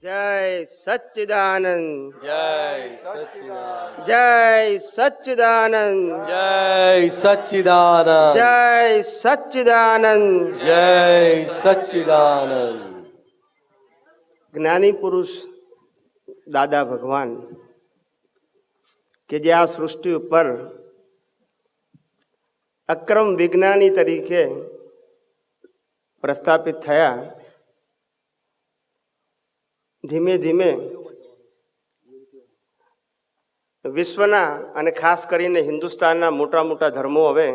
જય સચ્ચિદાનંદ, જય સચ્ચિદાનંદ, જય સચ્ચિદાનંદ, જય સચ્ચિદાનંદ, જય સચ્ચિદાનંદ. જય સચ્ચિદાનંદ. જ્ઞાની પુરુષ દાદા ભગવાન કે જે આ સૃષ્ટિ ઉપર અક્રમ વિજ્ઞાની તરીકે પ્રસ્થાપિત થયા, ધીમે ધીમે વિશ્વના અને ખાસ કરીને હિન્દુસ્તાનના મોટા મોટા ધર્મો હવે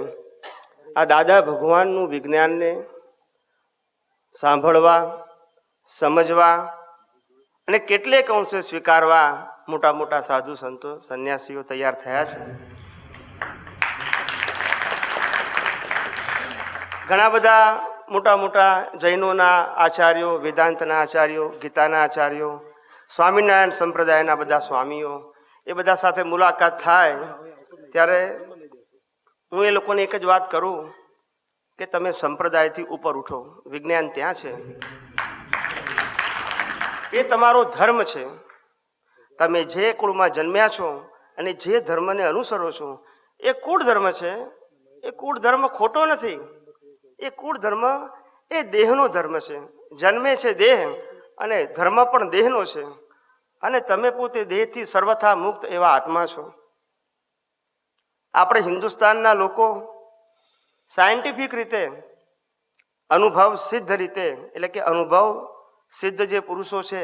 આ દાદા ભગવાનનું વિજ્ઞાનને સાંભળવા, સમજવા અને કેટલેક અંશે સ્વીકારવા મોટા મોટા સાધુ સંતો સંન્યાસીઓ તૈયાર થયા છે. ઘણા બધા મોટા મોટા જૈનોના આચાર્યો, વેદાંતના આચાર્યો, ગીતાના આચાર્યો, સ્વામિનારાયણ સંપ્રદાયના બધા સ્વામીઓ, એ બધા સાથે મુલાકાત થાય ત્યારે હું એ લોકોને એક જ વાત કરું કે તમે સંપ્રદાયથી ઉપર ઉઠો, વિજ્ઞાન ત્યાં છે, એ તમારો ધર્મ છે. તમે જે કુળમાં જન્મ્યા છો અને જે ધર્મને અનુસરો છો એ કુળ ધર્મ છે. એ કુળ ધર્મ ખોટો નથી. એ કુળ ધર્મ એ દેહનો ધર્મ છે. જન્મે છે દેહ અને ધર્મ પણ દેહનો છે. અને તમે પોતે દેહથી સર્વથા મુક્ત એવા આત્મા છો. આપણે હિન્દુસ્તાનના લોકો સાયન્ટિફિક રીતે, અનુભવ સિદ્ધ રીતે, એટલે કે અનુભવ સિદ્ધ જે પુરુષો છે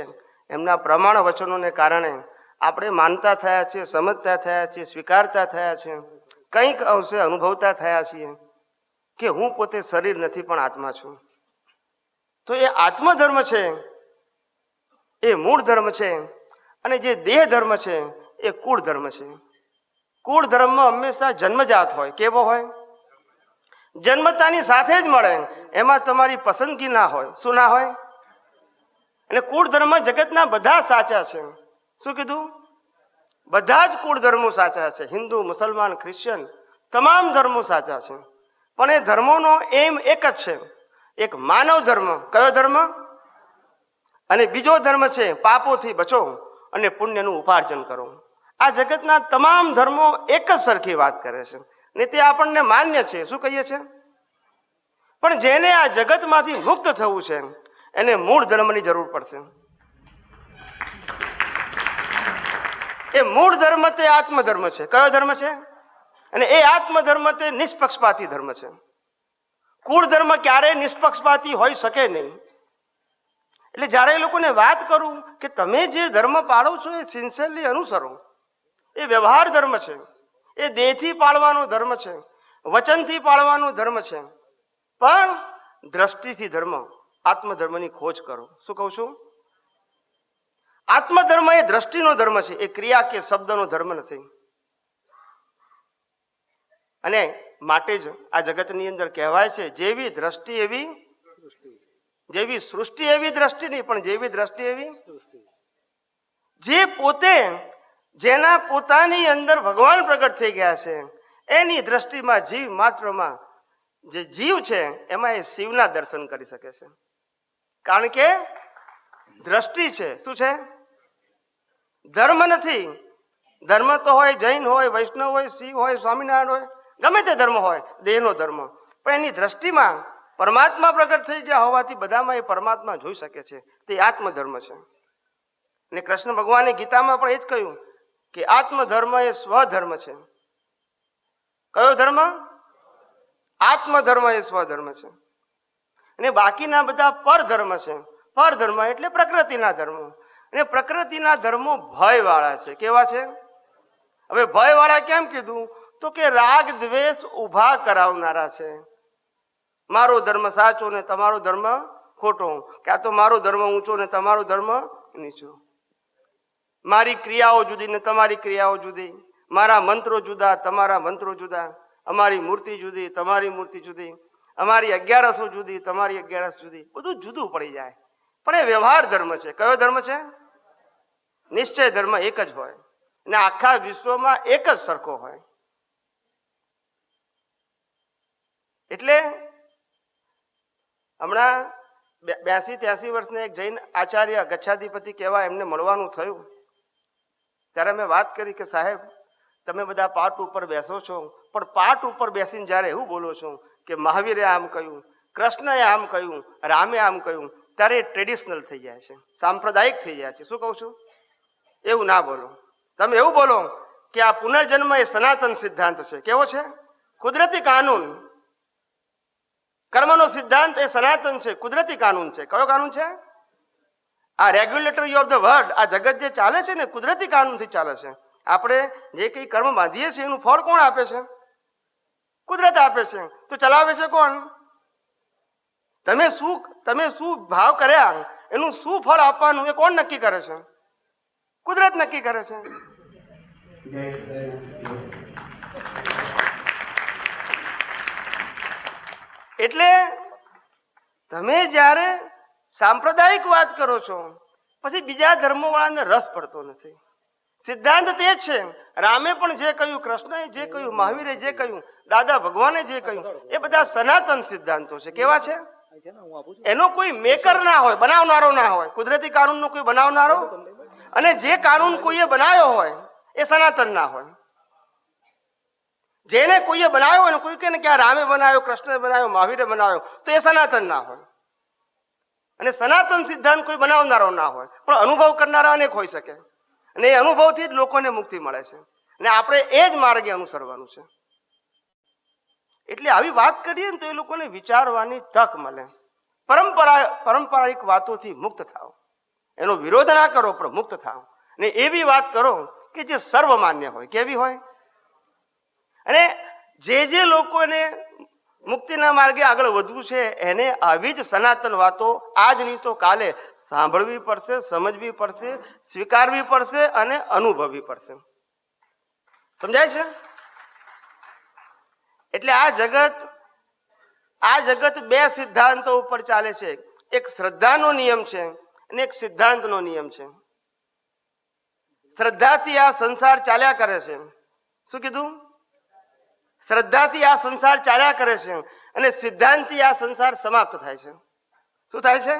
એમના પ્રમાણ વચનોને કારણે આપણે માનતા થયા છીએ, સમજતા થયા છીએ, સ્વીકારતા થયા છીએ, કંઈક અંશે અનુભવતા થયા છીએ કે હું પોતે શરીર નથી પણ આત્મા છું. તો એ આત્મધર્મ છે, એ મૂળ ધર્મ છે. અને જે દેહ ધર્મ છે એ કુળ ધર્મ છે. કુળ ધર્મમાં હંમેશા જન્મજાત હોય. કેવો હોય? જન્મતાની સાથે જ મળે. એમાં તમારી પસંદગી ના હોય. શું ના હોય? અને કુળ ધર્મ જગતના બધા સાચા છે. શું કીધું? બધા જ કુળ ધર્મો સાચા છે. હિન્દુ, મુસલમાન, ક્રિશ્ચિયન, તમામ ધર્મો સાચા છે. પણ એ ધર્મોનો એમ એક જ છે, એક માનવ ધર્મ. કયો ધર્મ? અને બીજો ધર્મ છે પાપોથી બચો અને પુણ્યનું ઉપાર્જન કરો. આ જગતના તમામ ધર્મો એક જ સરખી વાત કરે છે ને તે આપણને માન્ય છે. શું કહીએ છીએ? પણ જેને આ જગતમાંથી મુક્ત થવું છે એને મૂળ ધર્મની જરૂર પડશે. એ મૂળ ધર્મ તે આત્મધર્મ છે. કયો ધર્મ છે? અને એ આત્મધર્મ તે નિષ્પક્ષપાતી ધર્મ છે. કુળ ધર્મ ક્યારેય નિષ્પક્ષપાતી હોઈ શકે નહીં. એટલે જ્યારે એ લોકોને વાત કરું કે તમે જે ધર્મ પાળો છો એ સિન્સિયરલી અનુસરો, એ વ્યવહાર ધર્મ છે, એ દેહથી પાળવાનો ધર્મ છે, વચનથી પાળવાનો ધર્મ છે, પણ દ્રષ્ટિથી ધર્મ, આત્મધર્મની ખોજ કરો. શું કહું છું? આત્મધર્મ એ દ્રષ્ટિનો ધર્મ છે, એ ક્રિયા કે શબ્દનો ધર્મ નથી. અને માટે જ આ જગતની અંદર કહેવાય છે જેવી દ્રષ્ટિ એવી, જેવી સૃષ્ટિ એવી દ્રષ્ટિ નહીં, પણ જેવી દ્રષ્ટિ એવી. જે પોતે, જેના પોતાની અંદર ભગવાન પ્રગટ થઈ ગયા છે એની દ્રષ્ટિમાં જીવ માત્રમાં જે જીવ છે એમાં એ શિવના દર્શન કરી શકે છે. કારણ કે દ્રષ્ટિ છે. શું છે? ધર્મ નથી. ધર્મ તો હોય, જૈન હોય, વૈષ્ણવ હોય, શિવ હોય, સ્વામિનારાયણ હોય, ગમે તે ધર્મ હોય, દેહનો ધર્મ. પણ એની દ્રષ્ટિમાં પરમાત્મા પ્રગટ થઈ ગયા હોવાથી બધામાં એ પરમાત્મા જોઈ શકે છે. તે આત્મધર્મ છે. અને કૃષ્ણ ભગવાને ગીતામાં પણ એ જ કહ્યું કે આત્મધર્મ એ સ્વધર્મ છે. કયો ધર્મ? આત્મધર્મ એ સ્વધર્મ છે. અને બાકીના બધા પરધર્મ છે. પરધર્મ એટલે પ્રકૃતિના ધર્મો. અને પ્રકૃતિના ધર્મો ભયવાળા છે. કેવા છે? હવે ભયવાળા કેમ કીધું? તો કે રાગ દ્વેષ ઉભા કરાવનારા છે. મારો ધર્મ સાચો ને તમારો ધર્મ ખોટો, કે આ તો મારો ધર્મ ઊંચો ને તમારો ધર્મ નીચો, મારી ક્રિયાઓ જુદી ને તમારી ક્રિયાઓ જુદી, મારા મંત્રો જુદા, તમારા મંત્રો જુદા, અમારી મૂર્તિ જુદી, તમારી મૂર્તિ જુદી, અમારી 11 જુદી, તમારી 11 જુદી, બધું જુદું પડી જાય. પણ એ વ્યવહાર ધર્મ છે. કયો ધર્મ છે? નિશ્ચય ધર્મ એક જ હોય અને આખા વિશ્વમાં એક જ સરખો હોય. એટલે હમણાં 82-83 વર્ષના એક જૈન આચાર્ય ગચ્છાધિપતિ કહેવાય, એમને મળવાનું થયું ત્યારે મેં વાત કરી કે સાહેબ, તમે બધા પાઠ ઉપર બેસો છો, પણ પાઠ ઉપર બેસીને જ્યારે એવું બોલો છો કે મહાવીરે આમ કહ્યું, કૃષ્ણએ આમ કહ્યું, રામે આમ કહ્યું, ત્યારે ટ્રેડિશનલ થઈ જાય છે, સાંપ્રદાયિક થઈ જાય છે. શું કહું છું? એવું ના બોલો. તમે એવું બોલો કે આ પુનર્જન્મ એ સનાતન સિદ્ધાંત છે. કેવો છે? કુદરતી કાનૂન. કર્મનો સિદ્ધાંત એ સનાતન છે, કુદરતી કાનૂન છે. કયો કાનૂન છે? આ રેગ્યુલેટરી ઓફ ધ વર્લ્ડ, આ જગત જે ચાલે છે ને કુદરતી કાનૂનથી ચાલે છે. આપણે જે કંઈ કર્મ બાંધીએ છીએ એનું ફળ કોણ આપે છે? કુદરત આપે છે. તો ચલાવે છે કોણ? તમે શું ભાવ કર્યા એનું શું ફળ આપવાનું એ કોણ નક્કી કરે છે? કુદરત નક્કી કરે છે. એટલે તમે જ્યારે સાંપ્રદાયિક વાત કરો છો પછી બીજા ધર્મો વાળાને રસ પડતો નથી. સિદ્ધાંત તે જ છે. રામે પણ જે કહ્યું, કૃષ્ણએ જે કહ્યું, મહાવીરે જે કહ્યું, દાદા ભગવાને જે કહ્યું, એ બધા સનાતન સિદ્ધાંતો છે. કેવા છે? એનો કોઈ મેકર ના હોય, બનાવનારો ના હોય. કુદરતી કાનૂનનો કોઈ બનાવનારો, અને જે કાનૂન કોઈએ બનાવ્યો હોય એ સનાતન ના હોય. જેને કોઈએ બનાવ્યો હોય ને, કોઈ કહે ને કે આ રામે બનાવ્યો, કૃષ્ણે બનાવ્યો, મહાવીરે બનાવ્યો, તો એ સનાતન ના હોય. અને સનાતન સિદ્ધાંત કોઈ બનાવનારો ના હોય, પણ અનુભવ કરનારા અનેક હોઈ શકે. અને એ અનુભવથી જ લોકોને મુક્તિ મળે છે. અને આપણે એ જ માર્ગે અનુસરવાનું છે. એટલે આવી વાત કરીએ ને તો એ લોકોને વિચારવાની તક મળે. પારંપરિક વાતોથી મુક્ત થાવ. એનો વિરોધ ના કરો, પણ મુક્ત થાવ. અને એવી વાત કરો કે જે સર્વમાન્ય હોય. કેવી હોય? અને જે લોકોને મુક્તિના માર્ગે આગળ વધવું છે એને આવી જ સનાતન વાતો આજ નહીં તો કાલે સાંભળવી પડશે, સમજવી પડશે, સ્વીકારવી પડશે અને અનુભવવી પડશે. સમજાય છે? એટલે આ જગત બે સિદ્ધાંતો ઉપર ચાલે છે. એક શ્રદ્ધાનો નિયમ છે અને એક સિદ્ધાંતનો નિયમ છે. શ્રદ્ધાથી આ સંસાર ચાલ્યા કરે છે. શું કીધું? શ્રદ્ધાથી આ સંસાર ચાલ્યા કરે છે અને સિદ્ધાંતથી આ સંસાર સમાપ્ત થાય છે. શું થાય છે?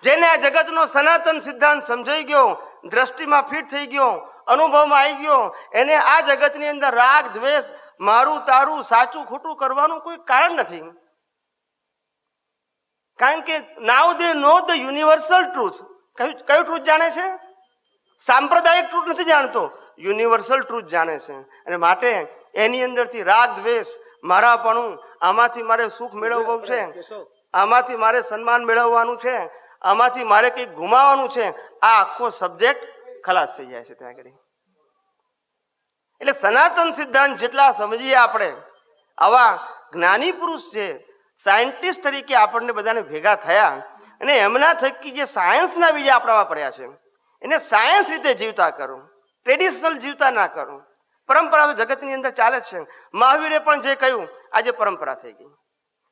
જેને આ જગતનો સનાતન સિદ્ધાંત સમજાઈ ગયો, દ્રષ્ટિમાં ફિટ થઈ ગયો, અનુભવમાં આવી ગયો, એને આ જગતની અંદર રાગ દ્વેષ, મારું તારું, સાચું ખોટું કરવાનું કોઈ કારણ નથી. કારણ કે નાઉ દે નો ધ યુનિવર્સલ ટ્રુથ. કયું ટ્રુથ જાણે છે? સાંપ્રદાયિક ટ્રુથ નથી જાણતો, યુનિવર્સલ ટ્રુથ જાણે છે. અને માટે એની અંદરથી રાગ દ્વેષ, મારાપણું, આમાંથી મારે સુખ મેળવવું છે, આમાંથી મારે સન્માન મેળવવાનું છે, આમાંથી મારે કંઈક ગુમાવવાનું છે, આ આખો સબ્જેક્ટ ખલાસ થઈ જાય છે ત્યાં આગળ. એટલે સનાતન સિદ્ધાંત જેટલા સમજીએ આપણે, આવા જ્ઞાની પુરુષ છે, સાયન્ટિસ્ટ તરીકે આપણને બધાને ભેગા થયા અને એમના થકી જે સાયન્સના બીજા આપણામાં પડ્યા છે એને સાયન્સ રીતે જીવતા કરો, ટ્રેડિશનલ જીવતા ના કરો. પરંપરા તો જગતની અંદર ચાલે જ છે. મહાવીરે પણ જે કહ્યું આજે પરંપરા થઈ ગઈ.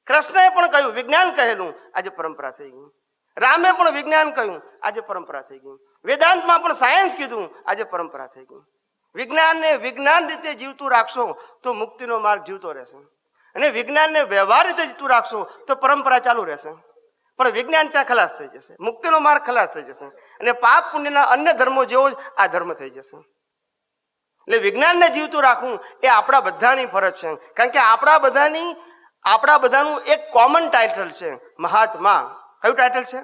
કૃષ્ણએ પણ કહ્યું, વિજ્ઞાન કહેલું, આજે પરંપરા થઈ ગઈ. રામે પણ વિજ્ઞાન કહ્યું, આજે પરંપરા થઈ ગઈ. વેદાંતમાં પણ સાયન્સ કીધું, આજે પરંપરા થઈ ગઈ. વિજ્ઞાનને વિજ્ઞાન રીતે જીવતું રાખશો તો મુક્તિનો માર્ગ જીવતો રહેશે. અને વિજ્ઞાનને વ્યવહાર રીતે જીવતું રાખશો તો પરંપરા ચાલુ રહેશે. પણ વિજ્ઞાન ત્યાં ખલાસ થઈ જશે, મુક્તિનો માર્ગ ખલાસ થઈ જશે. અને પાપ પુણ્યના અન્ય ધર્મો જેવો જ આ ધર્મ થઈ જશે. એટલે વિજ્ઞાનને જીવતું રાખવું એ આપણા બધાની ફરજ છે. કારણ કે આપણા બધાનું એક કોમન ટાઇટલ છે, મહાત્મા. કયું ટાઇટલ છે?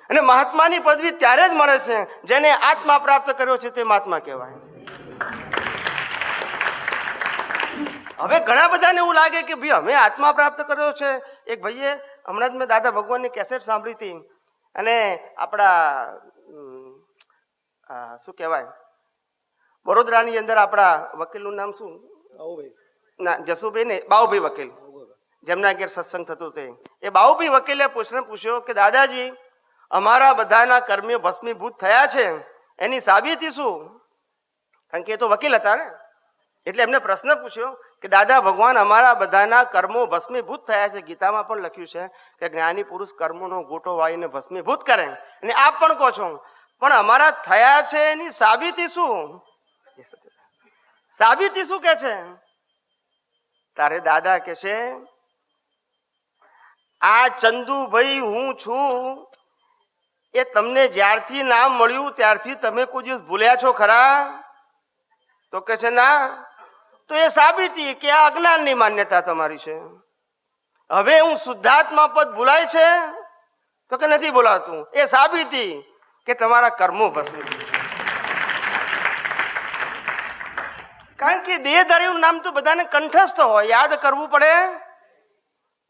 અને મહાત્માની પદવી ત્યારે જ મળે છે જેને આત્મા પ્રાપ્ત કર્યો છે તે મહાત્મા કહેવાય. હવે ઘણા બધાને એવું લાગે કે ભાઈ અમે આત્મા પ્રાપ્ત કર્યો છે. એક ભાઈએ હમણાં જ મેં દાદા ભગવાનની કેસેટ સાંભળી હતી અને આપણા શું કહેવાય, વડોદરાની અંદર આપણા વકીલનું નામ શું? ના, જસુભાઈ ને, બાઉભાઈ વકીલ, જેમના ઘેર સત્સંગ થતું તે. એ બાઉભાઈ વકીલે પ્રશ્ન પૂછ્યો કે દાદાજી, અમારા બધાના કર્મે ભસ્મીભૂત થયા છે, એની સાબિતી શું? કારણ કે એ તો વકીલ હતા ને, એટલે એમને પ્રશ્ન પૂછ્યો કે દાદા ભગવાન, અમારા બધાના કર્મો ભસ્મીભૂત થયા છે. ગીતામાં પણ લખ્યું છે કે જ્ઞાની પુરુષ કર્મોનો ગોટો વાળીને ભસ્મીભૂત કરે, અને આપ પણ કહો છો, પણ અમારા થયા છે એની સાબિતી શું? સાબિતી શું કે છે? તારે દાદા કે છે આ ચંદુભાઈ હું છું એ તમને જ્યારથી નામ મળ્યું ત્યારથી તમે કોઈ દિવસ ભૂલ્યા છો ખરા? તો કે છે ના. તો એ સાબિતી કે આ અજ્ઞાનની માન્યતા તમારી છે. હવે હું શુદ્ધાત્મા પદ ભૂલાય છે? તો કે નથી બોલાતું. એ સાબિતી કે તમારા કર્મો ભસ્મ. કારણ કે દેહધારીનું નામ તો બધાને કંઠસ્થ હોય, યાદ કરવું પડે,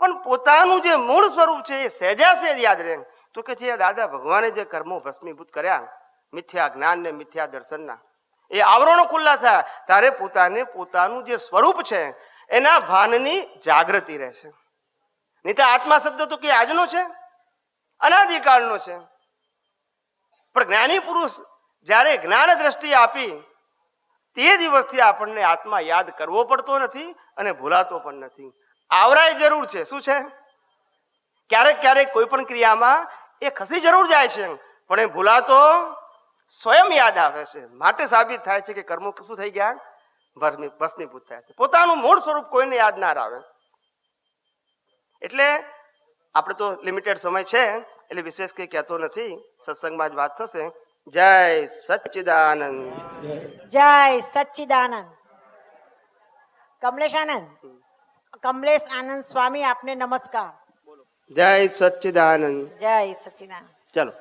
પણ પોતાનું જે મૂળ સ્વરૂપ છે એ સહેજા સહેજ યાદ રહે. તો કે છે દાદા ભગવાને જે કર્મો ભસ્મીભૂત કર્યા મિથ્યા જ્ઞાન ને મિથ્યા દર્શનના, એ આવરણો ખુલ્લા થયા ત્યારે પોતાને પોતાનું જે સ્વરૂપ છે એના ભાનની જાગૃતિ રહેશે. નહીં તો આત્મા શબ્દ તો કે આજનો છે, અનાદિકાળનો છે. પણ જ્ઞાની પુરુષ જ્યારે જ્ઞાન દ્રષ્ટિ આપી તે દિવસથી આપણને આત્મા યાદ કરવો પડતો નથી અને ભૂલાતો પણ નથી. આવરાય જરૂર છે. શું છે? ક્યારેક ક્યારેક કોઈ પણ ક્રિયામાં એ ખસી જરૂર જાય છે, પણ એ ભૂલાતો સ્વયં યાદ આવે છે. માટે સાબિત થાય છે કે કર્મો શું થઈ ગયા? ભસ્મીભૂત થયા છે. પોતાનું મૂળ સ્વરૂપ કોઈને યાદ ના આવે. એટલે આપણે તો લિમિટેડ સમય છે એટલે વિશેષ કંઈ કહેતો નથી, સત્સંગમાં જ વાત થશે. જય સચ્ચિદાનંદ. જય સચ્ચિદાનંદ. કમલેશ આનંદ, કમલેશ આનંદ સ્વામી, આપને નમસ્કાર. જય સચ્ચિદાનંદ. જય સચ્ચિદાનંદ. ચલો.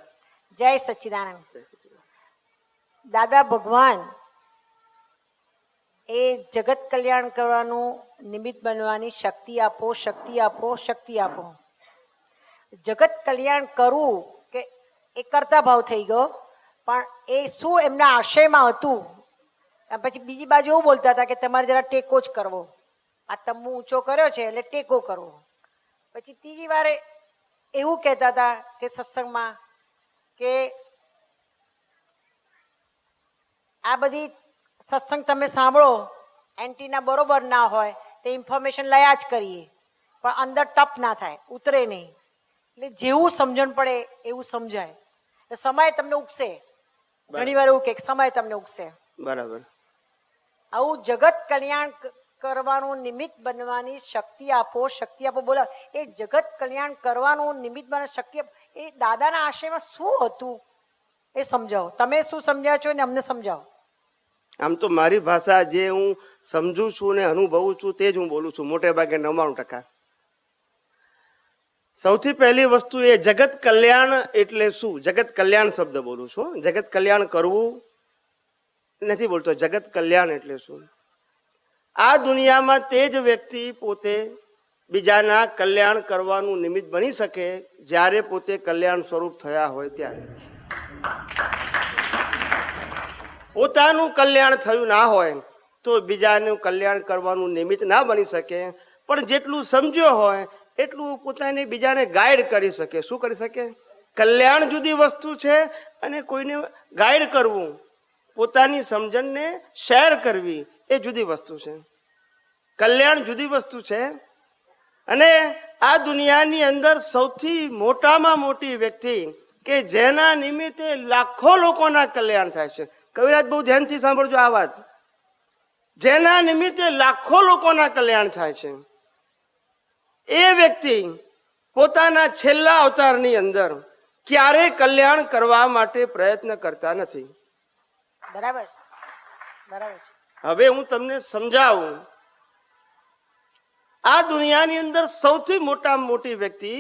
જય સચ્ચિદાનંદ. દાદા ભગવાન એ જગત કલ્યાણ કરવાનું નિમિત્ત બનવાની શક્તિ આપો, શક્તિ આપો, શક્તિ આપો. જગત કલ્યાણ કરવું કે એ કરતા ભાવ થઈ ગયો, પણ એ શું એમના આશયમાં હતું. પછી બીજી બાજુ એવું બોલતા હતા કે તમારે જરા ટેકો જ કરવો, આ તંબુ ઊંચો કર્યો છે એટલે ટેકો કરવો. પછી ત્રીજી વાર એવું કહેતા હતા કે સત્સંગમાં કે આ બધી સત્સંગ તમે સાંભળો, એન્ટીના બરોબર ના હોય તો ઇન્ફોર્મેશન લયા જ કરીએ, પણ અંદર ટપ ના થાય, ઉતરે નહીં. એટલે જેવું સમજણ પડે એવું સમજાય. સમય તમને ઉગશે. ઘણી વાર એવું કે સમય તમને ઉગશે. બરાબર. આવું જગત કલ્યાણ કરવાનું નિમિત્ત બનવાની શક્તિ આપો, શક્તિ આપો. બોલો, એ જગત કલ્યાણ કરવાનું નિમિત્ત બનવાની શક્તિ આપો, એ દાદાના આશયમાં શું હતું એ સમજાવો. તમે શું સમજ્યા છો ને અમને સમજાવો. આમ તો મારી ભાષા જે હું સમજુ છું ને અનુભવું છું તે જ હું બોલું છું, મોટે ભાગે 99%. સૌથી પહેલી વસ્તુ એ જગત કલ્યાણ એટલે શું? જગત કલ્યાણ શબ્દ બોલું છું. જગત કલ્યાણ કરવું નથી બોલતો. જગત કલ્યાણ એટલે શું? આ દુનિયામાં તે જ વ્યક્તિ પોતે બીજાના કલ્યાણ કરવાનું નિમિત્ત બની શકે જ્યારે પોતે કલ્યાણ સ્વરૂપ થયા હોય ત્યારે. પોતાનું કલ્યાણ થયું ના હોય તો બીજાનું કલ્યાણ કરવાનું નિમિત્ત ના બની શકે, પણ જેટલું સમજ્યો હોય એટલું પોતાને બીજાને ગાઈડ કરી શકે. શું કરી શકે? કલ્યાણ જુદી વસ્તુ છે અને કોઈને ગાઈડ કરવું, પોતાની સમજણને શેર કરવી એ જુદી વસ્તુ છે. કલ્યાણ જુદી વસ્તુ છે. અને આ દુનિયાની અંદર સૌથી મોટામાં મોટી વ્યક્તિ કે જેના નિમિત્તે લાખો લોકોના કલ્યાણ થાય છે, કવિરાજ બહુ ધ્યાનથી સાંભળજો આ વાત, જેના નિમિત્તે લાખો લોકોના કલ્યાણ થાય છે એ વ્યક્તિ પોતાના છેલ્લા અવતારની અંદર ક્યારેય કલ્યાણ કરવા માટે પ્રયત્ન કરતા નથી. બરાબર છે, બરાબર છે. હવે હું તમને સમજાવું. આ દુનિયાની અંદર સૌથી મોટામાં મોટી વ્યક્તિ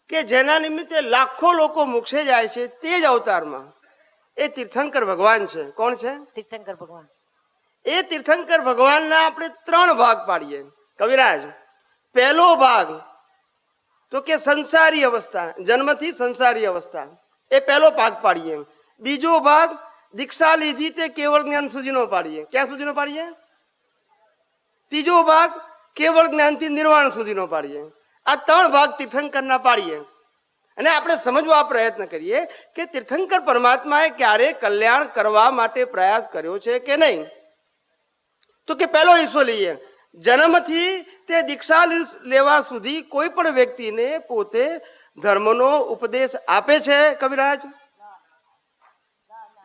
કે જેના નિમિત્તે લાખો લોકો મોક્ષે જાય છે તે જ અવતારમાં એ તીર્થંકર ભગવાન છે. કોણ છે? તીર્થંકર ભગવાન. એ તીર્થંકર ભગવાનના આપણે 3 ભાગ પાડીએ. કવિરાજ, પહેલો ભાગ તો કે સંસારી અવસ્થા, જન્મથી સંસારી અવસ્થા, એ પહેલો ભાગ પાડીએ. બીજો ભાગ દીક્ષા લીધી તે કેવળ જ્ઞાન સુધીનો પાડીએ. ક્યાં સુધીનો પાડીએ? ત્રીજો ભાગ કેવળ જ્ઞાનથી નિર્વાણ સુધીનો પાડીએ. આ 3 ભાગ તીર્થંકરના પાડીએ અને આપણે સમજવા પ્રયત્ન કરીએ કે તીર્થંકર પરમાત્માએ ક્યારે કલ્યાણ કરવા માટે પ્રયાસ કર્યો છે કે નહીં. તો કે પહેલો હિસ્સો લઈએ. જન્મથી તે દીક્ષા લેવા સુધી કોઈ પણ વ્યક્તિને પોતે ધર્મનો ઉપદેશ આપે છે કવિરાજ?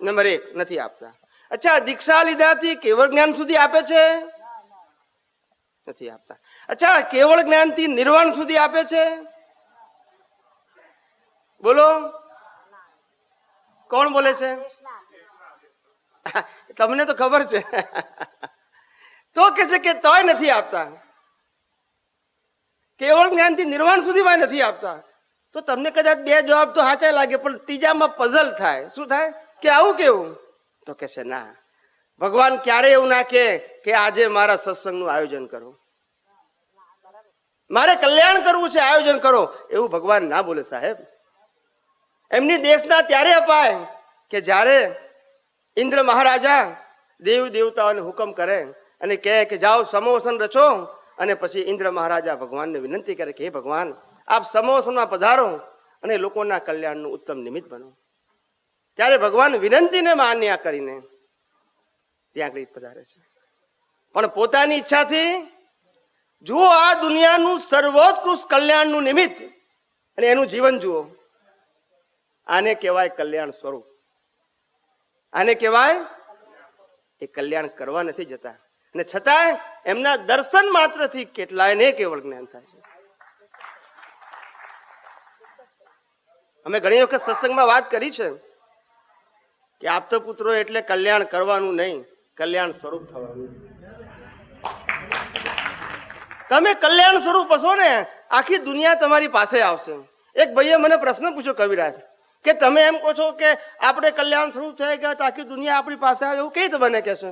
નંબર 1, નથી આપતા. અચ્છા, દીક્ષા લીધાથી કેવળ જ્ઞાન સુધી આપે છે? નથી આપતા. અચ્છા, કેવળ જ્ઞાનથી નિર્વાણ સુધી આપે છે? બોલો, કોણ બોલે છે? તમને તો ખબર છે. તો કે છે કે તોય નથી આપતા, કેવળ જ્ઞાનથી નિર્વાણ સુધીમાં નથી આપતા. તો તમને કદાચ બે જવાબ તો સાચા લાગે, પણ ત્રીજામાં પઝલ થાય. શું થાય? કે આવું કેવું? તો કે છે ના, ભગવાન ક્યારેય એવું ના કે આજે મારા સત્સંગનું આયોજન કરો, મારે કલ્યાણ કરવું છે, આયોજન કરો, એવું ભગવાન ના બોલે સાહેબ. એમની દેશના ત્યારે અપાય કે જ્યારે ઇન્દ્ર મહારાજા દેવ દેવતાઓને હુકમ કરે અને કહે કે જાઓ સમોસન રચો, અને પછી ઇન્દ્ર મહારાજા ભગવાનને વિનંતી કરે કે હે ભગવાન, આપ સમોસનમાં પધારો અને લોકોના કલ્યાણનું ઉત્તમ નિમિત્ત બનો. ત્યારે ભગવાન વિનંતીને માન્ય કરીને ત્યાં આગળ પધારે છે. પણ પોતાની ઈચ્છાથી જુઓ આ દુનિયાનું સર્વોત્કૃષ્ટ કલ્યાણનું નિમિત્ત અને એનું જીવન જુઓ. આને કહેવાય કલ્યાણ સ્વરૂપ. આને કહેવાય એ કલ્યાણ કરવા નથી જતા, અને છતાંય એમના દર્શન માત્રથી કેટલાયને કેવળ જ્ઞાન થાય છે. અમે ઘણી વખત સત્સંગમાં વાત કરી છે કે આપતો પુત્રો એટલે કલ્યાણ કરવાનું નહીં, કલ્યાણ સ્વરૂપ થવાનું. તમે કલ્યાણ સ્વરૂપ હશો ને, આખી દુનિયા તમારી પાસે આવશે. એક ભાઈએ મને પ્રશ્ન પૂછ્યો કવિરાજ કે તમે એમ કહો છો કે આપણે કલ્યાણ સ્વરૂપ થઈ ગયા તો આખી દુનિયા આપણી પાસે આવે, એવું કઈ રીતે બને કે છે?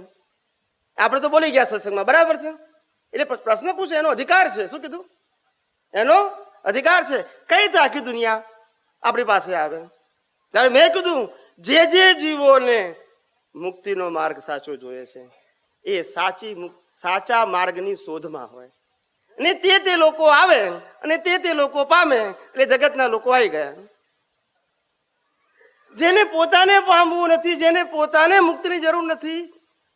આપણે તો બોલી ગયા સત્સંગમાં, બરાબર છે. એટલે પ્રશ્ન પૂછે એનો અધિકાર છે. શું કીધું? એનો અધિકાર છે. કઈ રીતે આખી દુનિયા આપણી પાસે આવે? ત્યારે મેં કીધું જે જીવોને મુક્તિનો માર્ગ સાચો જોઈએ છે એ સાચા માર્ગની શોધમાં હોય, અને તે લોકો આવે અને તે લોકો પામે, એટલે જગતના લોકો આવી ગયા. જેને પોતાને પામવું નથી, જેને પોતાને મુક્તિની જરૂર નથી,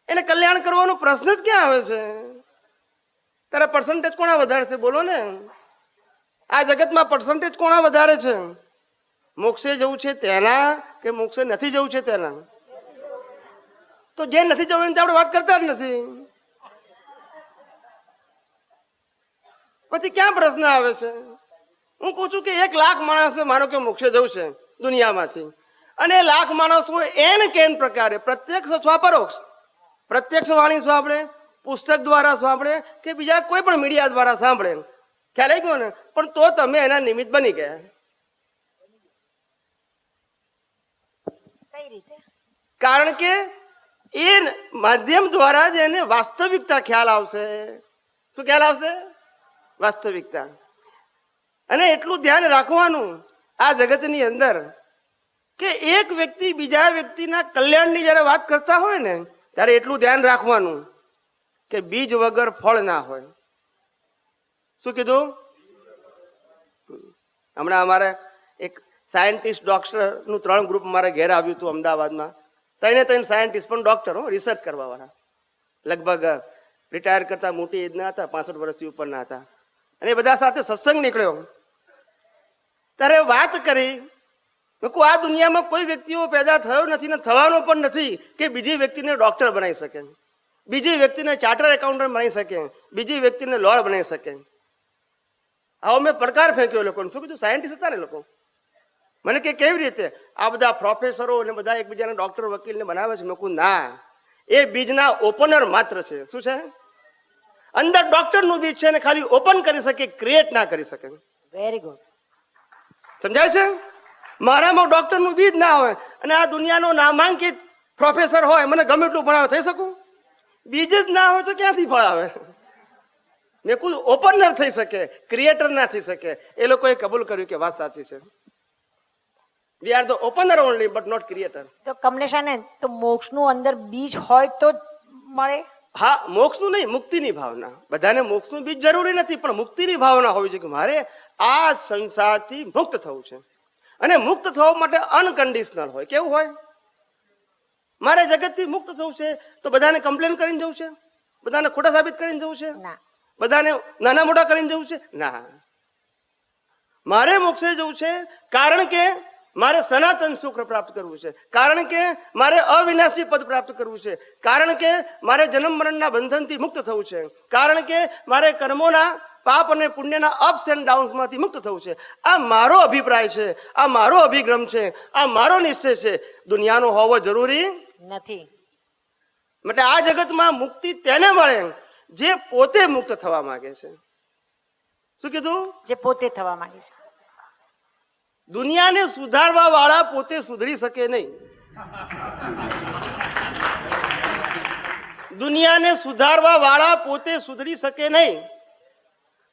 એને કલ્યાણ કરવાનો પ્રશ્ન જ ક્યાં આવે છે? તારા પર્સન્ટેજ કોના વધારે છે? બોલો ને. આ જગતમાં પર્સન્ટેજ કોના વધારે છે? મોક્ષે જવું છે તેના કે મોક્ષે નથી જવું છે તેના? તો જે નથી જવું એની આપણે વાત કરતા જ નથી. પછી ક્યાં પ્રશ્ન આવે છે? હું કહું છું કે 1 લાખ માણસે માનો કે મોક્ષે જવું છે દુનિયામાંથી, અને 1 લાખ માણસો એન કેન પ્રકારે પ્રત્યક્ષ અથવા પરોક્ષ, પ્રત્યક્ષ વાણી સાંભળે, પુસ્તક દ્વારા સાંભળે કે બીજા કોઈ પણ મીડિયા દ્વારા સાંભળે, ખ્યાલ આવી ગયો ને? પણ તો તમે એના નિમિત્ત બની ગયા. કઈ રીતે? કારણ કે એ માધ્યમ દ્વારા જ એને વાસ્તવિકતા ખ્યાલ આવશે. શું ખ્યાલ આવશે? વાસ્તવિકતા. અને એટલું ધ્યાન રાખવાનું આ જગતની અંદર કે એક વ્યક્તિ બીજા વ્યક્તિના કલ્યાણની જ્યારે વાત કરતા હોય ને, ત્યારે એટલું ધ્યાન રાખવાનું કે બીજ વગર ફળ ના હોય. શું કીધું? હમણાં અમારે એક સાયન્ટિસ્ટ ડોક્ટરનું 3 ગ્રુપ મારે ઘેર આવ્યું હતું અમદાવાદમાં. 3 સાયન્ટિસ્ટ પણ ડોક્ટર, રિસર્ચ કરવા વાળા, લગભગ રિટાયર કરતા મોટી એજના હતા, 65 વર્ષથી ઉપરના હતા. અને એ બધા સાથે સત્સંગ નીકળ્યો. ત્યારે વાત કરી, આ દુનિયામાં કોઈ વ્યક્તિઓ પેદા થયો નથી ને થવાનો પણ નથી કે બીજી વ્યક્તિને ડોક્ટર બનાવી શકે, બીજી વ્યક્તિને ચાર્ટર એકાઉન્ટન્ટ બનાવી શકે, બીજી વ્યક્તિને લોયર બનાવી શકે. આવો મેં પડકાર ફેંક્યો લોકોને. શું કીધું? સાયન્ટિસ્ટ હતા ને લોકો. મને કે કેવી રીતે આ બધા પ્રોફેસરો અને બધા એકબીજાને ડોક્ટર વકીલને બનાવે છે? મેં કહું ના, એ બીજના ઓપનર માત્ર છે. શું છે? અંદર ડોક્ટરનું બીજ છે ને ખાલી ઓપન કરી શકે, ક્રિએટ ના કરી શકે. Very good. સમજાય છે? મારામાં ડોક્ટરનું બીજ ના હોય અને આ દુનિયાનો નામાંકિત પ્રોફેસર હોય, મને ગમે એટલું ભણાવે, થઈ શકું? બીજ જ ના હોય તો ક્યાંથી ફળ આવે? મેં કહું ઓપનર થઈ શકે, ક્રિએટર ના થઈ શકે. એ લોકોએ કબૂલ કર્યું કે વાત સાચી છે. We are the opener only but not creator. તો કમલેશાને તો મોક્ષનું અંદર બીજ હોય તો જ મળે? હા, મોક્ષનું નહીં, મુક્તિની ભાવના. બધાને મોક્ષનું બીજ જરૂરી નથી, પણ મુક્તિની ભાવના હોવી જોઈએ કે મારે આ સંસારથી મુક્ત થવું છે. અને મુક્ત થવા માટે અનકન્ડિશનલ હોય. કેવું હોય? મારે જગતથી મુક્ત થવું છે તો બધાને કમ્પ્લેન કરીને જવું છે? બધાને ખોટા સાબિત કરીને જવું છે? ના. બધાને નાના મોટા કરીને જવું છે? ના. મારે મોક્ષે જવું છે કારણ કે મારે સનાતન સુખ પ્રાપ્ત કરવું છે, કારણ કે મારે અવિનાશી પદ પ્રાપ્ત કરવું છે, કારણ કે મારે જન્મ મરણના બંધનથી મુક્ત થવું છે, કારણ કે મારે કર્મોના પાપ અને પુણ્યના અપ્સ એન્ડ ડાઉન્સમાંથી મુક્ત થવું છે. આ મારો અભિપ્રાય છે, આ મારો અભિગમ છે, આ મારો નિશ્ચય છે. દુનિયાનો હોવો જરૂરી નથી. માટે આ જગતમાં મુક્તિ તેને મળે જે પોતે મુક્ત થવા માંગે છે. શું કીધું? જે પોતે થવા માંગે છે. દુનિયાને સુધારવા વાળા પોતે સુધરી શકે નહીં. દુનિયાને સુધારવા વાળા પોતે સુધરી શકે નહીં.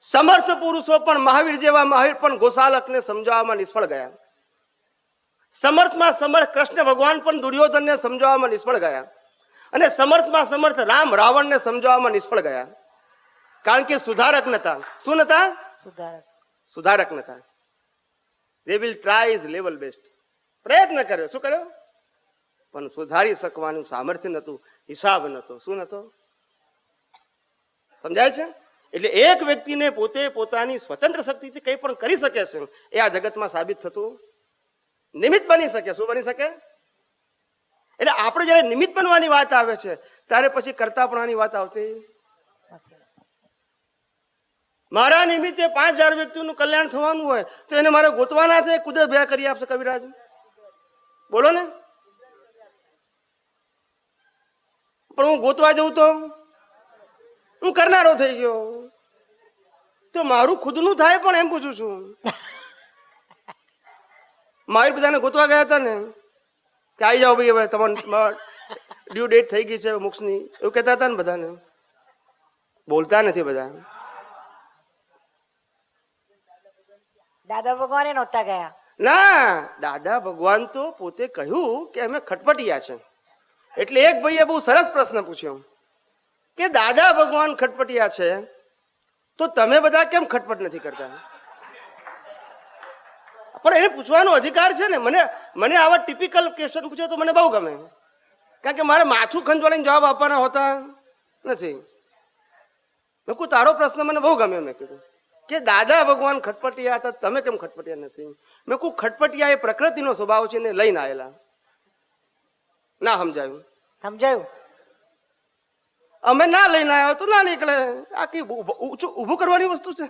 સમર્થ પુરુષો પણ મહાવીર જેવા મહાવીર પણ ગોસાલકને સમજાવવામાં નિષ્ફળ ગયા. સમર્થમાં સમર્થ કૃષ્ણ ભગવાન પણ દુર્યોધનને સમજાવવામાં નિષ્ફળ ગયા. અને સમર્થમાં સમર્થ રામ રાવણને સમજાવવામાં નિષ્ફળ ગયા. કારણ કે સુધારક નતા. શું નતા? સુધારક. સુધારક નતા. they will try his level best. પ્રયત્ન કર્યો. શું કર્યો? પણ સુધારી શકવાનું સામર્થ્ય નતું, હિસાબ નતો. શું નતો? સમજાય છે? એટલે એક વ્યક્તિને પોતે પોતાની સ્વતંત્ર શક્તિથી કંઈ પણ કરી શકે છે એ આ જગતમાં સાબિત થતું નિમિત્ત બની શકે. શું બની શકે? એટલે આપણે જયારે નિમિત્ત બનવાની વાત આવે છે ત્યારે પછી કરતાપણાની વાત આવતી. મારા નિમિત્તે 5000 વ્યક્તિનું કલ્યાણ થવાનું હોય તો એને મારે ગોતવાના છે, કુદરત ભેગા કરી આપશે. કવિરાજ બોલો ને. પણ હું ગોતવા જઉં તો હું કરનારો થઈ ગયો તો મારું ખુદનું થાય. પણ એમ પૂછું છું, મહાવીર બધાને ગોતવા ગયા હતા ને કે આવી જાઓ ભાઈ, હવે તમારે ડ્યુ ડેટ થઈ ગઈ છે મોક્ષની, એવું કહેતા હતા ને બધાને. બોલતા નથી બધા. દાદા ભગવાને નહોતા ગયા. ના, દાદા ભગવાન તો પોતે કહ્યું કે અમે ખટપટિયા છે. એટલે એક ભાઈએ બહુ સરસ પ્રશ્ન પૂછ્યો કે દાદા ભગવાન ખટપટિયા છે તો તમે બધા કેમ ખટપટ નથી કરતા? પણ એને પૂછવાનો અધિકાર છે ને. મને આવા ટિપિકલ ક્વેશ્ચન પૂછ્યો તો મને બહુ ગમે, કારણ કે મારે માથું ખંજવાળીને જવાબ આપવાના હોતા નથી. મેં કહું તારો પ્રશ્ન મને બહુ ગમ્યો. મેં કીધું કે દાદા ભગવાન ખટપટિયા હતા, તમે કેમ ખટપટિયા નથી? મેં કહું ખટપટિયા એ પ્રકૃતિનો સ્વભાવ છે ને લઈને આવેલા. ના સમજાયું? સમજાયું? અમે ના લઈને આવ્યા તો ના નીકળે. આ કઈ ઊભું કરવાની વસ્તુ છે?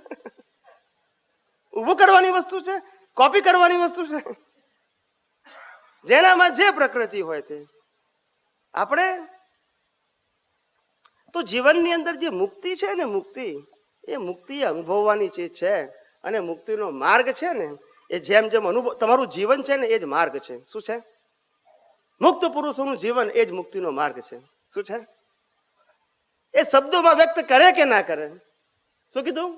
ઊભું કરવાની વસ્તુ છે? કોપી કરવાની વસ્તુ છે? જેનામાં જે પ્રકૃતિ હોય તે આપણે તો જીવનની અંદર જે મુક્તિ છે ને, મુક્તિ અનુભવવાની ચીજ છે. અને મુક્તિનો માર્ગ છે ને એ જેમ જેમ અનુભવ તમારું જીવન છે ને એ જ માર્ગ છે. શું છે? મુક્ત પુરુષોનું જીવન એ જ મુક્તિનો માર્ગ છે. શું છે? એ શબ્દોમાં વ્યક્ત કરે કે ના કરે? શું કીધું?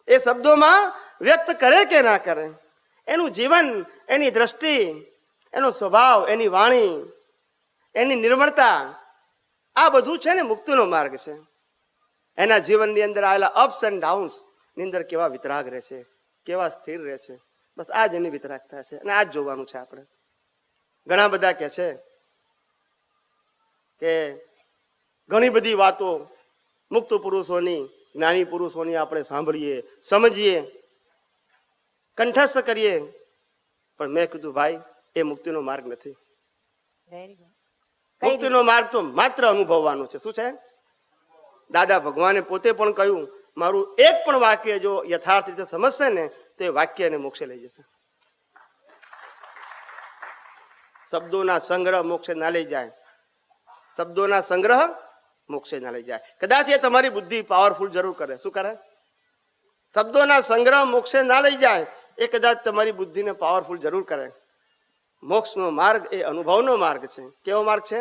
એ શબ્દોમાં વ્યક્ત કરે કે ના કરે? એનું જીવન, એની દ્રષ્ટિ, એનો સ્વભાવ, એની વાણી, એની નિર્મળતા, આ બધું છે ને મુક્તિનો માર્ગ છે. એના જીવનની અંદર આવેલા અપ્સ એન્ડ ડાઉન્સ ની અંદર કેવા વિતરાગ રહે છે, કેવા સ્થિર રહે છે. બસ આ જ એની વિતરાગતા છે અને આ જ જોવાનું છે આપણે. ઘણા બધા કહે છે કે ઘણી બધી વાતો મુક્ત પુરુષોની, જ્ઞાની પુરુષોની આપણે સાંભળીએ, સમજીએ, કંઠસ્થ કરીએ. પણ મેં કીધું ભાઈ એ મુક્તિનો માર્ગ નથી. મુક્તિનો માર્ગ તો માત્ર અનુભવવાનો છે. શું છે? દાદા ભગવાને પોતે પણ કહ્યું મારું એક પણ વાક્ય જો યથાર્થ રીતે સમજશે ને તો એ વાક્ય એને મોક્ષે લઈ જશે. શબ્દોના સંગ્રહ મોક્ષે ના લઈ જાય. શબ્દોના સંગ્રહ મોક્ષે ના લઈ જાય. કદાચ એ તમારી બુદ્ધિ પાવરફુલ જરૂર કરે. શું કરે? શબ્દોના સંગ્રહ મોક્ષે ના લઈ જાય. એ કદાચ તમારી બુદ્ધિને પાવરફુલ જરૂર કરે. મોક્ષનો માર્ગ એ અનુભવનો માર્ગ છે. કેવો માર્ગ છે?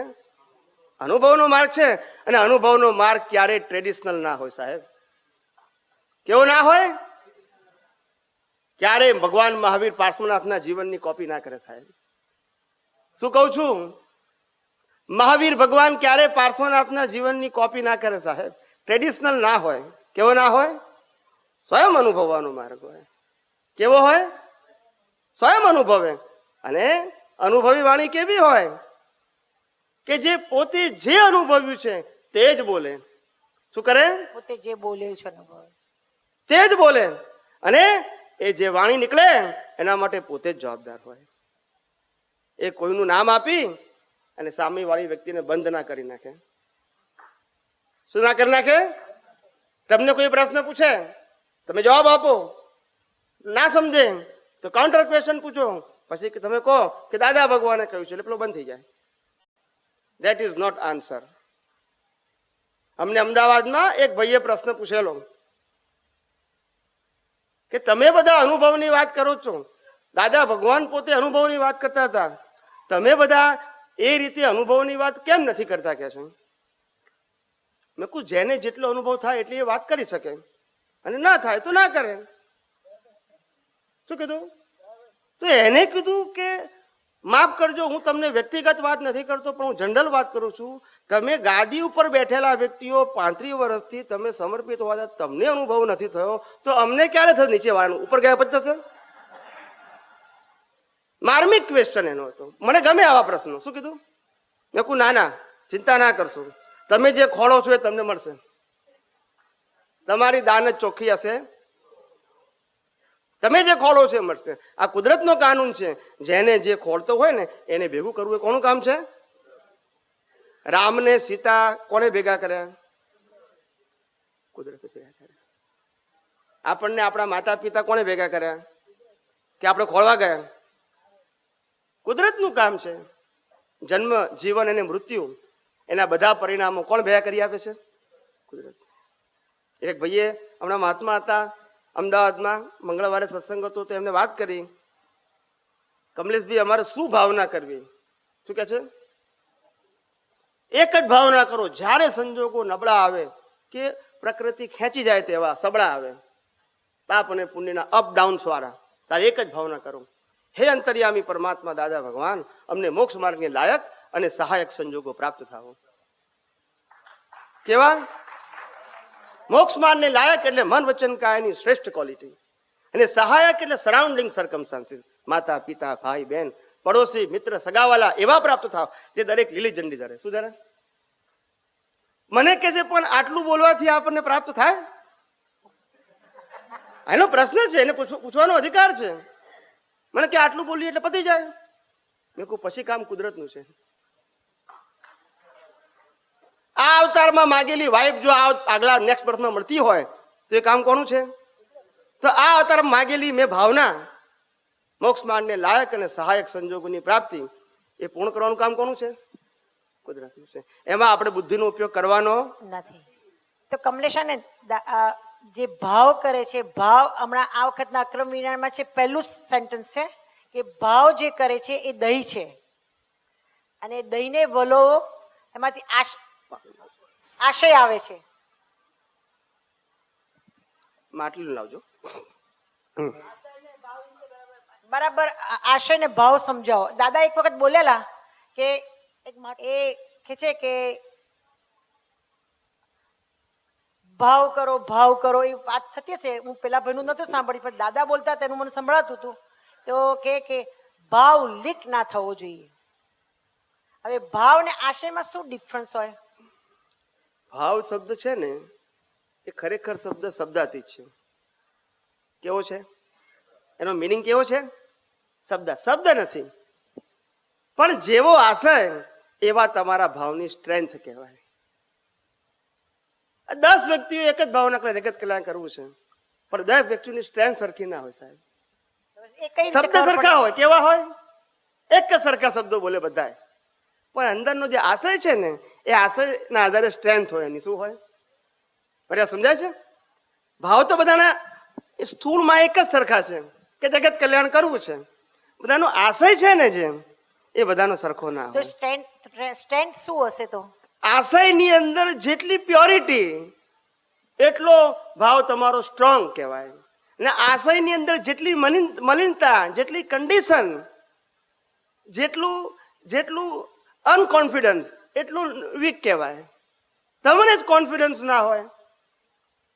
અનુભવનો માર્ગ છે. અને અનુભવનો માર્ગ ક્યારેય ટ્રેડિશનલ ના હોય સાહેબ. કેવો ના હોય? ક્યારેય ભગવાન મહાવીર પાર્શ્વનાથના જીવનની કોપી ના કરે સાહેબ. શું કહું છું? મહાવીર ભગવાન ક્યારે પાર્શ્વનાથના જીવનની કોપી ના કરે સાહેબ. ટ્રેડિશનલ ના હોય. કેવો ના હોય? સ્વયં અનુભવવાનો માર્ગ હોય. કેવો હોય? સ્વયં અનુભવે. અને અનુભવી વાણી કેવી હોય કે જે પોતે જે અનુભવ્યું છે તે જ બોલે. શું કરે? પોતે જે બોલે છે અનુભવ તે જ બોલે. અને એ જે વાણી નીકળે એના માટે પોતે જ જવાબદાર હોય. એ કોઈનું નામ આપી અને સામેવાળી વ્યક્તિને બંધ ના કરી નાખે. શું ના કરી નાખે? તમને કોઈ પ્રશ્ન પૂછે તમે જવાબ આપો, ના સમજે તો કાઉન્ટર ક્વેશ્ચન પૂછો, પછી કે તમે કહો કે દાદા ભગવાને કહ્યું છે એટલે પેલો બંધ થઈ જાય. That is not answer. અમને અમદાવાદમાં એક ભાઈએ પ્રશ્ન પૂછેલો કે તમે બધા અનુભવની વાત કરો છો, દાદા ભગવાન પોતે અનુભવની વાત કરતા હતા, તમે બધા એ રીતે અનુભવની વાત કેમ નથી કરતા કે છે? મેં કહું જેને જેટલો અનુભવ થાય એટલી એ વાત કરી શકે, અને ના થાય તો ના કરે. શું કીધું? તો એને કીધું કે માફ કરજો, હું તમને વ્યક્તિગત વાત નથી કરતો, પણ હું જનરલ વાત કરું છું. તમે ગાદી ઉપર બેઠેલા વ્યક્તિઓ 35 વર્ષથી તમે સમર્પિત હોવા તમને અનુભવ નથી થયો, તો અમને ક્યારે થશે નીચે વાળાનું? ઉપર ગયા પછી થશે? માર્મિક ક્વેશ્ચન એનો હતો. મને ગમે આવા પ્રશ્નો. શું કીધું? મેં કહું ના ના, ચિંતા ના કરશો, તમે જે ખોળો છો એ તમને મળશે. તમારી દાન જ ચોખ્ખી હશે, તમે જે ખોળો છે મળશે. આ કુદરતનો કાનૂન છે, જેને જે ખોળતો હોય ને એને ભેગું કરવું એ કોનું કામ છે? રામને સીતા કોને ભેગા કર્યા? કુદરતે ભેગા કર્યા. આપણને આપણા માતા પિતા કોને ભેગા કર્યા કે આપણે ખોળવા ગયા? કુદરતનું કામ છે. જન્મ, જીવન અને મૃત્યુ, એના બધા પરિણામો કોણ ભેગા કરી આપે છે? કુદરત. એક ભાઈએ હમણાં મહાત્મા હતા અમદાવાદમાં, મંગળવારે સત્સંગ હતો, તો એમને વાત કરી, કમલેશભાઈ અમારે શું ભાવના કરવી? શું કે છે? એક જ ભાવના કરો, જ્યારે સંજોગો નબળા આવે કે પ્રકૃતિ ખેંચી જાય તેવા સબળા આવે, પાપ અને પુણ્યના અપ ડાઉન્સ વાળા, તારે એક જ ભાવના કરો, હે અંતર્યામી પરમાત્મા દાદા ભગવાન, અમને મોક્ષ માર્ગને લાયક અને સહાયક સંજોગો પ્રાપ્ત થાવો. કેવા? મોક્ષ માર્ગને લાયક એટલે મન વચન કાયની શ્રેષ્ઠ ક્વોલિટી, અને સહાયક એટલે સરાઉન્ડિંગ સર્કમસ્ટાન્સીસ, માતા પિતા ભાઈ બહેન પડોશી મિત્ર સગાવાલા એવા પ્રાપ્ત થાવ જે દરેક લીલી ઝંડી ધરે. શું ધરે? મને કે છે પણ આટલું બોલવાથી આપણને પ્રાપ્ત થાય? એનો પ્રશ્ન છે, એને પૂછવાનો અધિકાર છે. મને કે આટલું બોલીએ એટલે પતી જાય. મેં કહું પછી કામ કુદરતનું છે. આ અવતારમાં માગેલી વાઇફ જો આગલા નેક્સ્ટ બર્થમાં મળતી હોય તો એ કામ કોનું છે? તો આ અવતારમાં માગેલી મેં ભાવના, મોક્ષ માર્ગને લાયક અને સહાયક સંજોગોની પ્રાપ્તિ, એ પૂર્ણ કરવાનું કામ કોનું છે? કુદરતનું છે. એમાં આપણે બુદ્ધિનો ઉપયોગ કરવાનો નથી. તો કમલેશાને જે ભાવ કરે છે, ભાવ હમણાં આ વખતના અક્રમ વિજ્ઞાનમાં છે, પહેલું સેન્ટેન્સ છે કે ભાવ જે કરે છે એ દહીં છે, અને દહીંને વલો એમાંથી આશય આવે છે. માટલું લાવજો. બરાબર, આશય ને ભાવ સમજાવો. દાદા એક વખત બોલેલા કે એ કે છે કે ભાવ કરો એ વાત થતી હશે. હું પેલા ભાઈનું નતું સાંભળી, પણ દાદા બોલતા તેનું મને સંભળાતું હતું. તો કે ભાવ લીક ના થવો જોઈએ. હવે ભાવ ને આશયમાં શું ડિફરન્સ હોય? ભાવ શબ્દ છે ને એ ખરેખર શબ્દાતીત છે. કેવો છે? એનો મિનિંગ કેવો છે? શબ્દ નથી, પણ જેવો આશય એવા તમારા ભાવની સ્ટ્રેન્થ કહેવાય. 10 વ્યક્તિઓ એક જ ભાવના કરે જગત કલ્યાણ કરવું છે, પણ 10 વ્યક્તિઓની સ્ટ્રેન્થ સરખી ના હોય સાહેબ. શબ્દ સરખા હોય, કેવા હોય? એક જ સરખા શબ્દો બોલે બધા, પણ અંદરનો જે આશય છે ને એ આશયના આધારે સ્ટ્રેન્થ હોય એની. શું હોય? બરાબર સમજાય છે? ભાવ તો બધાના સ્થૂળમાં એક જ સરખા છે કે જગત કલ્યાણ કરવું છે, બધાનો આશય છે ને જે એ બધાનો સરખો ના તો હોય. સ્ટ્રેન્થ શું હશે? તો આશયની અંદર જેટલી પ્યોરિટી એટલો ભાવ તમારો સ્ટ્રોંગ કહેવાય, અને આશયની અંદર જેટલી મલિનતા, જેટલી કન્ડિશન, જેટલું અનકોન્ફિડન્સ એટલું વીક કહેવાય. તમને જ કોન્ફિડન્સ ના હોય.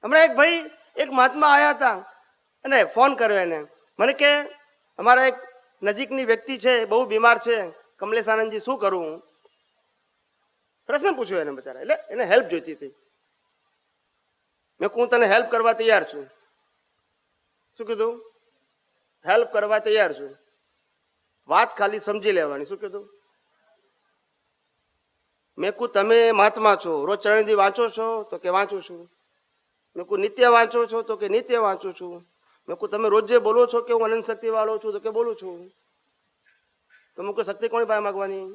હમણાં એક ભાઈ, એક મહાત્મા આવ્યા હતા અને ફોન કર્યો એને, મને કે અમારા એક નજીકની વ્યક્તિ છે, બહુ બીમાર છે, કમલેશ આનંદજી શું કરું? પ્રશ્ન પૂછ્યો એને બચારા, એટલે એને હેલ્પ જોઈતી હતી. મેં કહું તને હેલ્પ કરવા તૈયાર છું. શું કીધું? હેલ્પ કરવા તૈયાર છું, વાત ખાલી સમજી લેવાની. શું કીધું? મેં કહું તમે મહાત્મા છો, રોજ ચરણજી વાંચો છો? તો કે વાંચું છું. મેં કહું નિત્ય વાંચો છો? તો કે નિત્ય વાંચું છું. મેં કહું તમે રોજ જે બોલો છો કે હું અનંત શક્તિ વાળો છું? તો કે બોલું છું. તો મેં કહું શક્તિ કોની પાસે માગવાની?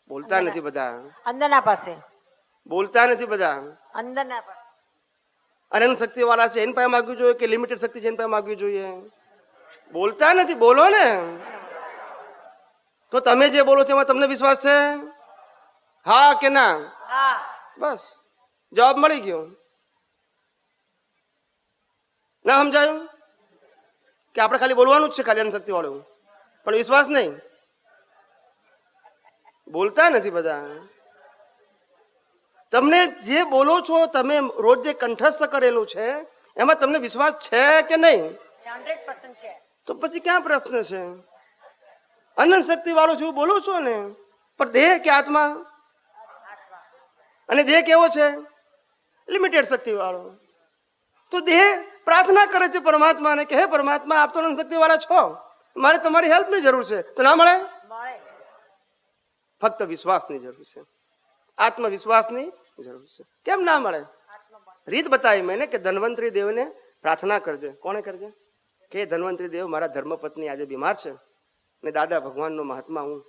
બોલતા નથી બધા, અંદરના પાસે, બોલતા નથી બધા. અંદરના પાસે. અનંત શક્તિ વાળા છે એની પાસે માગવી જોઈએ કે લિમિટેડ શક્તિ છે એની પાસે માગવી જોઈએ? બોલતા નથી, બોલો ને. તો તમે જે બોલો છો એમાં તમને વિશ્વાસ છે? હા કે ના? હા. બસ જવાબ મળી ગયો. ના સમજાયું કે આપણે ખાલી બોલવાનું જ છે, ખાલી અનંત શક્તિ વાળું, પણ વિશ્વાસ નહીં. બોલતા નથી બધા. તમને જે બોલો છો, તમે રોજ જે કંઠસ્થ કરેલું છે એમાં તમને વિશ્વાસ છે કે નહીં? 100% છે. તો પછી ક્યાં પ્રશ્ન છે? અનંત શક્તિ વાળું છું બોલું છો ને, પણ દેહ કે આત્મા? અને દેહ કેવો છે? લિમિટેડ શક્તિ વાળો. તો દેહ પ્રાર્થના કરે છે પરમાત્માને કે હે પરમાત્મા, આપ તો અનંત શક્તિ વાળા છો, મારે તમારી હેલ્પની જરૂર છે. તો ના મળે? મળે. ફક્ત વિશ્વાસની જરૂર છે, આત્મવિશ્વાસની જરૂર છે. કેમ ના મળે? રીત બતાવી મેને કે ધન્વંતરી દેવને પ્રાર્થના કરજે. કોણે કરજે? કે ધન્વંતરી દેવ, મારા ધર્મપત્ની આજે બીમાર છે ને દાદા ભગવાનનો મહાત્મા હું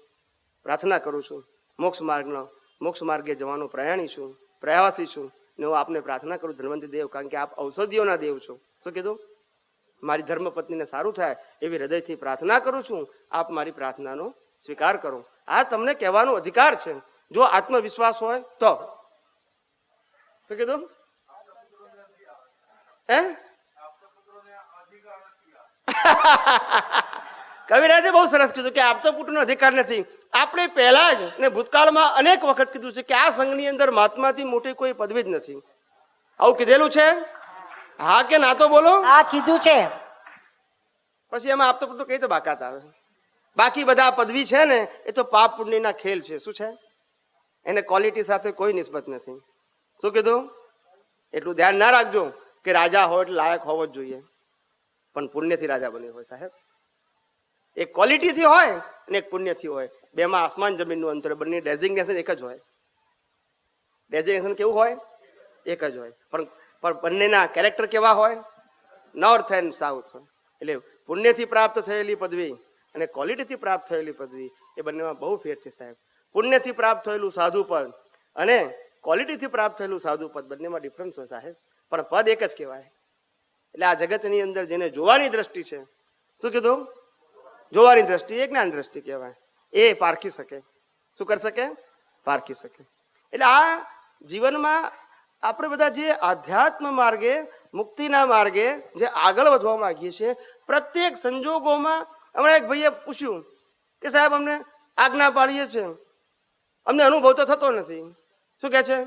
પ્રાર્થના કરું છું. મોક્ષ માર્ગે જવાનો પ્રયાણી છું, પ્રયાસી છું ને હું આપને પ્રાર્થના કરું ધન્વંતરી દેવ, કારણ કે આપ ઔષધિઓના દેવ છો. શું કીધું? મારી ધર્મપત્નીને સારું થાય એવી હૃદયથી પ્રાર્થના કરું છું, આપ મારી પ્રાર્થનાનો સ્વીકાર કરો. આ તમને કહેવાનો અધિકાર છે, જો આત્મવિશ્વાસ હોય તો. શું કીધું? હે કવિરાજે બહુ સરસ કીધું કે આપતો પુત્રનો અધિકાર નથી. આપણે પહેલા જ ને ભૂતકાળમાં અનેક વખત કીધું છે કે આ સંઘની અંદર મહાત્માથી મોટી કોઈ પદવી જ નથી. આવું કીધેલું છે? હા કે ના તો બોલો. હા કીધું છે. પછી એમાં આપતો પુત્ર કઈ તો બાકાત આવે? બાકી બધા પદવી છે ને એ તો પાપ પુણ્યના ખેલ છે. શું છે? એને ક્વોલિટી સાથે કોઈ નિસ્બત નથી. શું કીધું? એટલું ધ્યાન ના રાખજો કે રાજા હોય એટલે લાયક હોવો જ જોઈએ, પણ પુણ્યથી રાજા બન્યો હોય સાહેબ. એક ક્વોલિટીથી હોય અને એક પુણ્યથી હોય. બેમાં આસમાન જમીનનું અંતર. બંને ડેઝિગ્નેશન એક જ હોય. ડેઝિગ્નેશન કેવું હોય? એક જ હોય, પણ બંનેના કેરેક્ટર કેવા હોય? નોર્થ એન્ડ સાઉથ હોય. એટલે પુણ્યથી પ્રાપ્ત થયેલી પદવી અને ક્વોલિટીથી પ્રાપ્ત થયેલી પદવી એ બંનેમાં બહુ ફેર છે સાહેબ. પુણ્યથી પ્રાપ્ત થયેલું સાધુ પદ અને ક્વોલિટીથી પ્રાપ્ત થયેલું સાધુ પદ બંનેમાં ડિફરન્સ હોય સાહેબ, પણ પદ એક જ કહેવાય. એટલે આ જગતની અંદર જેને જોવાની દ્રષ્ટિ છે, શું કીધું? જોવાની દ્રષ્ટિ એ જ્ઞાન દ્રષ્ટિ કહેવાય. એ પારખી શકે. શું કરી શકે? પારખી શકે. એટલે આ જીવનમાં આપણે બધા જે આધ્યાત્મ માર્ગે, મુક્તિના માર્ગે જે આગળ વધવા માંગીએ છીએ, પ્રત્યેક સંજોગોમાં. હમણાં એક ભાઈએ પૂછ્યું કે સાહેબ અમને આજ્ઞા પાડીએ છીએ, અમને અનુભવ તો થતો નથી. શું કહે છે?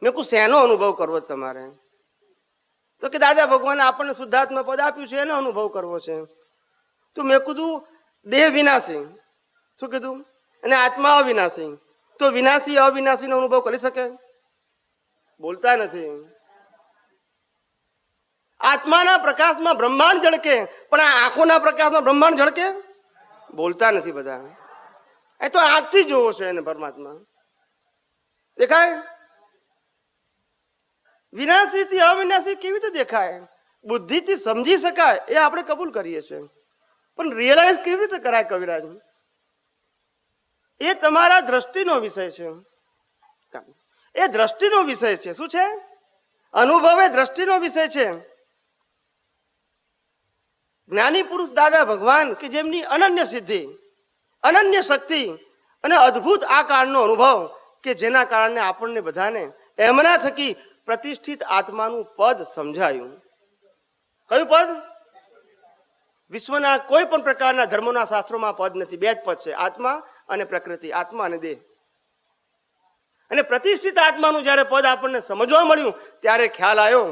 મેં કહું શેનો અનુભવ કરવો તમારે? તો કે દાદા ભગવાને આપણને શુદ્ધાત્મા પદ આપ્યું છે એનો અનુભવ કરવો છે. તો મેં કીધું દેહ વિનાશી. શું કીધું? અને આત્મા અવિનાશી. તો વિનાશી અવિનાશીનો અનુભવ કરી શકે? બોલતા નથી. આત્માના પ્રકાશમાં બ્રહ્માંડ ઝળકે, પણ આ આંખોના પ્રકાશમાં બ્રહ્માંડ ઝળકે? બોલતા નથી બધા. એ તો આંખથી જોવો છે એને પરમાત્મા. દેખાય? વિનાશીથી અવિનાશી કેવી રીતે દેખાય? બુદ્ધિથી સમજી શકાય એ આપણે કબૂલ કરીએ છીએ, પણ રિયલાઇઝ કેવી રીતે કરાય કવિરાજ? એ તમારા દ્રષ્ટિનો વિષય છે. એ દ્રષ્ટિનો વિષય છે. શું છે? અનુભવ એ દ્રષ્ટિનો વિષય છે. જ્ઞાની પુરુષ દાદા ભગવાન કે જેમની અનન્ય સિદ્ધિ, અનન્ય શક્તિ અને અદ્ભુત આ કાળનો અનુભવ કે જેના કારણે આપણને બધાને એમના થકી પ્રતિષ્ઠિત આત્માનું પદ સમજાયું. કયું પદ? વિશ્વના કોઈ પણ પ્રકારના ધર્મોના શાસ્ત્રોમાં પદ નથી. બે જ પદ છે, આત્મા અને પ્રકૃતિ, આત્મા અને દેહ. અને પ્રતિષ્ઠિત આત્માનું જ્યારે પદ આપણને સમજવા મળ્યું ત્યારે ખ્યાલ આવ્યો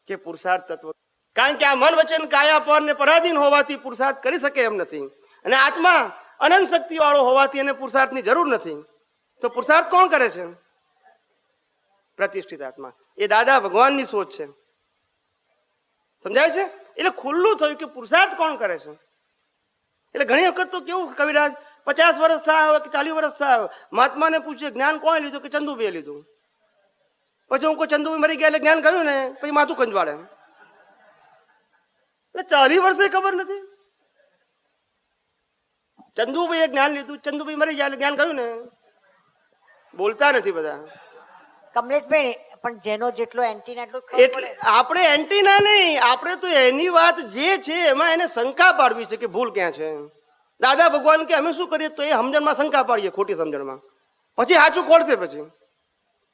કે પુરુષાર્થ તત્વ, કારણ કે આ મન વચન કાયા પર ને પરાધીન હોવાથી પુરુષાર્થ કરી શકે એમ નથી, અને આત્મા અનંત શક્તિ વાળો હોવાથી એને પુરુષાર્થની જરૂર નથી. તો પુરુષાર્થ કોણ કરે છે? પ્રતિષ્ઠિત આત્મા. એ દાદા ભગવાનની સોચ છે. સમજાય છે? એટલે ખુલ્લું થયું કે પુરુષાર્થ કોણ કરે છે. એટલે ઘણી વખત તો કેવું કવિરાજ, 50 વર્ષ થયા હોય કે 40 વર્ષ થયા હોય, મહાત્માને પૂછે જ્ઞાન કોણે લીધું? કે ચંદુભાઈએ લીધું. પછી હું કોઈ ચંદુભાઈ મરી ગયા એટલે જ્ઞાન ગયું ને પછી માથું કંજવાળે. એટલે 40 વર્ષે ખબર નથી. ચંદુભાઈએ જ્ઞાન લીધું, ચંદુભાઈ મરી ગયા એટલે જ્ઞાન ગયું ને. બોલતા નથી બધા. કમલેશભાઈ પણ જેનો જેટલો એન્ટીના એટલો ખબર એટલે પડે. આપણે એન્ટીના નહીં, આપણે તો એની વાત જે છે એમાં એને શંકા પાડવી છે કે ભૂલ ક્યાં છે. દાદા ભગવાન કે અમે શું કરીએ તો એ સમજણમાં શંકા પાડીએ, ખોટી સમજણમાં. પછી સાચું ખોલશે, પછી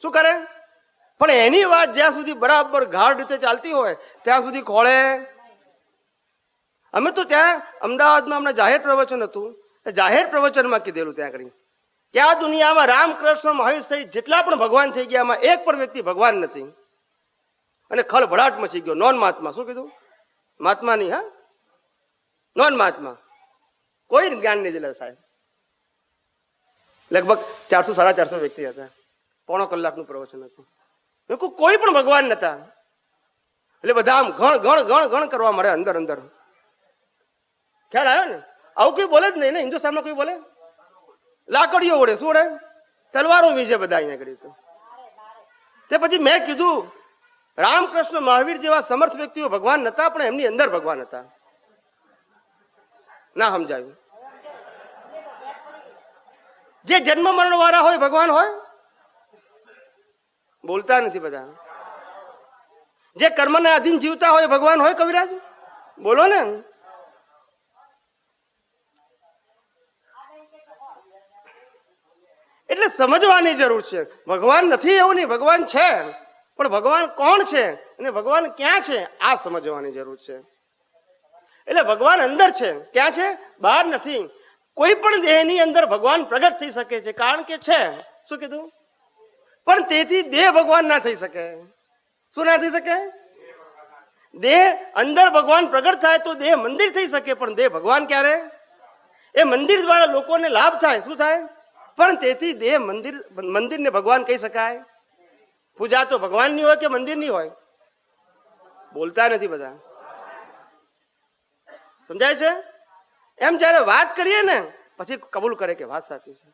શું કરે? પણ એની વાત જ્યાં સુધી બરાબર ગાઢ રીતે ચાલતી હોય ત્યાં સુધી ખોળે. અમે તો ત્યાં અમદાવાદમાં હમણાં જાહેર પ્રવચન હતું, જાહેર પ્રવચનમાં કીધેલું ત્યાં આગળ કે આ દુનિયામાં રામકૃષ્ણ મહાવીર સહિત જેટલા પણ ભગવાન થઈ ગયા એમાં એક પણ વ્યક્તિ ભગવાન નથી. અને ખળભળાટ મચી ગયો. નોન મહાત્મા. શું કીધું? મહાત્મા નહીં, હા, નોન મહાત્મા. કોઈ જ્ઞાન નહીં દિલા સાહેબ. લગભગ 400-450 વ્યક્તિ હતા. પોણો કલાકનું પ્રવચન હતું. કોઈ પણ ભગવાન નતા. એટલે બધા આમ ગણ ગણ ગણ ગણ કરવા મળે અંદર અંદર. ખ્યાલ આવ્યો ને? આવું કોઈ બોલે જ નહીં ને હિન્દુસ્તાનમાં. કોઈ બોલે? લાકડીઓ ઓળે. શું ઓળે? તલવારો વીજે બધા અહીંયા કરી. તો તે પછી મેં કીધું રામકૃષ્ણ મહાવીર જેવા સમર્થ વ્યક્તિઓ ભગવાન નતા, પણ એમની અંદર ભગવાન હતા. ના સમજાયું? જે જન્મ મરણ વાળા હોય ભગવાન હોય? બોલતા નથી બધા. જે કર્મના અધીન જીવતા હોય ભગવાન હોય? કવિરાજ બોલો ને. એટલે સમજવાની જરૂર છે. ભગવાન નથી એવું નહીં, ભગવાન છે, પણ ભગવાન કોણ છે અને ભગવાન ક્યાં છે આ સમજવાની જરૂર છે. એટલે ભગવાન અંદર છે. ક્યાં છે? બહાર નથી. કોઈ પણ દેહની અંદર ભગવાન પ્રગટ થઈ શકે છે, કારણ કે છે. શું કીધું? પણ તેથી દેહ ભગવાન ના થઈ શકે. શું ના થઈ શકે? દેહ અંદર ભગવાન પ્રગટ થાય તો દેહ મંદિર થઈ શકે, પણ દેહ ભગવાન ક્યારે? એ મંદિર દ્વારા લોકોને લાભ થાય. શું થાય? પણ તેથી દેહ મંદિરને ભગવાન કહી શકાય? પૂજા તો ભગવાનની હોય કે મંદિરની હોય? બોલતા નથી બધા. સમજાય છે? એમ જયારે વાત કરીએ ને પછી કબૂલ કરે કે વાત સાચી છે.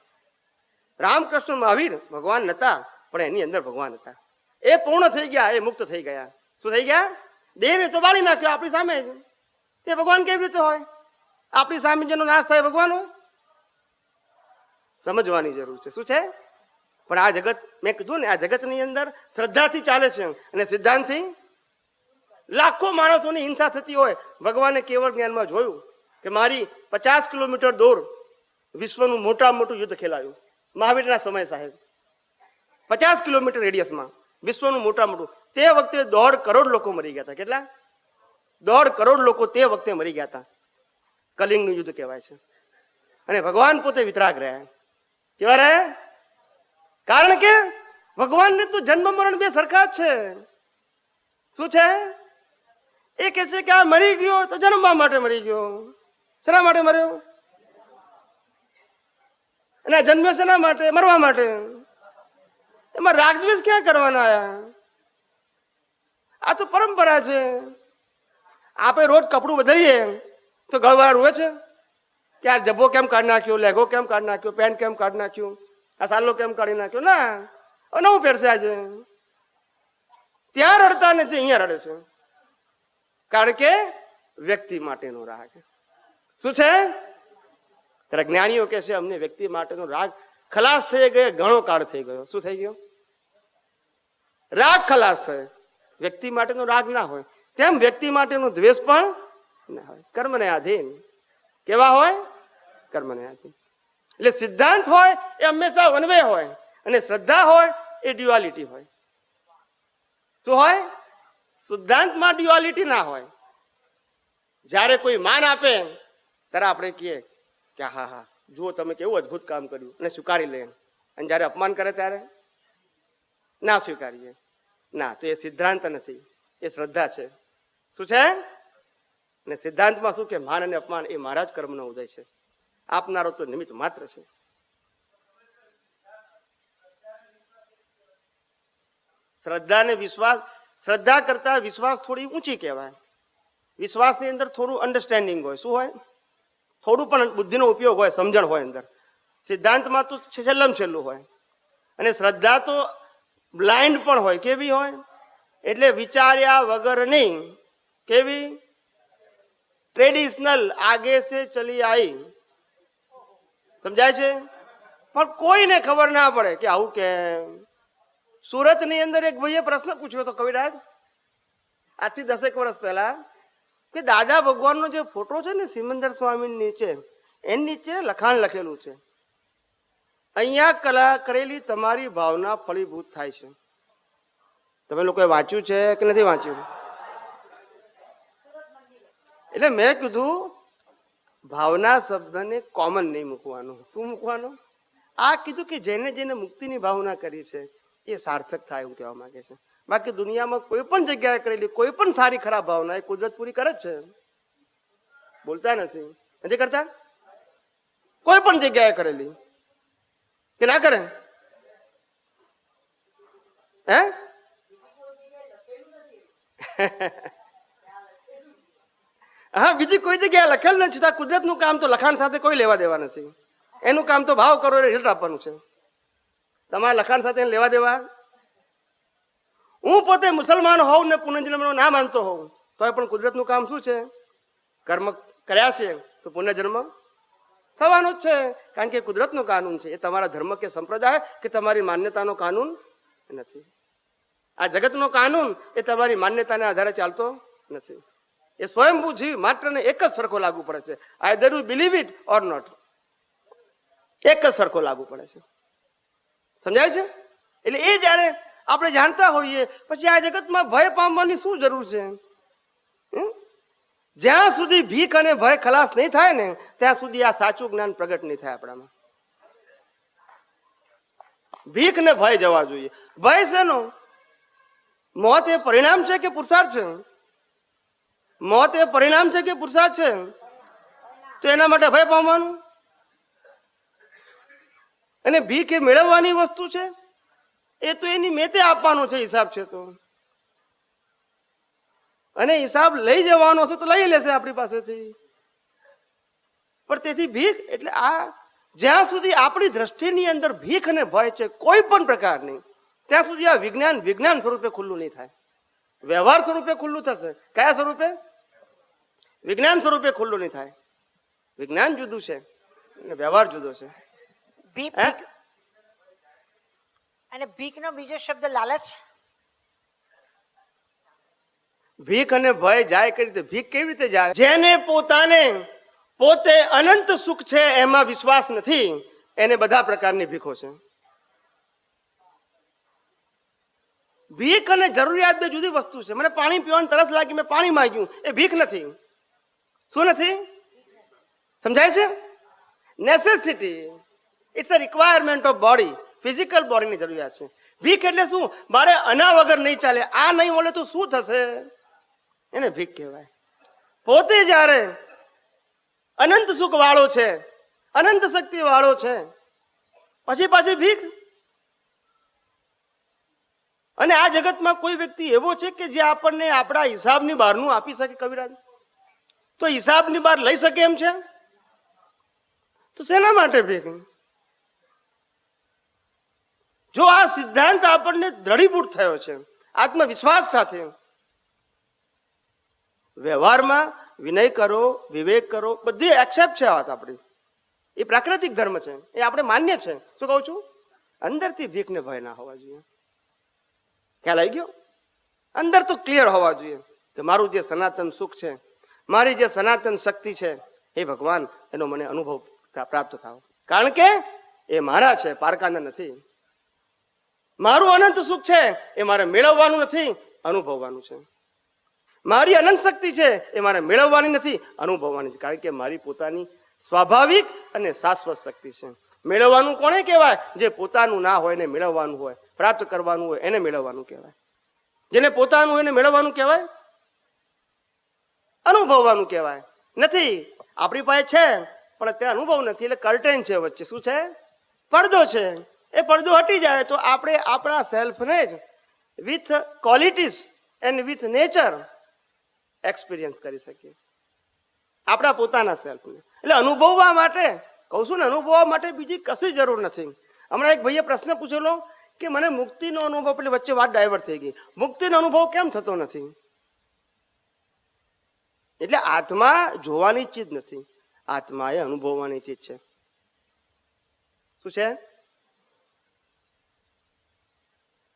રામકૃષ્ણ મહાવીર ભગવાન નતા, પણ એની અંદર ભગવાન હતા. એ પૂર્ણ થઈ ગયા, એ મુક્ત થઈ ગયા. શું થઈ ગયા? દેહને તો બાળી નાખ્યો આપણી સામે જ. તે ભગવાન કેવી રીતે હોય? આપણી સામે જેનો નાશ થાય ભગવાન હોય? સમજવાની જરૂર છે. શું છે? પણ આ જગત, મેં કીધું ને, આ જગતની અંદર શ્રદ્ધાથી ચાલે છે અને સિદ્ધાંતથી. લાખો માણસોની હિંસા થતી હોય. ભગવાને કેવળ જ્ઞાનમાં જોયું કે મારી 50 કિલોમીટર દૂર વિશ્વનું મોટામાં મોટું યુદ્ધ ખેલાયું. મહાવીરના સમય સાહેબ 50 કિલોમીટર રેડિયસમાં વિશ્વનું મોટા મોટું. તે વખતે 1.5 કરોડ લોકો મરી ગયા હતા. કેટલા? 1.5 કરોડ લોકો તે વખતે મરી ગયા હતા. કલિંગનું યુદ્ધ કહેવાય છે. અને ભગવાન પોતે વિતરાગ રહ્યા. કેવા રહ્યા? કારણ કે ભગવાનને તો જન્મ મરણ બે સરખા જ છે. શું છે? એ કે છે કે આ મરી ગયો તો જન્મવા માટે મરી ગયો. શેના માટે મર્યો? અને જન્મ્યો શેના માટે? મરવા માટે. એમાં રાગદ્વેષ ક્યાં કરવાના આયા? આ તો પરંપરા છે. આપણે રોજ કપડું બદલીએ તો ગળવાળા રોવે છે કે આ જબ્બો કેમ કાઢી નાખ્યો, લેગો કેમ કાઢી નાખ્યો, પેન્ટ કેમ કાઢી નાખ્યું, આ સાલો કેમ કાઢી નાખ્યો. ના, નવું પહેરશે આજે. ત્યાં રડતા નથી, અહીંયા રડે છે. કારણ કે વ્યક્તિ માટેનો રાગ. શું છે? ત્યારે જ્ઞાનીઓ કહે છે અમને વ્યક્તિ માટેનો રાગ ખલાસ થઈ ગયો, ઘણો કાળ થઈ ગયો. શું થઈ ગયો? રાગ ખલાસ થયો. વ્યક્તિ માટેનો રાગ ના હોય, તેમ વ્યક્તિ માટેનો દ્વેષ પણ ના હોય. કર્મને આધીન. કેવા હોય? કર્મને આધીન. એટલે સિદ્ધાંત હોય એ હંમેશા વન વે હોય, અને શ્રદ્ધા હોય એ ડ્યુઆલિટી હોય. શું હોય? સિદ્ધાંતમાં ડ્યુઆલિટી ના હોય. જ્યારે કોઈ માન આપે ત્યારે આપણે કહીએ કે હા હા જુઓ તમે કેવું અદભુત કામ કર્યું, અને સ્વીકારી લે. અને જ્યારે અપમાન કરે ત્યારે ના સ્વીકારીએ. ના, તો એ સિદ્ધાંત નથી, એ શ્રદ્ધા છે. શું છે? અને સિદ્ધાંતમાં શું કે માન અને અપમાન એ મારા જ કર્મનો ઉદય છે. આપનારો તો નિમિત્ત માત્ર છે. શ્રદ્ધા ને વિશ્વાસ, શ્રદ્ધા કરતા વિશ્વાસ થોડી ઊંચી કહેવાય. વિશ્વાસની અંદર થોડું અન્ડરસ્ટેન્ડિંગ હોય. શું હોય? થોડું પણ બુદ્ધિનો ઉપયોગ હોય, સમજણ હોય અંદર. સિદ્ધાંતમાં તો છેલ્લું હોય. અને શ્રદ્ધા તો બ્લાઇન્ડ પણ હોય. કેવી હોય? એટલે વિચાર્યા વગરની. કેવી? ટ્રેડિશનલ, આગે સે ચલી આઈ. સમજાય છે? પણ કોઈને ખબર ના પડે કે આવું કેમ. સુરતની અંદર એક ભાઈએ પ્રશ્ન પૂછ્યો હતો કવિરાજ, આજથી 10 વર્ષ પહેલા, કે દાદા ભગવાનનો જે ફોટો છે ને સિમંદર સ્વામી નીચે, એની નીચે લખાણ લખેલું છે, અહીંયા કલા કરેલી તમારી ભાવના ફળીભૂત થાય છે. તમે લોકોએ વાંચ્યું છે કે નથી વાંચ્યું? એટલે મેં કીધું ભાવના શબ્દને કોમન નહીં મૂકવાનું. શું મૂકવાનું? આ કીધું કે જેને જેને મુક્તિની ભાવના કરી છે એ સાર્થક થાય એવું કહેવા માંગે છે. બાકી દુનિયામાં કોઈ પણ જગ્યાએ કરેલી કોઈ પણ સારી ખરાબ ભાવના એ કુદરત પૂરી કરે જ છે. બોલતા નથી કરતા? કોઈ પણ જગ્યાએ કરેલી કે ના કરે? હે? હા, બીજી કોઈ જગ્યાએ લખેલ નથી. છતાં કુદરતનું કામ તો લખાણ સાથે કોઈ લેવા દેવા નથી. એનું કામ તો ભાવ કરો એટલે રિઝલ્ટ આપવાનું છે. તમારા લખાણ સાથે લેવા દેવા. હું પોતે મુસલમાન હોઉં ને પુનર્જન્મનો ના માનતો હોઉં તો પણ કુદરતનું કામ શું છે? કર્મ કર્યા છે તો પુનર્જન્મ થવાનો જ છે. કારણ કે કુદરતનું કાનૂન છે. એ તમારા ધર્મ કે સંપ્રદાય કે તમારી માન્યતાનો કાનૂન નથી. આ જગતનો કાનૂન એ તમારી માન્યતાના આધારે ચાલતો નથી. એ સ્વયંભૂ જીવ માત્ર ને એક જ સરખો લાગુ પડે છે. Either you believe it or not. એક જ સરખો લાગુ પડે છે. સમજાય છે? એટલે એ જયારે આપણે જાણતા હોઈએ પછી આ જગતમાં ભય પામવાની શું જરૂર છે? જ્યાં સુધી ભીખ અને ભય ખલાસ નહીં થાય ને ત્યાં સુધી આ સાચું જ્ઞાન પ્રગટ નહીં થાય આપણામાં. ભીખ ને ભય જવા જોઈએ. ભય શેનો? મોત એ પરિણામ છે કે પુરુષાર્થ છે? મોત એ પરિણામ છે કે પુરુષાર્થ છે? તો એના માટે ભય પામવાનું. અને ભીખ એ મેળવવાની વસ્તુ છે. એ તો એની મેતે આપવાનો છે હિસાબ છે તો. અને હિસાબ લઈ જવાનો છે તો લઈ લેશે આપણી પાસેથી. પણ તેથી ભીખ એટલે આ જ્યાં સુધી આપણી દ્રષ્ટિની અંદર ભીખ અને ભય છે કોઈ પણ પ્રકારની, ત્યાં સુધી આ વિજ્ઞાન સ્વરૂપે ખુલ્લું નહીં થાય. વ્યવહાર સ્વરૂપે ખુલ્લું થશે. કયા સ્વરૂપે? વિજ્ઞાન સ્વરૂપે ખુલ્લું નહીં થાય. વિજ્ઞાન જુદું છે અને વ્યવહાર જુદો છે. ભીખ અને ભીખનો બીજો શબ્દ લાલચ. ભીખ અને ભય જાય કઈ રીતે? ભીખ કેવી રીતે જાય? જેને પોતાને પોતે અનંત સુખ છે એમાં વિશ્વાસ નથી એને બધા પ્રકારની ભીખો છે. ભીખ અને જરૂરિયાત બે જુદી વસ્તુ છે. મને પાણી પીવાની તરસ લાગી, મેં પાણી માંગ્યું, એ ભીખ નથી. શું નથી? સમજાય છે? Necessity. It's a requirement of body. Physical બોડીની જરૂરિયાત છે. ભીખ એટલે શું? મારે આના વગર નહીં ચાલે, આ નહીં મળે તો શું થશે? એને ભીખ કહેવાય. પોતે જ્યારે અનંત સુખ વાળો છે, અનંત શક્તિ વાળો છે, પછી પાછી ભીખ. અને આ જગતમાં કોઈ વ્યક્તિ એવો છે કે જે આપણને આપણા હિસાબની બહારનું આપી શકે કવિરાજ? તો હિસાબની બહાર લઈ શકે એમ છે તો શેના માટે ભીખ? જો આ સિદ્ધાંત આપણને દ્રઢીભૂત થયો છે આત્મવિશ્વાસ સાથે, વ્યવહારમાં વિનય કરો, વિવેક કરો, બધી એક્સેપ્ટ છે વાત આપણી. એ પ્રાકૃતિક ધર્મ છે, એ આપણે માન્ય છે. શું કહું છું? અંદરથી ભીખ ને ભય ના હોવા જોઈએ. ખ્યાલ આવી ગયો? અંદર તો ક્લિયર હોવા જોઈએ કે મારું જે સનાતન સુખ છે, મારી જે સનાતન શક્તિ છે, એ ભગવાન એનો મને અનુભવ પ્રાપ્ત થાવ. કારણ કે એ મારા છે, પારકાના નથી. મારું અનંત સુખ છે એ મારે મેળવવાનું નથી, અનુભવવાનું છે. મારી અનંત શક્તિ છે એ મારે મેળવવાની નથી, અનુભવવાની છે. કારણ કે મારી પોતાની સ્વાભાવિક અને શાશ્વત શક્તિ છે. મેળવવાનું કોને કહેવાય? જે પોતાનું ના હોય ને મેળવવાનું હોય, પ્રાપ્ત કરવાનું હોય એને મેળવવાનું કહેવાય. જેને પોતાનું હોય એને મેળવવાનું કહેવાય, અનુભવવાનું કહેવાય. નથી, આપણી પાસે છે પણ અત્યારે અનુભવ નથી, એટલે કર્ટેન છે વચ્ચે. શું છે? પડદો છે. એ પડદો હટી જાય તો આપણે આપણા સેલ્ફને જ with qualities and with nature experience કરી શકીએ, આપણા પોતાના સેલ્ફને. એટલે અનુભવવા માટે કહું છું ને, અનુભવવા માટે બીજી કશી જરૂર નથી. હમણાં એક ભાઈએ પ્રશ્ન પૂછેલો કે મને મુક્તિનો અનુભવ, પેલી વચ્ચે વાત ડાયવર્ટ થઈ ગઈ, મુક્તિનો અનુભવ કેમ થતો નથી? એટલે આત્મા જોવાની ચીજ નથી, આત્મા એ અનુભવવાની ચીજ છે. શું છે?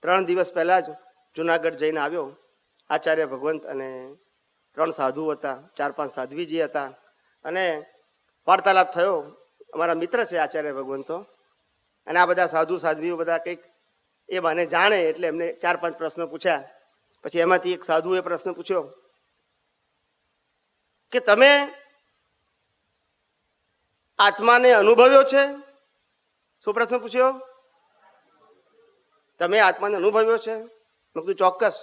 3 દિવસ પહેલા જ જુનાગઢ જઈને આવ્યો. આચાર્ય ભગવંત અને 3 સાધુ હતા, 4-5 સાધ્વીજી હતા, અને વાર્તાલાપ થયો. અમારા મિત્ર છે આચાર્ય ભગવંતો, અને આ બધા સાધુ સાધ્વીઓ બધા કંઈક એ મને જાણે એટલે એમને 4-5 પ્રશ્નો પૂછ્યા. પછી એમાંથી એક સાધુએ પ્રશ્ન પૂછ્યો કે તમે આત્માને અનુભવ્યો છે? શું પ્રશ્ન પૂછ્યો? તમે આત્માને અનુભવ્યો છે? મેં કીધું ચોક્કસ.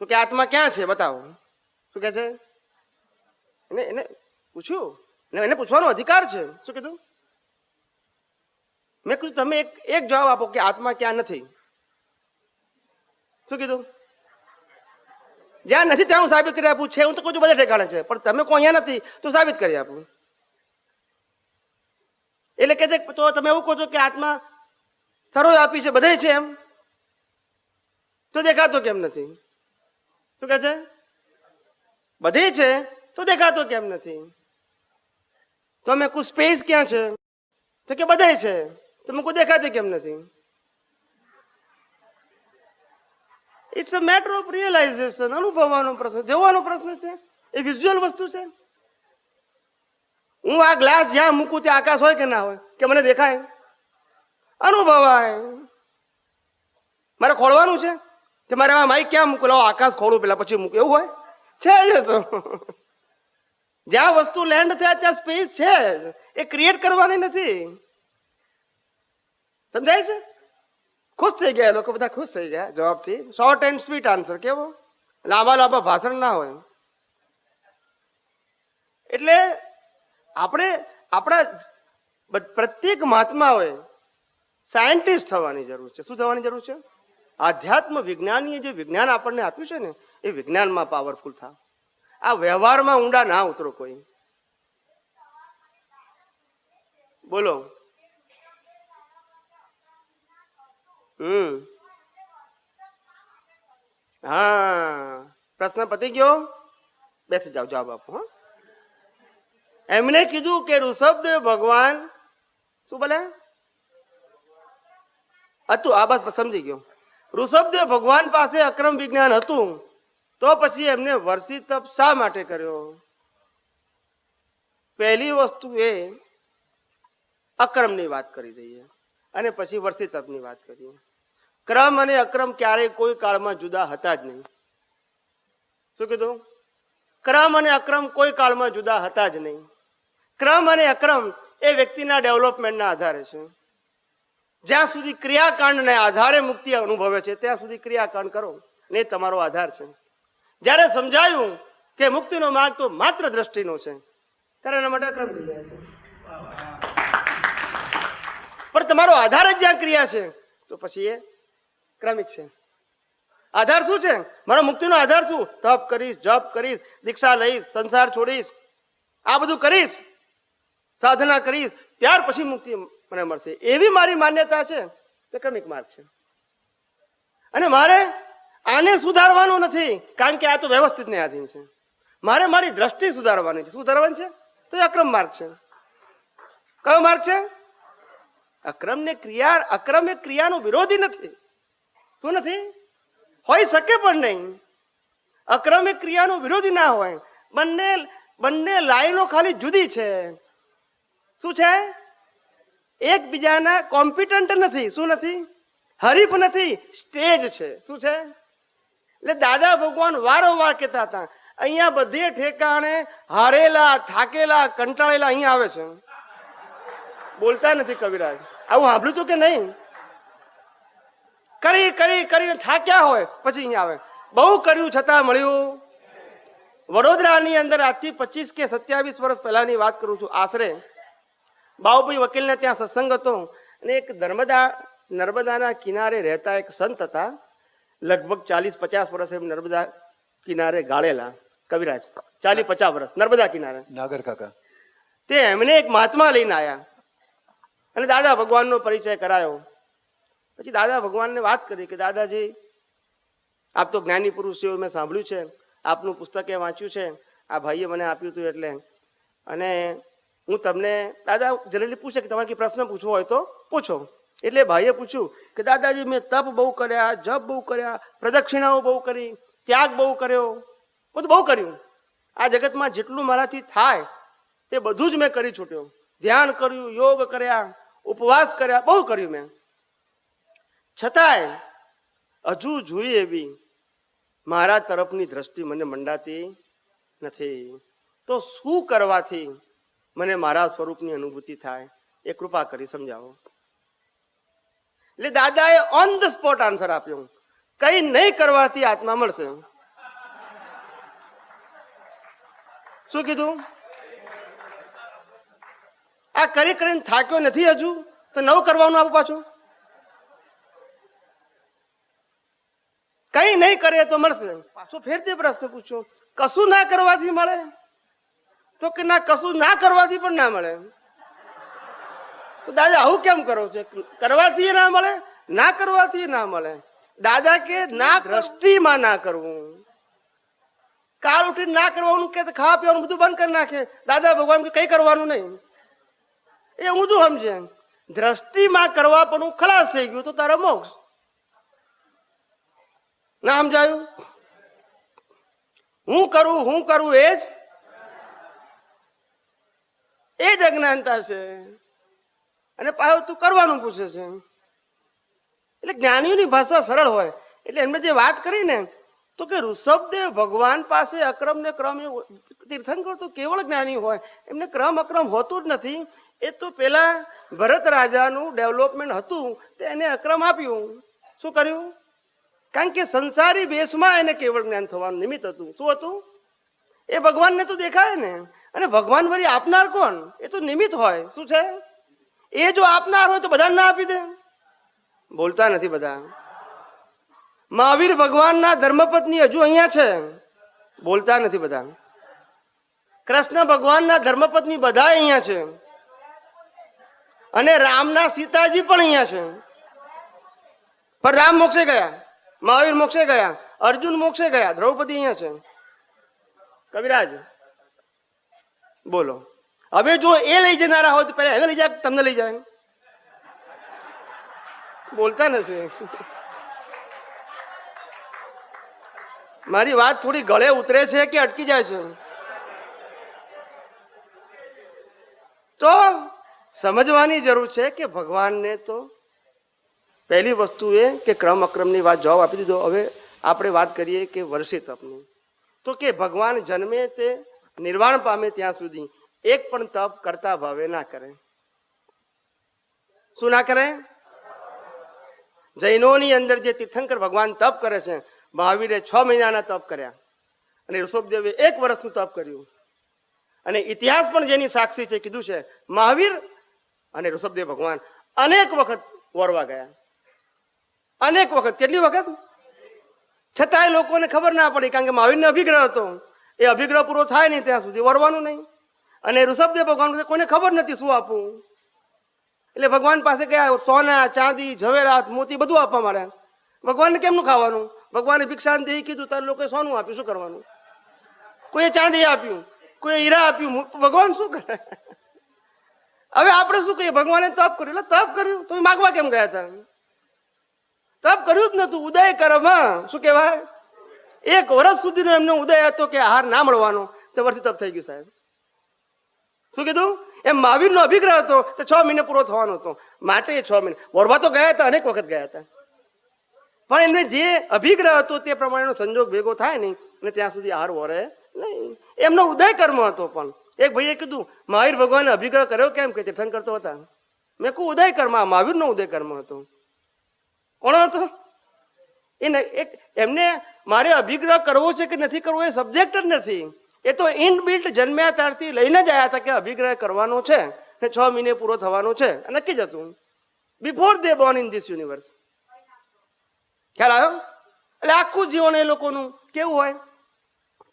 તો કે આત્મા ક્યાં છે બતાવો. શું કે છે? એને પૂછ્યું, એને પૂછવાનો અધિકાર છે. શું કીધું? મેં કીધું તમે એક જવાબ આપો કે આત્મા ક્યાં નથી. શું કીધું? જ્યાં નથી ત્યાં હું સાબિત કરી આપું. છે હું તો કહું છું બધા ઠેકાણે છે, પણ તમે કોઈ અહીંયા નથી તો સાબિત કરી આપું. એટલે કે તો તમે એવું કહો છો કે આત્મા સર્વવ્યાપી છે, બધે છે, એમ તો દેખાતો કેમ નથી? શું કહે છે? બધે છે તો દેખાતો કેમ નથી? તો મેં કોઈ સ્પેસ ક્યાં છે? તો કે બધે છે. તો મેં કોઈ દેખાતી કેમ નથી? It's a matter of realisation. અનુભવવાનો પ્રશ્ન, જોવાનો પ્રશ્ન છે. એ વિઝ્યુઅલ વસ્તુ છે. હું આ ગ્લાસ જ્યાં મૂકું ત્યાં આકાશ હોય કે ના હોય? કે મને દેખાય? અનુભવાય. મારે ખોળવાનું છે કે મારે આ માઇક ક્યાં મૂકું? લાવો આકાશ ખોળું પેલા પછી મૂકું, એવું હોય? છે જ તો. જ્યાં વસ્તુ લેન્ડ થયા ત્યાં સ્પેસ છે, એ ક્રિએટ કરવાની નથી. સમજાય છે? ખુશ થઈ ગયા લોકો, બધા ખુશ થઈ ગયા જવાબથી. Short and sweet answer. કેવો? લાંબા લાંબા ભાષણ ના હોય. એટલે આપણે આપણા પ્રત્યેક મહાત્માઓએ સાયન્ટિસ્ટ થવાની જરૂર છે. શું થવાની જરૂર છે? આધ્યાત્મ વિજ્ઞાનીએ જે વિજ્ઞાન આપણને આપ્યું છે ને, એ વિજ્ઞાનમાં પાવરફુલ થાવ. આ વ્યવહારમાં ઊંડા ના ઉતરો કોઈ. બોલો. હા, પ્રશ્ન પતી ગયો? બેસી જાઓ, જવાબ આપો. હા, એમને કીધું કે ઋષભદેવ ભગવાન શું બોલે હતું? આ બસ સમજી ગયો. ઋષભદેવ ભગવાન પાસે અક્રમ વિજ્ઞાન હતું, તો પછી એમને વર્ષી તપ શા માટે કર્યો? પહેલી વસ્તુ એ અક્રમની વાત કરી દઈએ, અને પછી વર્ષી તપની વાત કરીએ. ક્રમ અને અક્રમ ક્યારેય કોઈ કાળમાં જુદા હતા જ નહીં. શું કીધું? ક્રમ અને અક્રમ કોઈ કાળમાં જુદા હતા જ નહીં. ક્રમ અને અક્રમ એ વ્યક્તિના ડેવલપમેન્ટના આધારે છે. જ્યાં સુધી ક્રિયાકાંડને આધારે મુક્તિ અનુભવે છે ત્યાં સુધી ક્રિયાકાંડ કરો, ને તમારો આધાર છે. જ્યારે સમજાયું કે મુક્તિનો માર્ગ તો માત્ર દ્રષ્ટિનો છે, ત્યારે એના માટે અક્રમ થઈ જાય છે. પણ તમારો આધાર જ જ્યાં ક્રિયા છે તો પછી એ ક્રમિક છે. આધાર શું છે? મારો મુક્તિનો આધાર શું? તપ કરીશ, જપ કરીશ, દીક્ષા લઈશ, સંસાર છોડીશ, આ બધું કરીશ, સાધના કરીશ, ત્યાર પછી મુક્તિ મને મળશે, એવી મારી માન્યતા છે. તે ક્રમિક માર્ગ છે. અને મારે આને સુધારવાનું નથી, કારણ કે આ તો વ્યવસ્થિતને આધીન છે. મારે મારી દ્રષ્ટિ સુધારવાની છે. શું સુધારવાની છે? તો એ અક્રમ માર્ગ છે. કયો માર્ગ છે? અક્રમ એ ક્રિયાનો વિરોધી નથી. શું નથી? હોઈ શકે પણ નહીં. અક્રમ એ ક્રિયાનો વિરોધી ના હોય. બંને લાઈનો ખાલી જુદી છે. શું છે? એકબીજાના કોમ્પિટન્ટ નથી. શું નથી? હરીફ નથી, સ્ટેજ છે. શું છે? એટલે દાદા ભગવાન વારંવાર કહેતા હતા, અહીંયા બધે ઠેકાણે હારેલા, થાકેલા, કંટાળેલા અહીંયા આવે છે. બોલતા નથી કવિરાજ. આવું સાંભળ્યું તું કે નહીં? કરીને થાક્યા હોય પછી અહીંયા આવે. બહુ કર્યું છતાં મળ્યું. વડોદરાની અંદર આજથી 25 કે 27 વર્ષ પહેલાની વાત કરું છું. આશરે બાઉભાઈ વકીલને ત્યાં સત્સંગ હતો, અને એક નર્મદાના કિનારે રહેતા એક સંત હતા. લગભગ 40-50 વર્ષ એમ નર્મદા કિનારે ગાળેલા. કવિરાજ 40-50 વર્ષ નર્મદા કિનારે. નાગર કાકા. તે એમને એક મહાત્મા લઈને આવ્યા. અને દાદા ભગવાનનો પરિચય કરાયો. પછી દાદા ભગવાનને વાત કરી કે દાદાજી, આપ તો જ્ઞાની પુરુષ છે, મેં સાંભળ્યું છે, આપનું પુસ્તકે વાંચ્યું છે, આ ભાઈએ મને આપ્યું હતું એટલે, અને હું તમને દાદા જનરલી પૂછે કે તમારે કંઈ પ્રશ્ન પૂછવો હોય તો પૂછો. એટલે ભાઈએ પૂછ્યું કે દાદાજી મેં તપ બહુ કર્યા, જપ બહુ કર્યા, પ્રદક્ષિણાઓ બહુ કરી, ત્યાગ બહુ કર્યો, બધું બહુ કર્યું. આ જગતમાં જેટલું મારાથી થાય એ બધું જ મેં કરી છૂટ્યો. ધ્યાન કર્યું, યોગ કર્યા, ઉપવાસ કર્યા, બહુ કર્યું મેં. છતાંય હજુ જોઈએ એવી મારા તરફની દ્રષ્ટિ મને મંડાતી નથી. તો શું કરવાથી મને મારા સ્વરૂપની અનુભૂતિ થાય એ કૃપા કરી સમજાવો. એટલે દાદાએ ઓન ધ સ્પોટ આન્સર આપ્યો, કઈ નહીં કરવાથી આત્મા મળશે. શું કીધું? આ કરી કરીને થાક્યો નથી હજુ તો નવું કરવાનું આપું પાછું? કઈ નહીં કરે તો મળશે. પાછો ફેરથી પ્રશ્ન પૂછ્યો, કશું ના કરવાથી મળે? તો કે ના, કશું ના કરવાથી પણ ના મળે. તો દાદા આવું કેમ કરો છો? કરવાથી ના મળે, ના કરવાથી ના મળે. દાદા કે ના દ્રષ્ટિમાં ના કરવું. કાલ ઉઠીને ના કરવાનું કે ખાવા પીવાનું બધું બંધ કરી નાખે. દાદા ભગવાન કે કઈ કરવાનું નહીં. એ ઊંધું સમજે. દ્રષ્ટિમાં કરવા પણ ખલાસ થઈ ગયું તો તારા મોક્ષ. ના સમજાયું? હું કરું એ જ અજ્ઞાનતા છે. અને પાછું તું કરવાનું પૂછે છે. એટલે જ્ઞાનીઓની ભાષા સરળ હોય. એટલે એમને જે વાત કરી ને, તો કે ઋષભદેવ ભગવાન પાસે અક્રમ ને ક્રમ, તીર્થંકર તો કેવળ જ્ઞાની હોય, એમને ક્રમ અક્રમ હોતું જ નથી. એ તો પેલા ભરત રાજાનું ડેવલપમેન્ટ હતું તે એને અક્રમ આપ્યું. શું કર્યું? કારણ કે સંસારી બેસમાં એને કેવળ જ્ઞાન થવાનું નિમિત્ત હતું. શું હતું? એ ભગવાનને તો દેખાય ને. અને ભગવાન વળી આપનાર કોણ? એ તો નિમિત્ત હોય. શું છે? એ જો આપનાર હોય તો બધાને ના આપી દે? બોલતા નથી બધા. મહાવીર ભગવાનના ધર્મપત્ની હજુ અહીંયા છે, બોલતા નથી બધા. કૃષ્ણ ભગવાનના ધર્મપત્ની બધા અહીંયા છે, અને રામના સીતાજી પણ અહીંયા છે. પણ રામ મોક્ષે ગયા, મહાવીર મોક્ષે ગયા, અર્જુન મોક્ષે ગયા, દ્રૌપદી અહીંયા છે. કવિરાજ બોલો, હવે જો એ લઈ જનારા હોય તો પહેલા એને લઈ જાય, તમને લઈ જાય? બોલતા નથી. મારી વાત થોડી ગળે ઉતરે છે કે અટકી જાય છે? તો સમજવાની જરૂર છે કે ભગવાનને તો પહેલી વસ્તુ એ કે ક્રમ અક્રમની વાત જવાબ આપી દીધો. હવે આપણે વાત કરીએ કે વર્ષે તપની. તો કે ભગવાન જન્મે તે નિર્વાણ પામે ત્યાં સુધી એક પણ તપ કરતા ભાવે ના કરે. શું ના કરે? જૈનોની અંદર જે તીર્થંકર ભગવાન તપ કરે છે, મહાવીરે 6 મહિનાના તપ કર્યા અને ઋષભદેવે 1 વર્ષનું તપ કર્યું. અને ઇતિહાસ પણ જેની સાક્ષી છે, કીધું છે મહાવીર અને ઋષભદેવ ભગવાન અનેક વખત વરવા ગયા. અનેક વખત. કેટલી વખત? છતાંય લોકોને ખબર ના પડી, કારણ કે મહાવીરનો અભિગ્રહ હતો. એ અભિગ્રહ પૂરો થાય નહીં ત્યાં સુધી વરવાનું નહીં. અને ઋષભદેવ ભગવાન કોઈને ખબર નથી શું આપવું. એટલે ભગવાન પાસે ગયા, સોના, ચાંદી, ઝવેરાત, મોતી બધું આપવા માંડ્યા. ભગવાનને કેમનું ખાવાનું? ભગવાને ભિક્ષાન દે કીધું, તારે લોકોએ સોનું આપ્યું, શું કરવાનું? કોઈએ ચાંદી આપ્યું, કોઈ હીરા આપ્યું, ભગવાન શું કરે? હવે આપણે શું કહીએ? ભગવાને તપ કર્યું એટલે તપ કર્યું, તો માગવા કેમ ગયા હતા? તપ કર્યું જ નતું. ઉદય કર્મ શું કહેવાય? 1 વર્ષ સુધીનો એમનો ઉદય હતો કે આહાર ના મળવાનો, તે વર્ષથી તપ થઈ ગયું સાહેબ. શું કીધું? એમ મહાવીરનો અભિગ્રહ હતો તો 6 મહિને પૂરો થવાનો હતો, માટે 6 મહિને વરવા તો ગયા હતા, અનેક વખત ગયા હતા. પણ એમને જે અભિગ્રહ હતો તે પ્રમાણેનો સંજોગ ભેગો થાય નહીં અને ત્યાં સુધી આહાર વરે નહીં. એમનો ઉદય કર્મ હતો. પણ એક ભાઈએ કીધું, મહાવીર ભગવાને અભિગ્રહ કર્યો કેમ? કે તીર્થંકર તો હતા. મેં કહું ઉદય કર્મ, મહાવીરનો ઉદય કર્મ હતો. કોણ હતો? એમને મારે અભિગ્રહ કરવો છે કે નથી કરવો એ સબ્જેક્ટ જ નથી. એ તો ઇનબિલ્ટ જન્મ્યા ત્યારથી લઈને જ આવ્યા હતા કે અભિગ્રહ કરવાનો છે ને 6 મહિને પૂરો થવાનો છે, નક્કી જ હતું. Before they Born in this universe. ખ્યાલ આવ્યો? એટલે આખું જીવન એ લોકોનું કેવું હોય?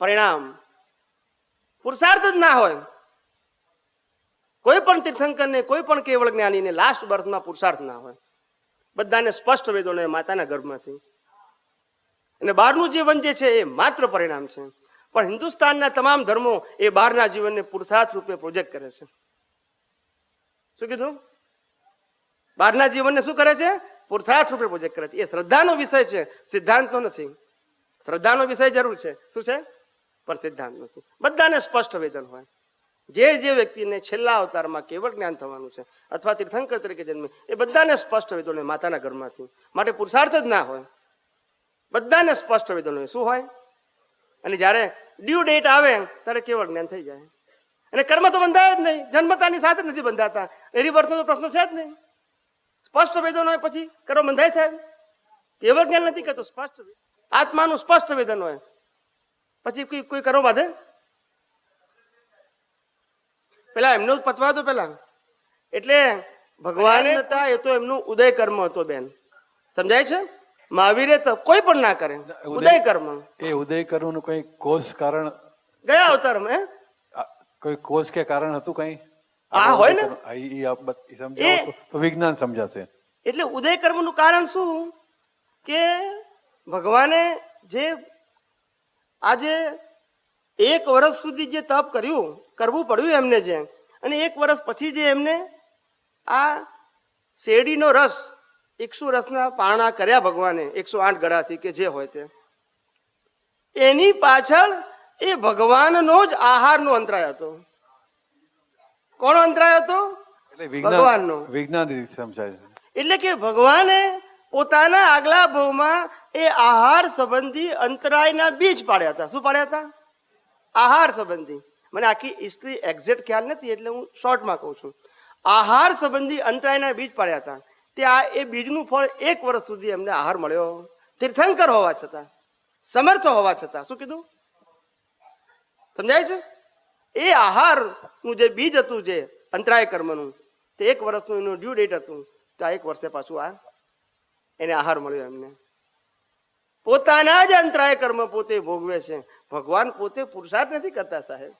પરિણામ. પુરુષાર્થ જ ના હોય. કોઈ પણ તીર્થંકરને, કોઈ પણ કેવળ જ્ઞાનીને લાસ્ટ બર્થમાં પુરુષાર્થ ના હોય. બધાને સ્પષ્ટ વેદોને માતાના ગર્ભમાંથી. અને બહારનું જીવન જે છે એ માત્ર પરિણામ છે. પણ હિન્દુસ્તાનના તમામ ધર્મો એ બહારના જીવનને પુરુષાર્થ રૂપે પ્રોજેક્ટ કરે છે. શું કીધું? બહારના જીવનને શું કરે છે? પુરુષાર્થ રૂપે પ્રોજેક્ટ કરે છે. એ શ્રદ્ધાનો વિષય છે, સિદ્ધાંતનો નથી. શ્રદ્ધાનો વિષય જરૂર છે, શું છે? પણ સિદ્ધાંત નથી. બધાને સ્પષ્ટ વેદન હોય. જે વ્યક્તિને છેલ્લા અવતારમાં કેવળ જ્ઞાન થવાનું છે અથવા તીર્થંકર તરીકે જન્મે, એ બધાને સ્પષ્ટ વેદોને માતાના ઘરમાંથી. માટે પુરુષાર્થ જ ના હોય. બધાને સ્પષ્ટ વેદન હોય. શું હોય? અને જ્યારે ડ્યુ ડેટ આવે ત્યારે કેવળ જ્ઞાન થઈ જાય. અને કર્મ તો બંધાય જ નહીં, જન્મતાની સાથે નથી બંધાતા. રિબર્થનો તો પ્રશ્ન છે જ નહીં. સ્પષ્ટ વેદન હોય પછી કર્મ બંધાય સાહેબ? કેવળ જ્ઞાન નથી કહેતો, સ્પષ્ટ આત્માનું સ્પષ્ટ વેદન હોય પછી કોઈ કર્મ બાંધે? પેલા એમનું પતવા દો પેલા. એટલે ભગવાને હતા એ તો એમનું ઉદય કર્મ હતો બેન, સમજાય છે? મહાવીરે તો કોઈ પણ ના કરે ઉદય કર્મ. એ ઉદય કર્મ નું કઈ કોઝ કારણ ગયા અવતારમાં કોઈ કોઝ કે કારણ હતું કઈ? આ હોય ને સમજાવો તો વિજ્ઞાન સમજાશે. એટલે ઉદય કર્મ નું કારણ શું કે ભગવાને જે આજે 1 વર્ષ સુધી જે તપ કરવું પડ્યું એમને, જે અને 1 વર્ષ પછી જે એમને આ શેરડીનો રસ 100 રસના પારણા કર્યા ભગવાને 108 ગળાથી કે જે હોય તે, એની પાછળ એ ભગવાનનો જ આહારનો અંતરાય હતો. કોનો અંતરાય હતો? ભગવાનનો. વિજ્ઞાન રીતે સમજાય છે. એટલે કે ભગવાને પોતાના આગલા ભાવમાં એ આહાર સંબંધી અંતરાયના બીજ પાડ્યા હતા. શું પાડ્યા હતા? આહાર સંબંધી. મને આખી હિસ્ટ્રી એક્ઝેક્ટ ખ્યાલ નથી એટલે હું શોર્ટમાં કહું છું. આહાર સંબંધી અંતરાયના બીજ પાડ્યા હતા. ત્યાં એ બીજનું ફળ 1 વર્ષ સુધી એમને આહાર મળ્યો. તીર્થંકર હોવા છતાં, સમર્થ હોવા છતાં. શું કીધું? સમજાય છે? એ આહારનું જે બીજ હતું, જે અંતરાય કર્મનું, તે 1 વર્ષનું એનું ડ્યુ ડેટ હતું. તો આ 1 વર્ષે પાછું એને આહાર મળ્યો એમને. પોતાના જ અંતરાય કર્મ પોતે ભોગવે છે. ભગવાન પોતે પુરુષાર્થ નથી કરતા સાહેબ,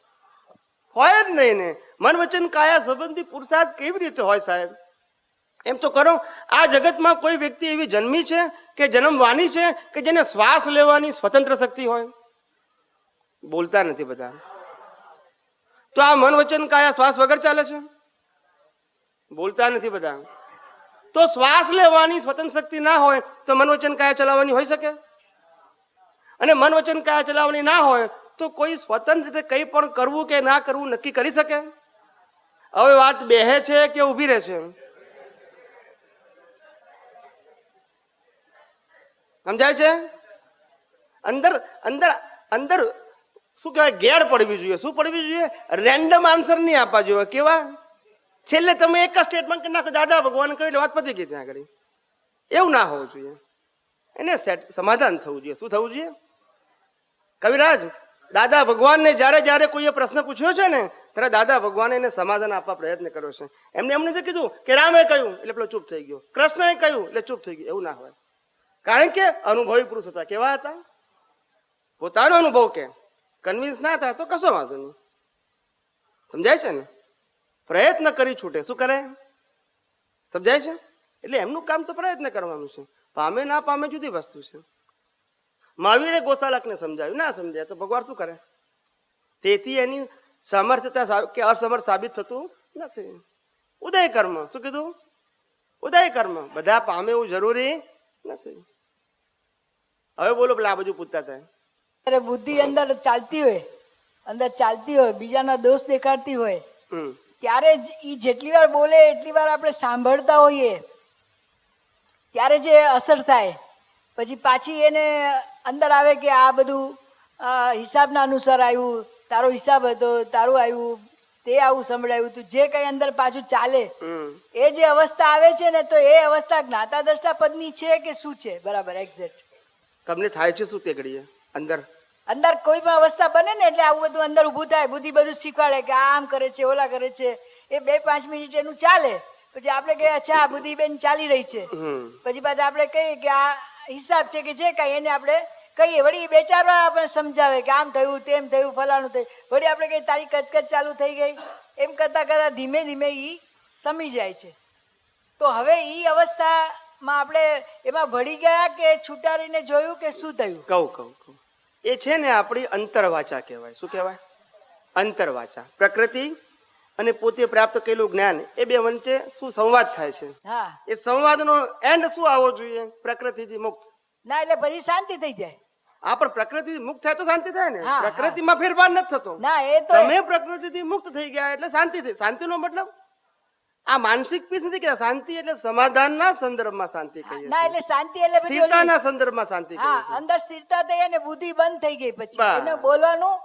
હોય જ નહીં ને. મન વચન કાયા સંબંધી પુરુષાર્થ કેવી રીતે હોય સાહેબ? એમ તો કરો, આ જગતમાં કોઈ વ્યક્તિ એવી જન્મી છે કે જન્મવાની છે કે જેને શ્વાસ લેવાની સ્વતંત્ર શક્તિ હોય? બોલતા નથી બધા. તો આ મન વચન કાયા શ્વાસ વગર ચાલે છે? બોલતા નથી બધા. તો શ્વાસ લેવાની સ્વતંત્ર શક્તિ ના હોય તો મન વચન કાયા ચલાવવાની હોઈ શકે? અને મન વચન કાયા ચલાવવાની ના હોય તો કોઈ સ્વતંત્ર રીતે કંઈ પણ કરવું કે ના કરવું નક્કી કરી શકે? હવે વાત બેહે છે કે ઊભી રહે છે? સમજાય છે? અંદર અંદર અંદર શું કહેવાય, ગેડ પડવી જોઈએ. શું પડવી જોઈએ? રેન્ડમ આન્સર નહીં આપવા જોઈએ. કેવા? છેલ્લે તમે એક જ સ્ટેટમેન્ટ કરી નાખો, દાદા ભગવાન કહ્યું એટલે વાત પતી ગઈ ત્યાં આગળ. એવું ના હોવું જોઈએ. એને સમાધાન થવું જોઈએ. શું થવું જોઈએ? કવિરાજ, દાદા ભગવાનને જ્યારે જ્યારે કોઈએ પ્રશ્ન પૂછ્યો છે ને, ત્યારે દાદા ભગવાને એને સમાધાન આપવા પ્રયત્ન કર્યો છે. એમને જે કીધું કે રામે કહ્યું એટલે પેલો ચૂપ થઈ ગયો, કૃષ્ણએ કહ્યું એટલે ચૂપ થઈ ગયો, એવું ના હોય. કારણ કે અનુભવી પુરુષ હતા. કેવા હતા? પોતાનો અનુભવ કે કન્વિન્સ ના થાય તો કશો વાંધો નહીં. સમજાય છે ને? પ્રયત્ન કરી છૂટે. શું કરે? સમજાય છે? એટલે એમનું કામ તો પ્રયત્ન કરવાનું છે. પામે ના પામે જુદી વસ્તુ છે. મહાવીરે ગોસાલકને સમજાવ્યું, ના સમજાય તો ભગવાન શું કરે? તેથી એની સામર્થ્યતા કે અસમર્થ સાબિત થતું નથી. ઉદય કર્મ. શું કીધું? ઉદય કર્મ. બધા પામે એવું જરૂરી નથી. હવે બોલો, પેલા આ બાજુ પૂછતા હતા. ત્યારે બુદ્ધિ અંદર ચાલતી હોય, બીજાના દોષ દેખાડતી હોય, ત્યારે જ ઈ જેટલી વાર બોલે એટલી વાર આપણે સાંભળતા હોઈએ, ત્યારે જે અસર થાય. પછી પાછી એને અંદર આવે કે આ બધું હિસાબના અનુસાર આવ્યું, તારો હિસાબ હતો, તારું આવ્યું, તે આવું સંભળાયું, તું જે કઈ અંદર પાછું ચાલે, એ જે અવસ્થા આવે છે ને, તો એ અવસ્થા જ્ઞાતા દ્રષ્ટા પદની છે કે શું છે? બરાબર, એક્ઝેક્ટ. તમને થાય છે શું તે ઘડીએ અંદર કોઈ પણ અવસ્થા બને ને એટલે આવું બધું અંદર ઊભું થાય. બુદ્ધિ બધું શીખવાડે કે આમ કરે છે, ઓલા કરે છે. એ 2-5 મિનિટ એનું ચાલે. પછી આપણે કહીએ અચ્છા બુદ્ધિ બેન ચાલી રહી છે. પછી પાછા આપણે કહીએ કે આ હિસાબ છે કે જે કઈ એને આપણે કહીએ વળી બે ચાર વાર આપણે સમજાવે કે આમ થયું તેમ થયું ફલાણું થયું વળી આપણે કઈ તારી કચકચ ચાલુ થઈ ગઈ એમ કરતા કરતા ધીમે ધીમે ઈ સમી જાય છે. તો હવે ઈ અવસ્થામાં આપણે એમાં ભળી ગયા કે છૂટારીને જોયું કે શું થયું? કહું એ છે ને આપણી અંતરવાચા કહેવાય. શું કહેવાય? અંતરવાચા. પ્રકૃતિ અને પોતે પ્રાપ્ત કરેલું જ્ઞાન એ બે વચ્ચે શું સંવાદ થાય છે. હા એ સંવાદનો એન્ડ શું આવવો જોઈએ? પ્રકૃતિથી મુક્ત. ના એટલે પછી શાંતિ થઈ જાય. આ પણ પ્રકૃતિ મુક્ત થાય તો શાંતિ થાય ને. હા, પ્રકૃતિમાં ફેરફાર નથી થતો. ના એ તો તમે પ્રકૃતિથી મુક્ત થઈ ગયા એટલે શાંતિ થઈ. શાંતિનો મતલબ આ માનસિક પીસ નથી કે શાંતિ એટલે સમાધાનના સંદર્ભમાં શાંતિ કહીએ ના છીએ. એટલે શાંતિ એટલે બધી ઓલી- સ્થિરતાના સંદર્ભમાં શાંતિ કહીએ હા છીએ. અંદર સ્થિરતા થઈ અને બુદ્ધિ બંધ થઈ ગઈ પછી બસ. એને બોલવાનું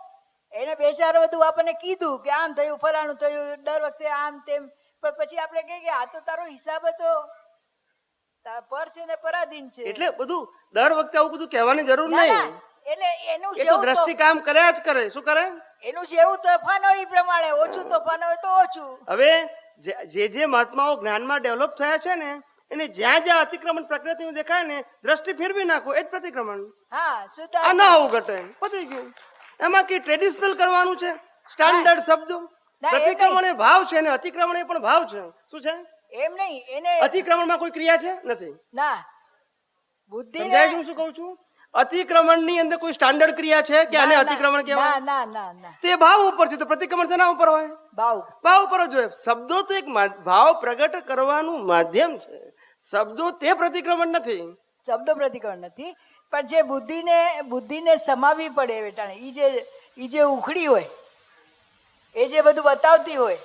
એને બેસાડ બધું આપણને કીધું કે આમ થયું ફલાણું થયું દર વખતે આમ તેમ પણ પછી આપણે કહીએ કે આ તો તારો હિસાબ હતો પર છે ને પરાધીન છે. એટલે બધું દર વખતે આવું બધું કહેવાની જરૂર ના, ના, નહીં. એટલે એનું એ તો જેવું દ્રષ્ટિ કામ કર્યા જ કરે. શું કરે? એનું જેવું તોફાન હોય એ પ્રમાણે ઓછું તોફાન હોય તો ઓછું. હવે જે મહાત્માઓ જ્ઞાનમાં ડેવલપ થયા છે ને એને જ્યાં જ્યાં અતિક્રમણ પ્રકૃતિનું દેખાય ને દ્રષ્ટિ ફેરવી નાખો. એ જ પ્રતિક્રમણ. હા આ સુતા ના આવું ઘટે. પતી ગયું. એમાં કઈ ટ્રેડિશનલ કરવાનું છે? સ્ટાન્ડર્ડ શબ્દો. ના, એ પ્રતિક્રમણ એ ભાવ છે ને અતિક્રમણ એ પણ ભાવ છે. શું છે? એમ નહીં એને અતિક્રમણમાં કોઈ ક્રિયા છે? નથી. ના બુદ્ધિ સમજાય છે હું શું કહું છું? અતિક્રમણની અંદર કોઈ સ્ટાન્ડર્ડ ક્રિયા છે કે આને અતિક્રમણ ના કહેવાય? ના ના ના તે ભાવ ઉપર છે. તો પ્રતિક્રમણ શેના ઉપર હોય? બાવ ભાવ ઉપર જ હોય. શબ્દો તો એક ભાવ પ્રગટ કરવાનું માધ્યમ છે. શબ્દો તે પ્રતિક્રમણ નથી. શબ્દો પ્રતિક્રમણ નથી પણ જે બુદ્ધિને સમાવવી પડે બેટાને ઈ જે ઉખડી હોય એ જે બધું બતાવતી હોય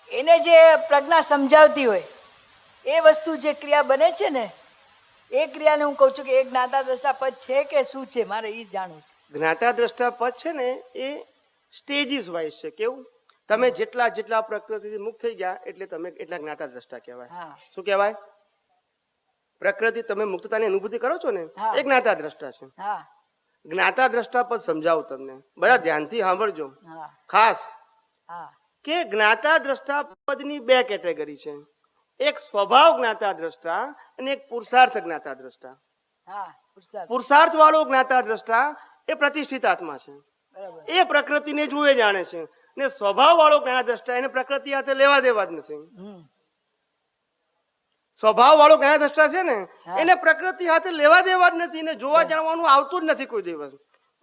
એને જે પ્રજ્ઞા સમજાવતી હોય એ વસ્તુ જે ક્રિયા બને છે ને એ ક્રિયાને હું કહું છું કે એ જ્ઞાતા દશા પદ છે કે શું છે મારે એ જાણવું છે. જ્ઞાતા દ્રષ્ટા પદ છે ને એ સ્ટેજીસ વાઇઝ છે. કેવું? તમે જેટલા પ્રકૃતિથી મુક્ત થઈ ગયા એટલે તમે એટલા જ્ઞાતા દ્રષ્ટા કહેવાય. હા શું કહેવાય? પ્રકૃતિ તમે મુક્તતાની અનુભૂતિ કરો છો ને હા. એ જ્ઞાતા દ્રષ્ટા છે. હા જ્ઞાતા દ્રષ્ટા પદ સમજાવું તમને. બધા ધ્યાનથી સાંભળજો હા ખાસ હા કે જ્ઞાતા દ્રષ્ટા પદની બે કેટેગરી છે. એક સ્વભાવ જ્ઞાતા દ્રષ્ટા અને એક પુરુષાર્થ જ્ઞાતા દ્રષ્ટા. હા પુરુષાર્થ પુરુષાર્થ વાળો જ્ઞાતા દ્રષ્ટા એ પ્રતિષ્ઠિત આત્મા છે. બરાબર એ પ્રકૃતિને જુએ જાણે છે. ને સ્વભાવ વાળો જ્ઞાતા દ્રષ્ટા એને પ્રકૃતિ સાથે લેવા દેવા જ નથી. સ્વભાવ વાળો જ્ઞાતા દ્રષ્ટા છે ને એને પ્રકૃતિ સાથે લેવા દેવા જ નથી. ને જોવા જાણવાનું આવતું જ નથી કોઈ દિવસ.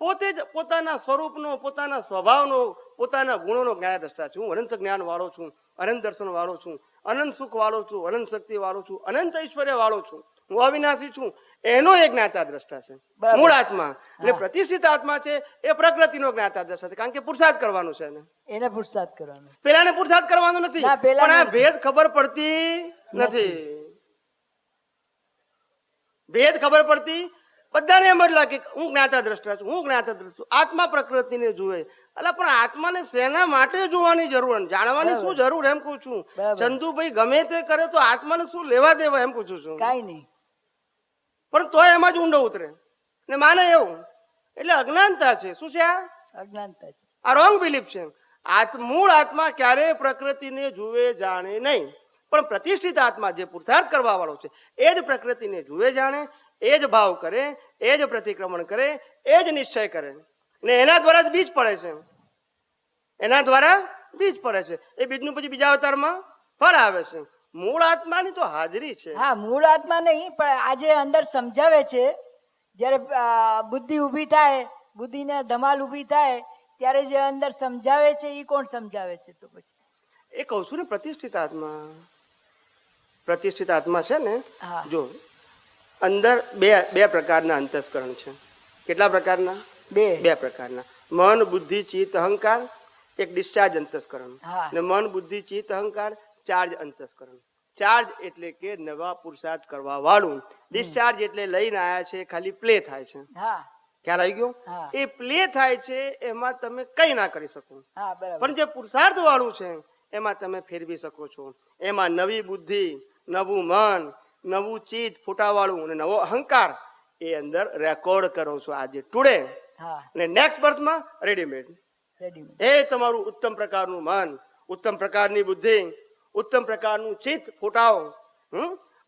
પોતે જ પોતાના સ્વરૂપનો પોતાના સ્વભાવનો પોતાના ગુણોનો જ્ઞાતા દ્રષ્ટા છું. હું અનંત જ્ઞાન વાળો છું, અનંત દર્શન વાળો છું, અનંત સુખ વાળો છું, અનંત શક્તિ વાળો છું, અનંત ઐશ્વર્ય વાળો છું, હું અવિનાશી છું. એનો એક જ્ઞાતા દ્રષ્ટા છે બરાબર. મૂળ આત્મા. અને પ્રતિષ્ઠિત આત્મા છે એ પ્રકૃતિનો જ્ઞાતા દ્રષ્ટા છે. કારણ કે પુરુષાર્થ કરવાનું છે એને. એને પુરુષાર્થ કરવાનો પેલાને પુરુષાર્થ કરવાનો નથી. ના, પેલાને પણ આ ભેદ ખબર પડતી નથી. ભેદ ખબર પડતી બધાને એમ જ લાગે કે હું જ્ઞાતા દ્રષ્ટા છું, હું જ્ઞાતા દ્રષ્ટા છું. આત્મા પ્રકૃતિને જુએ. એટલે પણ આત્માને શેના માટે જોવાની જરૂર, જાણવાની શું જરૂર એમ કહું છું. બરાબર. ચંદુભાઈ ગમે તે કરે તો આત્માને શું લેવા દેવા એમ પૂછું છું. કાઈ નહીં પણ તોય એમાં જ ઊંડો ઉતરે ને માને એવું. એટલે અજ્ઞાનતા છે. શું છે આ? અજ્ઞાનતા છે. આ રોંગ બિલીફ છે. મૂળ આત્મા ક્યારેય પ્રકૃતિને જુએ જાણે નહીં. પણ પ્રતિષ્ઠિત આત્મા જે પુરુષાર્થ કરવા વાળો છે એ જ પ્રકૃતિને જુએ જાણે, એ જ ભાવ કરે, એ જ પ્રતિક્રમણ કરે, એ જ નિશ્ચય કરે. ને એના દ્વારા જ બીજ પડે છે. એના દ્વારા બીજ પડે છે. એ બીજનું પછી બીજા અવતારમાં ફળ આવે છે. મૂળ આત્માની તો હાજરી છે. હા મૂળ આત્મા નહીં પણ આજે અંદર સમજાવે છે જ્યારે બુદ્ધિ ઊભી થાય બુદ્ધિને ધમાલ ઊભી થાય ત્યારે જે અંદર સમજાવે છે એ કોણ સમજાવે છે? તો પછી એ કહું છું ને પ્રતિષ્ઠિત આત્મા. પ્રતિષ્ઠિત આત્મા છે ને હા. જો અંદર બે પ્રકારના અંતસ્કરણ છે. કેટલા પ્રકારના? બે પ્રકારના. મન, બુદ્ધિ, ચિત્ત, અહંકાર. એક ડિસ્ચાર્જ અંતસ્કરણ. હા. ને મન, બુદ્ધિ, ચિત્ત, અહંકાર ચાર્જ અંતસ્કરણ. ચાર્જ એટલે કે નવા પુરુષાર્થ કરવા વાળું. ડિસ્ચાર્જ એટલે લઈને આયા છે ખાલી પ્લે થાય છે. હા ખ્યાલ આવી ગયો? હા. એ પ્લે થાય છે એમાં તમે કઈ ના કરી શકો. હા બરાબર પણ જે પુરુષાર્થ વાળું છે એમાં તમે ફેરવી શકો છો. એમાં નવી બુદ્ધિ, નવું મન, નવું ચિત્ત ફૂટાવાળું અને નવો અહંકાર એ અંદર રેકોર્ડ કરો છો આજે ટુડે. હા અને નેક્સ્ટ બર્થમાં રેડીમેડ. રેડીમેડ એ તમારું ઉત્તમ પ્રકારનું મન, ઉત્તમ પ્રકારની બુદ્ધિ, ઉત્તમ પ્રકારનું ચિત્ત ફૂટાવો.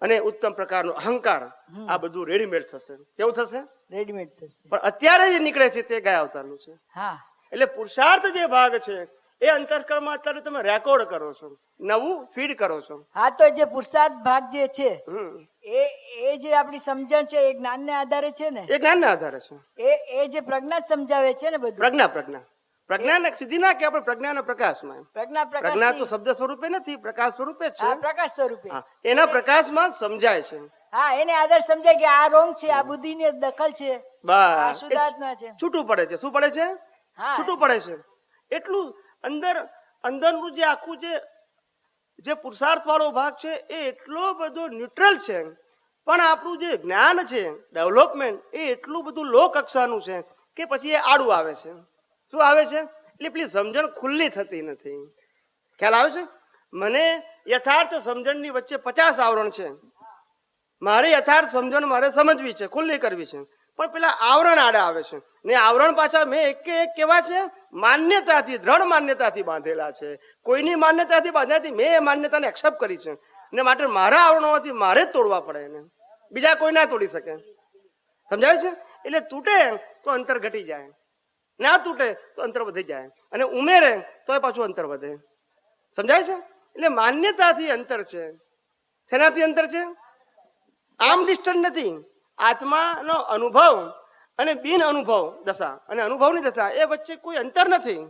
અને ઉત્તમ પ્રકારનો અહંકાર, આ બધું રેડીમેડ થશે. કેવું થશે? રેડીમેડ થશે. પણ અત્યારે જે નીકળે છે તે ગયા અવતારનું છે. હા એટલે પુરુષાર્થ જે ભાગ છે એ અંતઃકરણમાં અત્યારે તમે રેકોર્ડ કરો છો, નવું ફીડ કરો છો. હા, તો જે પુરુષાર્થ ભાગ જે છે હમ. એ જે આપણી સમજણ છે એ જ્ઞાનને આધારે છે ને, એ જ્ઞાનના આધારે છે. એ જે પ્રજ્ઞા સમજાવે છે ને બધું. પ્રજ્ઞા સીધી ના કે આપણે પ્રજ્ઞાના પ્રકાશમાં. પ્રજ્ઞા પ્રજ્ઞા તો પ્રકાશ શબ્દ સ્વરૂપે નથી, પ્રકાશ સ્વરૂપે જ છે. પ્રકાશ સ્વરૂપે. હા, એના પ્રકાશમાં સમજાય છે. હા, એને આધાર સમજાય કે આ રોંગ છે, આ બુદ્ધિની દખલ છે, આ બસ શુદ્ધાત્મા છે. છૂટું પડે છે. શું પડે છે? હા. છૂટું પડે છે. એટલું અંદરનું જે આખું જે પુરુષાર્થ વાળો ભાગ છે એ એટલો બધો ન્યુટ્રલ છે, પણ આપણું જે જ્ઞાન છે, ડેવલપમેન્ટ, એ એટલું બધું લો કક્ષાનું છે કે પછી એ આડું આવે છે. શું આવે છે? એટલે પેલી સમજણ ખુલ્લી થતી નથી. ખ્યાલ આવે છે? મને યથાર્થ સમજણની વચ્ચે 50 આવરણ છે. મારે યથાર્થ સમજણ મારે સમજવી છે, ખુલ્લી કરવી છે, પણ પેલા આવરણ આડા આવે છે ને આવરણ પાછા મેં એક કેવા છે? માન્યતાથી, દ્રઢ માન્યતાથી બાંધેલા છે. કોઈની માન્યતાથી બાંધ્યાથી મેં એ માન્યતાને એક્સેપ્ટ કરી છે ને માટે મારા આવરણોથી મારે જ તોડવા પડે એને, બીજા કોઈ ના તોડી શકે. સમજાય છે? એટલે તૂટે તો અંતર ઘટી જાય, ના તૂટે તો અંતર વધી જાય, અને ઉમેરે તો પાછું અંતર વધે. સમજાય છે? એટલે માન્યતાથી અંતર છે. શેનાથી અંતર છે? આમ ડિસ્ટન્સ નથી. આત્માનો અનુભવ અને બિન અનુભવ દશા અને અનુભવની દશા એ વચ્ચે કોઈ અંતર નથી.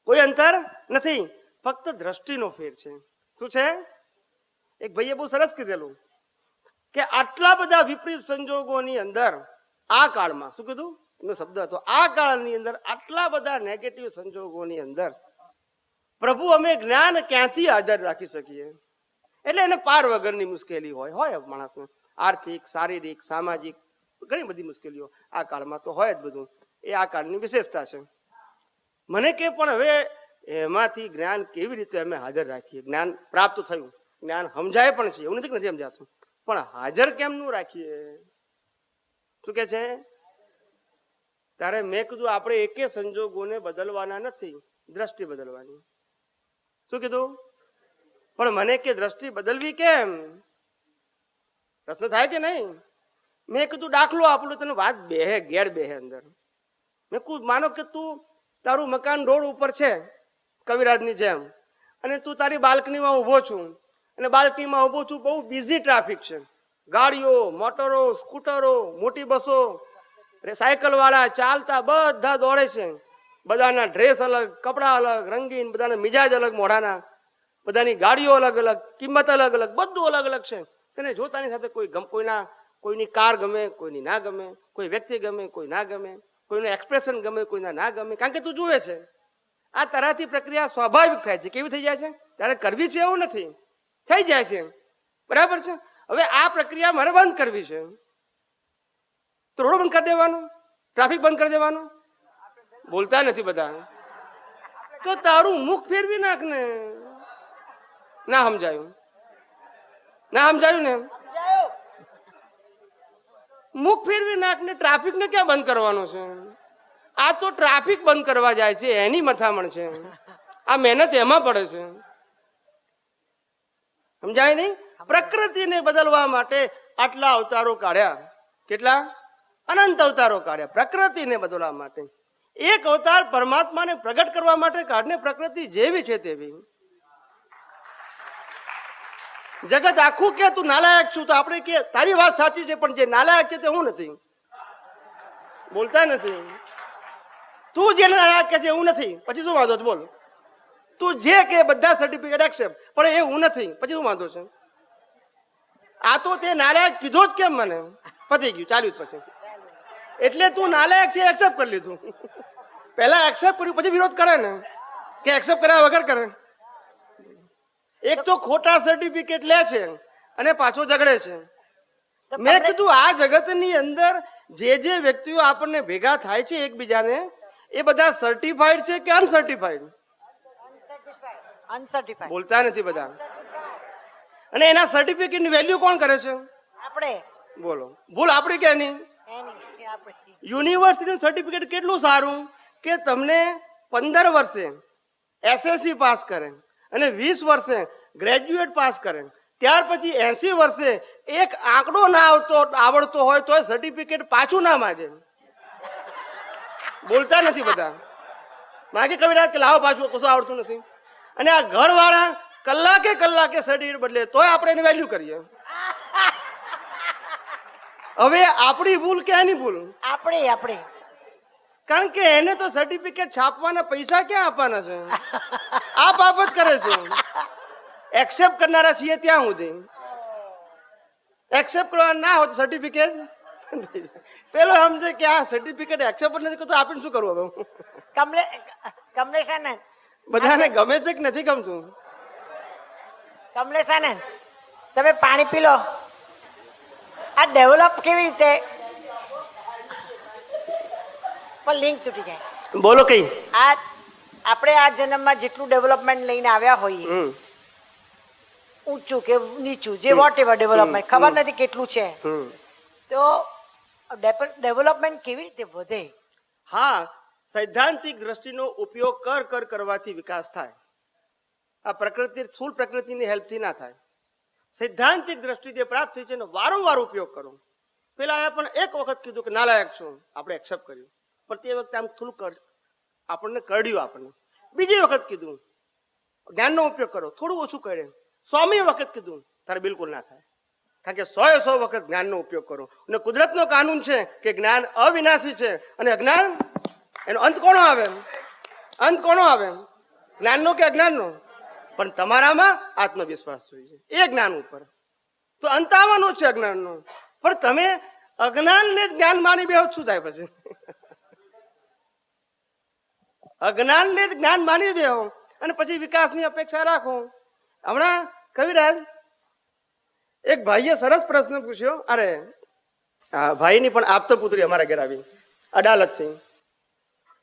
કોઈ અંતર નથી, ફક્ત દ્રષ્ટિનો ફેર છે. શું છે? એક ભાઈએ બહુ સરસ કીધેલું કે આટલા બધા વિપરીત સંજોગોની અંદર આ કાળમાં, શું કીધું એનો શબ્દ હતો, આ કાળની અંદર આટલા બધા નેગેટિવ સંજોગોની અંદર પ્રભુ અમે જ્ઞાન ક્યાંથી હાજર રાખી શકીએ? એટલે એને પાર વગરની મુશ્કેલી હોય માણસને, આર્થિક, શારીરિક, સામાજિક, ઘણી બધી મુશ્કેલીઓ આ કાળમાં તો હોય જ બધું. એ આ કાળની વિશેષતા છે. મને કે પણ હવે એમાંથી જ્ઞાન કેવી રીતે અમે હાજર રાખીએ? જ્ઞાન પ્રાપ્ત થયું, જ્ઞાન સમજાય પણ છે, એવું નથી કે નથી સમજાતું, પણ હાજર કેમનું રાખીએ? શું કે છે? ત્યારે મેં કીધું આપણે એકે સંજોગોને બદલવાના નથી, દ્રષ્ટિ બદલવાની. શું કીધું? પણ મને કે દ્રષ્ટિ બદલવી કેમ? પ્રશ્ન થાય કે નહીં? મેં કીધું દાખલો આપું, તને વાત બેહે, ગેર બેહે અંદર. મેં કીધું માનો કે તું તારું મકાન રોડ ઉપર છે કવિરાજની જેમ, અને તું તારી બાલ્કનીમાં ઊભો છું, અને બાલ્કનીમાં ઊભો છું, બહુ બિઝી ટ્રાફિક છે, ગાડીઓ, મોટરો, સ્કૂટરો, મોટી બસો, સાયકલ વાળા, ચાલતા બધા દોડે છે. બધાના ડ્રેસ અલગ, કપડા અલગ, રંગીન, બધાના મિજાજ અલગ, મોઢાના, બધાની ગાડીઓ અલગ અલગ, કિંમત અલગ અલગ, બધું અલગ અલગ છે. તેને જોતાની સાથે કોઈની કાર ગમે, કોઈની ના ગમે, કોઈ વ્યક્તિ ગમે, કોઈ ના ગમે, કોઈનું એક્સપ્રેશન ગમે, કોઈના ના ગમે, કારણ કે તું જુએ છે. આ તરહથી પ્રક્રિયા સ્વાભાવિક થાય છે. કેવી થઈ જાય છે? ત્યારે કરવી છે એવું નથી, થઈ જાય છે. બરાબર છે? હવે આ પ્રક્રિયા મારે બંધ કરવી છે, તો રોડ બંધ કરી દેવાનું, ટ્રાફિક બંધ કરી દેવાનું. બોલતા નથી બધા. તો તારું મુખ ફેરવી નાખ ને. ના સમજાયું? ના સમજાયું ને? મુખ ફેરવી નાખ ને. ટ્રાફિક ને ક્યાં બંધ કરવાનો છે? આ તો ટ્રાફિક બંધ કરવા જાય છે એની મથામણ છે, આ મહેનત એમાં પડે છે. સમજાય નહીં? પ્રકૃતિને બદલવા માટે આટલા અવતારો કાઢ્યા. કેટલા? અનંત અવતારો કાઢ્યા પ્રકૃતિને બદલવા માટે. એક અવતાર પરમાત્માને પ્રગટ કરવા માટે કાઢને, પ્રકૃતિ જેવી છે તેવી. જગત આખું કે તું નાલાયક છું, તો આપણે કે તારી વાત સાચી છે, પણ જે નાલાયક છે તે હું નથી. બોલતા નથી. તું જે નાલાયક કે છે હું નથી, પછી શું વાંધો છે? બોલ. તું જે કે બધા સર્ટિફિકેટ એક્સેપ્ટ, પણ એ હું નથી, પછી શું વાંધો છે? આ તો તે નાલાયક કીધો જ કેમ મને? પતી ગયું, ચાલ્યું પછી. એટલે તું નાલાયક છે એક્સેપ્ટ કરી લીધું. પહેલા એક્સેપ્ટ કર્યું પછી વિરોધ કરે ને, કે એક્સેપ્ટ કર્યા વગર કરે. એક તો ખોટા સર્ટિફિકેટ લે છે અને પાછો ઝઘડે છે. મેં કીધું આ જગતની અંદર જે વ્યક્તિઓ આપણને ભેગા થાય છે એકબીજાને, એ બધા સર્ટિફાઈડ છે કે અનસર્ટિફાઈડ? અનસર્ટિફાઈડ. બોલતા નથી બધા. અને એના સર્ટિફિકેટની વેલ્યુ કોણ કરે છે? આપણે. બોલો, ભૂલ આપણી કે નહીં? એની આપણે. યુનિવર્સિટીનું સર્ટિફિકેટ કેટલું સારું કે તમને 15 વર્ષે SSC પાસ કરે અને 20 વર્ષે ગ્રેજ્યુએટ પાસ કરે, ત્યાર પછી 80 વર્ષે એક આંકડો ના આવડતો હોય તો સર્ટિફિકેટ પાછું ના માગે. બોલતા નથી બધા. માગે કવિરાજ કે લાવો પાછું, કશું આવડતું નથી. અને આ ઘરવાળા કલાકે સર્ટિફિકેટ બદલે તોય આપણે એની વેલ્યુ કરીએ. હવે આપણી ભૂલ કે એની ભૂલ? આપણે કારણ કે એને તો સર્ટિફિકેટ છાપવાના પૈસા ક્યાં આપવાના છે? આ બાબત કરે છે. એક્સેપ્ટ કરનારા છીએ ત્યાં સુધી. એક્સેપ્ટ કરવા ના હોય તો સર્ટિફિકેટ પેલો સમજે કે આ સર્ટિફિકેટ એક્સેપ્ટ નથી કરતો, આપીને શું કરવું હવે? કમલેશાનંદ, બધાને ગમે છે કે નથી ગમતું? કમલેશાનંદ, તમે પાણી પી લો. આ ડેવલપ કેવી રીતે? પણ લિંક તૂટી જાય. બોલો કઈ. આ આપણે આ જન્મમાં જેટલું ડેવલપમેન્ટ લઈને આવ્યા હોઈએ, ઊંચું કે નીચું, જે વોટ એવર ડેવલપમેન્ટ, ખબર નથી કેટલું છે, તો ડેવલપમેન્ટ કેવી રીતે વધે? હા, સૈદ્ધાંતિક દ્રષ્ટિનો ઉપયોગ કરવાથી વિકાસ થાય. આ પ્રકૃતિ, સ્થૂળ પ્રકૃતિની હેલ્પથી ના થાય. સૈદ્ધાંતિક દ્રષ્ટિ જે પ્રાપ્ત થઈ છે એનો વારંવાર ઉપયોગ કરો. પેલા આયા પણ એક વખત કીધું કે નાલાયક છું, આપણે એક્સેપ્ટ કર્યું, પણ તે વખતે આમ થોડું આપણને કરડ્યું. આપણને બીજી વખત કીધું જ્ઞાનનો ઉપયોગ કરો, થોડું ઓછું કરે. 100મી વખત કીધું તારે બિલકુલ ના થાય. કારણ કે 100 વખત જ્ઞાનનો ઉપયોગ કરો. અને કુદરતનો કાનૂન છે કે જ્ઞાન અવિનાશી છે અને અજ્ઞાન, એનો અંત કોનો આવે? અંત કોનો આવે? જ્ઞાનનો કે અજ્ઞાનનો? પણ તમારામાં આત્મવિશ્વાસ જોઈએ એ જ્ઞાન ઉપર, તો અંત આવવાનો છે અજ્ઞાનનો. પણ તમે અજ્ઞાનને જ્ઞાન માની બેહો, શું થાય પછી? અજ્ઞાનને જ્ઞાન માની બેહો અને પછી વિકાસની અપેક્ષા રાખો. હમણાં કવિરાજ એક ભાઈએ સરસ પ્રશ્ન પૂછ્યો. અરે ભાઈની પણ આપતો પુત્રી અમારા ઘરે આવી અડાલતથી.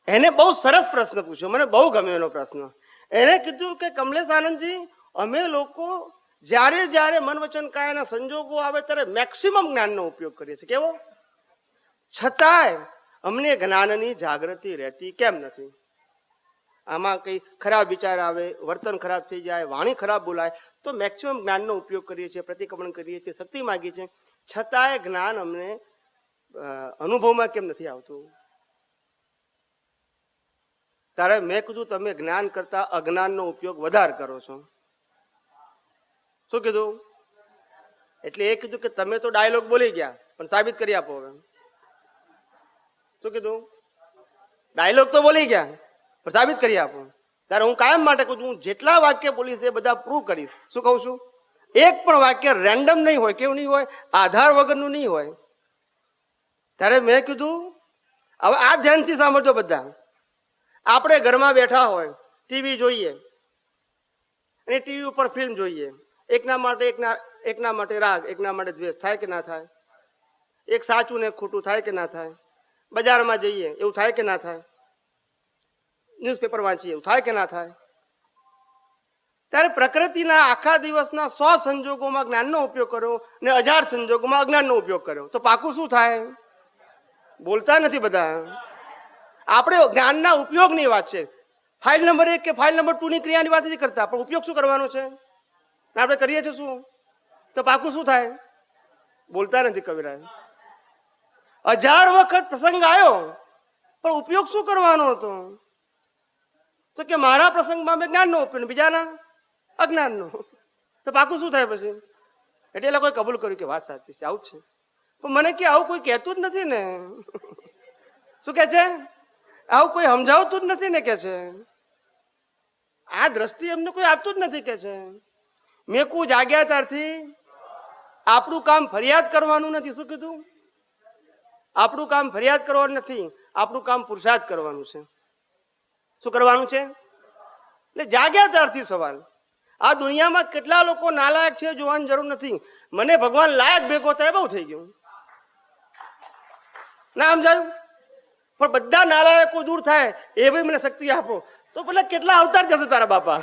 એને બહુ સરસ પ્રશ્ન પૂછ્યો, મને બહુ ગમ્યો એનો પ્રશ્ન. એને કીધું કે કમલેશ આનંદજી, અમે લોકો જ્યારે મન વચન કાયાના સંજોગો આવે ત્યારે મેક્સિમમ જ્ઞાનનો ઉપયોગ કરીએ છીએ. કેવો? છતાંય અમને જ્ઞાનની જાગૃતિ રહેતી કેમ નથી? આમાં કઈ ખરાબ વિચાર આવે, વર્તન ખરાબ થઈ જાય, વાણી ખરાબ બોલાય, તો મેક્સિમમ જ્ઞાનનો ઉપયોગ કરીએ છીએ, પ્રતિક્રમણ કરીએ છીએ, શક્તિ માગીએ છીએ, છતાંય જ્ઞાન અમને અનુભવમાં કેમ નથી આવતું? ત્યારે મેં કીધું તમે જ્ઞાન કરતા અજ્ઞાનનો ઉપયોગ વધારે કરો છો. શું કીધું? એટલે એ કીધું કે તમે તો ડાયલોગ બોલી ગયા, પણ સાબિત કરી આપો હવે. શું કીધું? ડાયલોગ તો બોલી ગયા પણ સાબિત કરી આપો. ત્યારે હું કાયમ માટે કહું છું, હું જેટલા વાક્ય બોલીશ એ બધા પ્રૂવ કરીશ. શું કહું છું? એક પણ વાક્ય રેન્ડમ નહીં હોય. કેવું નહીં હોય? આધાર વગરનું નહીં હોય. ત્યારે મેં કીધું હવે આ ધ્યાનથી સાંભળજો બધા. આપણે ઘરમાં બેઠા હોય, ટીવી જોઈએ અને ટીવી ઉપર ફિલ્મ જોઈએ. એકના માટે રાગ, એકના માટે દ્વેષ. થાય કે ના થાય? એક સાચું ને ખોટું થાય કે ના થાય? બજારમાં જઈએ એવું થાય કે ના થાય? ન્યૂઝપેપર વાંચીએ એવું થાય કે ના થાય? ત્યારે પ્રકૃતિના આખા દિવસના 100 સંજોગોમાં જ્ઞાનનો ઉપયોગ કર્યો ને 1000 સંજોગોમાં અજ્ઞાનનો ઉપયોગ કર્યો, તો પાકું શું થાય? બોલતા નથી બધા. આપણે જ્ઞાનના ઉપયોગની વાત છે. ફાઇલ નંબર 1 કે ફાઇલ નંબર 2 ની ક્રિયાની વાત નથી કરતા, પણ ઉપયોગ શું કરવાનો છે આપણે કરીએ છીએ શું? તો પાકું શું થાય? બોલતા નથી કવિરાજ. 1000 વખત પ્રસંગ આવ્યો પણ ઉપયોગ શું કરવાનો હતો? તો કે મારા પ્રસંગમાં મેં જ્ઞાનનો ઉપયોગ, બીજાના અજ્ઞાનનો. તો પાકું શું થાય પછી? એટલે એ લોકોએ કબૂલ કર્યું કે વાત સાચી છે, આવું જ છે. પણ મને કે આવું કોઈ કહેતું જ નથી ને. શું કે છે? આવું કોઈ સમજાવતું જ નથી ને કે છે. આ દ્રષ્ટિ એમને કોઈ આપતું જ નથી કે છે. મેં કોઈ જાગ્યા ત્યારથી આપણું કામ ફરિયાદ કરવાનું નથી. શું કીધું? આપણું કામ ફરિયાદ કરવાનું નથી, આપણું કામ પુરુષાર્થ કરવાનું છે. શું કરવાનું છે? એટલે જાગ્યા ત્યારથી સવાલ. આ દુનિયામાં કેટલા લોકો નાલાયક છે જોવાની જરૂર નથી. મને ભગવાન લાયક ભેગો થાય બહુ થઈ ગયું. ના સમજાયું? પણ બધા નાલાયકો દૂર થાય એ ભાઈ મને શક્તિ આપો, તો પેલા કેટલા અવતાર જશે તારા બાપા.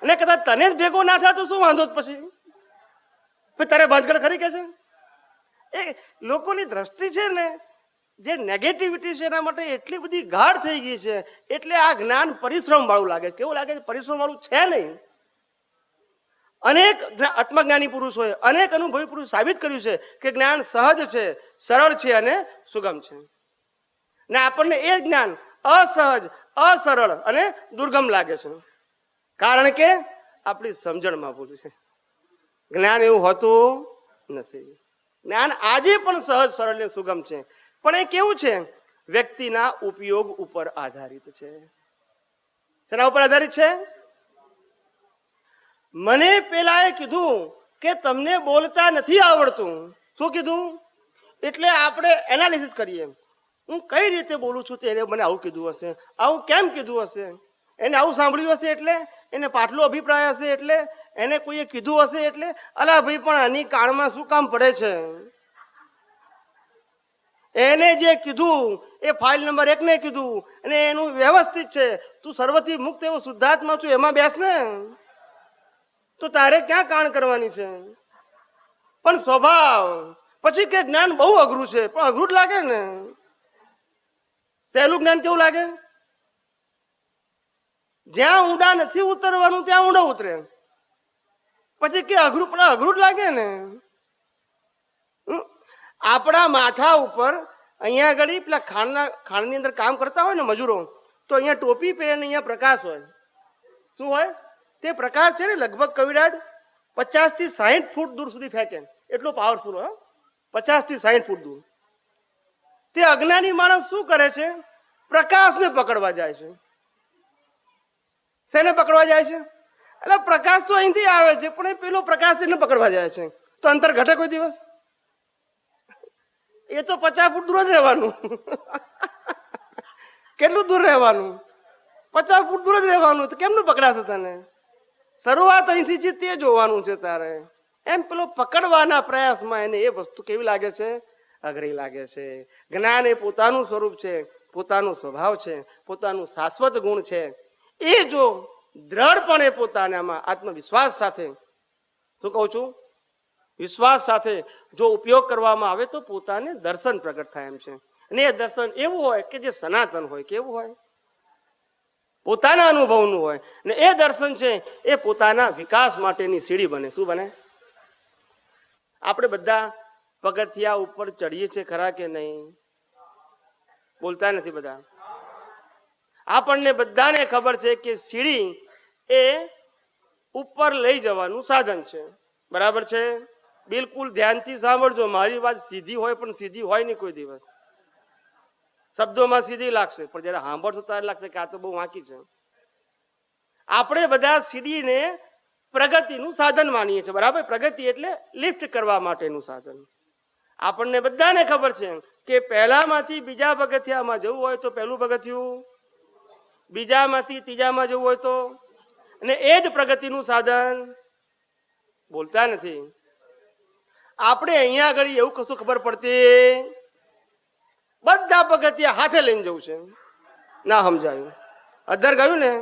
અને કદાચ તને જ ભેગો ના થાય તો શું વાંધો પછી? તારે ભાંજગડ ખરી કે છે? એ લોકોની દ્રષ્ટિ છે ને, જે નેગેટિવિટી છે એના માટે એટલી બધી ગાઢ થઈ ગઈ છે. એટલે આ જ્ઞાન પરિશ્રમ વાળું લાગે છે. કેવું લાગે છે? પરિશ્રમ વાળું છે નહીં. અનેક આત્મજ્ઞાની પુરુષોએ અનેક અનુભવી પુરુષ સાબિત કર્યું છે કે જ્ઞાન સહજ છે, સરળ છે અને સુગમ છે. ને આપણને એ જ્ઞાન અસહજ, અસરળ અને દુર્ગમ લાગે છે, કારણ કે આપણી સમજણમાં ભૂલ છે. જ્ઞાન એવું હોતું નથી. જ્ઞાન આજે પણ સહજ, સરળ અને સુગમ છે, પણ એ કેવું છે? વ્યક્તિના ઉપયોગ ઉપર આધારિત છે. શેના ઉપર આધારિત છે? મને પેલાએ કીધું કે તમને બોલતા નથી આવડતું. શું કીધું? એટલે આપણે એનાલિસિસ કરીએ, હું કઈ રીતે બોલું છું, તેને મને આવું કીધું હશે, આવું કેમ કીધું હશે, એને આવું સાંભળ્યું હશે, એટલે એને પાટલો અભિપ્રાય હશે, એટલે એને કોઈએ કીધું હશે, એટલે અલા ભાઈ પણ આની કાળમાં શું કામ પડે છે? એને જે કીધું એ ફાઇલ નંબર 1 ને કીધું અને એનું વ્યવસ્થિત છે. તું સર્વથી મુક્ત એવો શુદ્ધાત્મા છું, એમાં બેસ ને, તો તારે ક્યાં કાણ કરવાની છે? પણ સ્વભાવ પછી કે જ્ઞાન બહુ અઘરું છે, પણ અઘરું જ લાગે ને. સહેલું જ્ઞાન કેવું લાગે? જ્યાં ઊંડા નથી ઉતરવાનું ત્યાં ઊંડો ઉતરે. પછી કે અઘરું, પણ અઘરું જ લાગે ને. આપણા માથા ઉપર અહીંયા આગળ પેલા ખાણની અંદર કામ કરતા હોય ને મજૂરો, તો અહીંયા ટોપી પહેરીને અહીંયા પ્રકાશ હોય. શું હોય? તે પ્રકાશ છે ને લગભગ કવિરાજ 50 થી 60 ફૂટ દૂર સુધી ફેંકે, એટલો પાવરફુલ હોય. 50 થી 60 ફૂટ દૂર. તે અજ્ઞાની માણસ શું કરે છે? પ્રકાશને પકડવા જાય છે. શેને પકડવા જાય છે? એટલે પ્રકાશ તો અહીંથી આવે છે, પણ એ પેલો પ્રકાશ એને પકડવા જાય છે. તો અંતર ઘટે કોઈ દિવસ? એ તો 50 ફૂટ દૂર જ રહેવાનું. કેટલું દૂર રહેવાનું? 50 ફૂટ દૂર જ રહેવાનું. તો કેમનું પકડાશે તને? શરૂઆત અહીંથી છે તે જોવાનું છે તારે. એમ પેલો પકડવાના પ્રયાસમાં એને એ વસ્તુ કેવી લાગે છે? અઘરી લાગે છે. જ્ઞાન એ પોતાનું સ્વરૂપ છે, પોતાનો સ્વભાવ છે, પોતાનું શાશ્વત ગુણ છે. એ જો દ્રઢપણે પોતાનામાં આત્મવિશ્વાસ સાથે, શું કહું છું, વિશ્વાસ સાથે જો ઉપયોગ કરવામાં આવે તો પોતાને દર્શન પ્રગટ થાય એમ છે. અને એ દર્શન એવું હોય કે જે સનાતન હોય. કેવું હોય? પોતાના અનુભવનું હોય. ને એ દર્શન છે એ પોતાના વિકાસ માટેની સીડી બને. શું બને? આપણે બધા પગથિયા ઉપર ચડીએ છીએ ખરા કે નહીં? બોલતા નથી બધા. આપણને બધાને ખબર છે કે સીડી એ ઉપર લઈ જવાનું સાધન છે. બરાબર છે? બિલકુલ ધ્યાનથી સાંભળજો. મારી વાત સીધી હોય પણ સીધી હોય નહીં કોઈ દિવસ. શબ્દોમાં સીધી લાગશે, પણ જયારે સાંભળશો ત્યારે લાગશે કે આ તો બહુ વાંકી છે. આપણે બધા સીડીને પ્રગતિનું સાધન માનીએ છીએ. બરાબર? પ્રગતિ એટલે લિફ્ટ કરવા માટેનું સાધન. આપણને બધાને ખબર છે કે પહેલામાંથી બીજા પગથિયામાં જવું હોય તો પહેલું પગથિયું, બીજામાંથી ત્રીજામાં જવું હોય તો, અને એ જ પ્રગતિનું સાધન. બોલતા નથી. આપણે અહીંયા આગળ એવું કશું ખબર પડતી, બધા પગથિયા હાથે લઈને જવું છે. ના સમજાયું? અધર ગયું ને?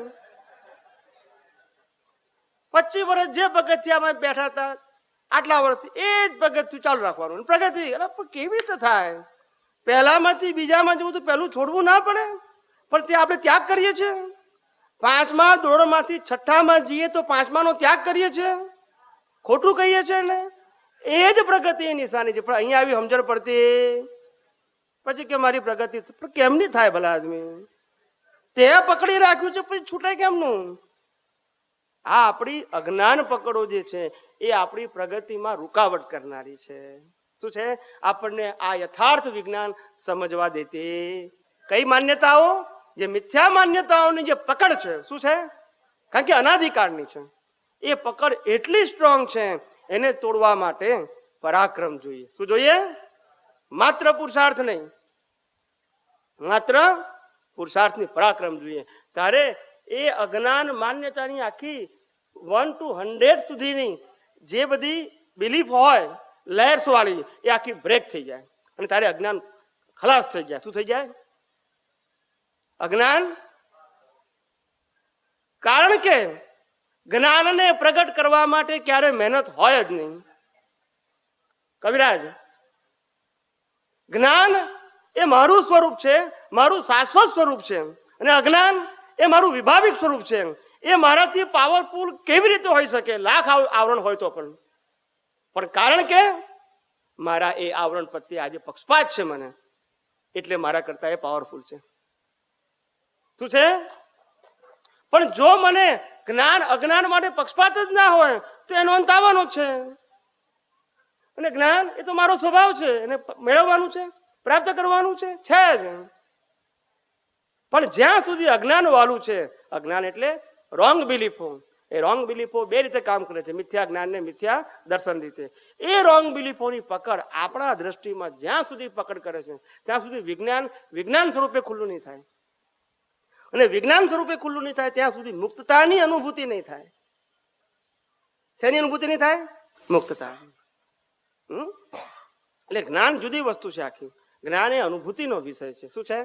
25 વર્ષ જે પગથિયામાં બેઠા હતા, આટલા વર્ષથી એ જ પગથિયું ચાલુ રાખવાનું. પ્રગતિ કેવી રીતે થાય? પહેલામાંથી બીજામાં જવું તો પહેલું છોડવું ના પડે? પણ તે આપણે ત્યાગ કરીએ છીએ. 5મા ધોરણમાંથી 6ઠામાં જઈએ તો 5માનો ત્યાગ કરીએ છીએ. ખોટું કહીએ છીએ ને? એ જ પ્રગતિ નિશાની છે. પણ અહીંયા આવી સમજણ પડતી, પછી કે મારી પ્રગતિ કેમ નહીં થાય? ભલા આદમી તે પકડી રાખ્યું છે, પછી છૂટે કેમનું? આ આપણી અજ્ઞાન પકડો જે છે એ આપણી પ્રગતિમાં રૂકાવટ કરનારી છે. શું છે? આપણને આ યથાર્થ વિજ્ઞાન સમજવા દેતી કઈ માન્યતાઓ? જે મિથ્યા માન્યતાઓની જે પકડ છે. શું છે? કારણ કે અનાધિકાળની છે. એ પકડ એટલી સ્ટ્રોંગ છે, એને તોડવા માટે પરાક્રમ જોઈએ. શું જોઈએ? માત્ર પુરુષાર્થ નહીં, માત્ર પુરુષાર્થની પરાક્રમ જોઈએ. ત્યારે એ અજ્ઞાન માન્યતાની આખી 1 to 100 સુધીની જે બધી બિલીફ હોય લેયર્સ વાળી, એ આખી બ્રેક થઈ જાય અને તારે અજ્ઞાન ખલાસ થઈ જાય. શું થઈ જાય? અજ્ઞાન. કારણ કે જ્ઞાનને પ્રગટ કરવા માટે ક્યારે મહેનત હોય જ નહીં. કવિરાજ, જ્ઞાન એ મારું સ્વરૂપ છે, મારું શાશ્વત સ્વરૂપ છે, અને અજ્ઞાન એ મારું વિભાવિક સ્વરૂપ છે. એ મારાથી પાવરફુલ કેવી રીતે હોઈ શકે? લાખ આવરણ હોય તો પણ કારણ કે મારા એ આવરણ પ્રત્યે આજે પક્ષપાત છે મને, એટલે મારા કરતા એ પાવરફુલ છે. શું છે? પણ જો મને જ્ઞાન અજ્ઞાન માટે પક્ષપાત જ ના હોય તો એનો અંત આવવાનો જ છે. અને જ્ઞાન એ તો મારો સ્વભાવ છે, એને મેળવવાનું છે, પ્રાપ્ત કરવાનું છે જ. પણ જ્યાં સુધી અજ્ઞાન વાળું છે, અજ્ઞાન એટલે રોંગ બિલીફો, એ રોંગ બિલીફો બે રીતે કામ કરે છે, મિથ્યા જ્ઞાન ને મિથ્યા દર્શન રીતે. એ રોંગ બિલીફોની પકડ આપણા દ્રષ્ટિમાં જ્યાં સુધી પકડ કરે છે ત્યાં સુધી વિજ્ઞાન સ્વરૂપે ખુલ્લું નહીં થાય. અને વિજ્ઞાન સ્વરૂપે ખુલ્લું નહીં થાય ત્યાં સુધી મુક્તતાની અનુભૂતિ નહીં થાય. શેની અનુભૂતિ નહીં થાય? મુક્તતા. એટલે જ્ઞાન જુદી વસ્તુ છે આખી. જ્ઞાન એ અનુભૂતિનો વિષય છે. શું છે?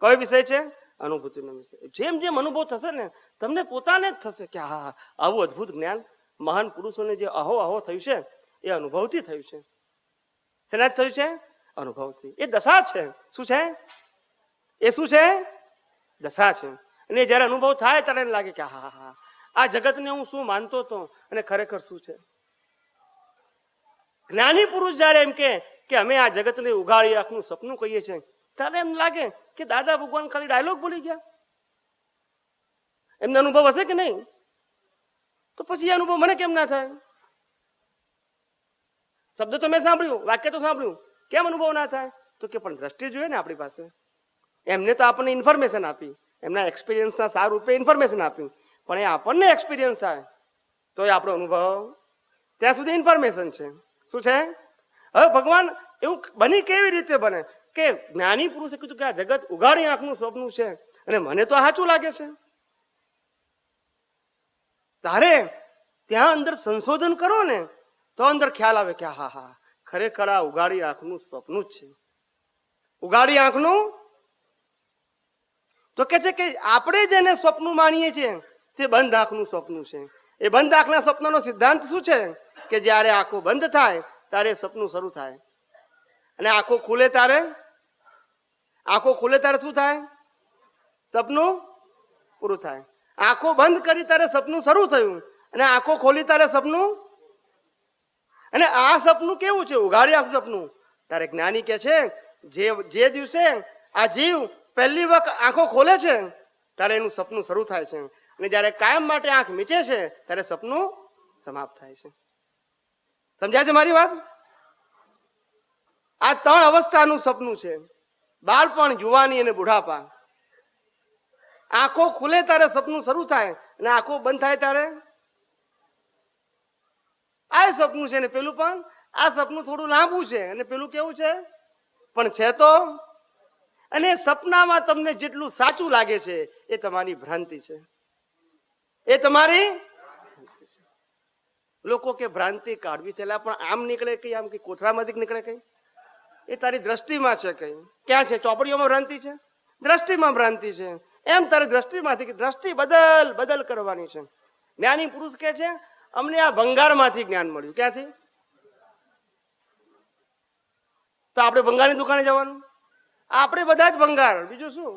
કયો વિષય છે? અનુભૂતિનો વિષય. જેમ જેમ અનુભવ થશે ને તમને પોતાને જ થશે કે હા આવું અદભુત જ્ઞાન મહાન પુરુષોને જે અહો થયું છે એ અનુભવથી થયું છે. શેના થયું છે? અનુભવથી. એ દશા છે. શું છે? એ શું છે? દશા છે. અને જયારે અનુભવ થાય ત્યારે એને લાગે કે હા આ જગતને હું શું માનતો હતો અને ખરેખર શું છે. જ્ઞાની પુરુષ જયારે એમ કે અમે આ જગતને ઉઘાડી આંખનું સપનું કહીએ છીએ ત્યારે એમ લાગે કે દાદા ભગવાન ખાલી ડાયલોગ બોલી ગયા. એમને અનુભવ હશે કે નહીં? તો પછી એ અનુભવ મને કેમ ના થાય? શબ્દ તો મેં સાંભળ્યું, વાક્ય તો સાંભળ્યું, કેમ અનુભવ ના થાય? તો કે પણ દ્રષ્ટિ જોઈએ ને આપણી પાસે. એમને તો આપણને ઇન્ફોર્મેશન આપી, એમના એક્સપિરિયન્સના સાર રૂપે ઇન્ફોર્મેશન આપી, પણ એ આપણને એક્સપિરિયન્સ થાય તો એ આપણો અનુભવ. ત્યાં સુધી ઇન્ફોર્મેશન છે. શું છે? હવે ભગવાન એવું બની કેવી રીતે બને કે જ્ઞાની પુરુષે કીધું કે આ જગત ઉઘાડી આંખનું સ્વપ્ન છે અને મને તો સાચું લાગે છે. તારે ત્યાં અંદર સંશોધન કરો ને તો અંદર ખ્યાલ આવે કે હા ખરેખર આ ઉઘાડી આંખનું સ્વપ્ન જ છે. ઉઘાડી આંખનું તો કે છે કે આપણે જેને સ્વપ્ન માનીએ છીએ તે બંધ આંખનું સ્વપ્ન છે. એ બંધ આંખના સ્વપ્નનો સિદ્ધાંત શું છે? કે જ્યારે આંખો બંધ થાય ત્યારે સપનું શરૂ થાય અને આંખો ખુલે ત્યારે શું થાય? સપનું પૂરું થાય. આંખો બંધ કરી ત્યારે સપનું શરૂ થયું અને આંખો ખોલી ત્યારે સપનું. અને આ સપનું કેવું છે? ઉઘાડી આંખનું સપનું. ત્યારે જ્ઞાની કે છે જે દિવસે આ જીવ પહેલી વખત આંખો ખોલે છે ત્યારે એનું સપનું શરૂ થાય છે અને જ્યારે કાયમ માટે આંખ મીચે છે ત્યારે સપનું સમાપ્ત થાય છે. સમજાય છે મારી વાત? આ ત્રણ અવસ્થાનું સપનું છે: બાળપણ, જુવાની અને બુઢાપા. આંખો ખુલે ત્યારે સપનું શરૂ થાય અને આંખો બંધ થાય ત્યારે આ સપનું છે ને પેલું પણ આ સપનું થોડું લાંબુ છે અને પેલું કેવું છે પણ છે તો. અને સપનામાં તમને જેટલું સાચું લાગે છે એ તમારી ભ્રાંતિ છે. એ તમારી લોકો કે ભ્રાંતિ કાઢવી છે પણ આમ નીકળે કઈ, આમ કઈ કોથળામાંથી નીકળે કઈ? એ તારી દ્રષ્ટિમાં છે. કઈ ક્યાં છે? ચોપડીઓમાં ભ્રાંતિ છે, દ્રષ્ટિમાં ભ્રાંતિ છે. એમ તારી દ્રષ્ટિમાંથી દ્રષ્ટિ બદલ કરવાની છે. જ્ઞાની પુરુષ કે છે અમને આ ભંગારમાંથી જ્ઞાન મળ્યું. ક્યાંથી? તો આપણે ભંગારની દુકાને જવાનું? આપણે બધા જ ભંગાર, બીજું શું?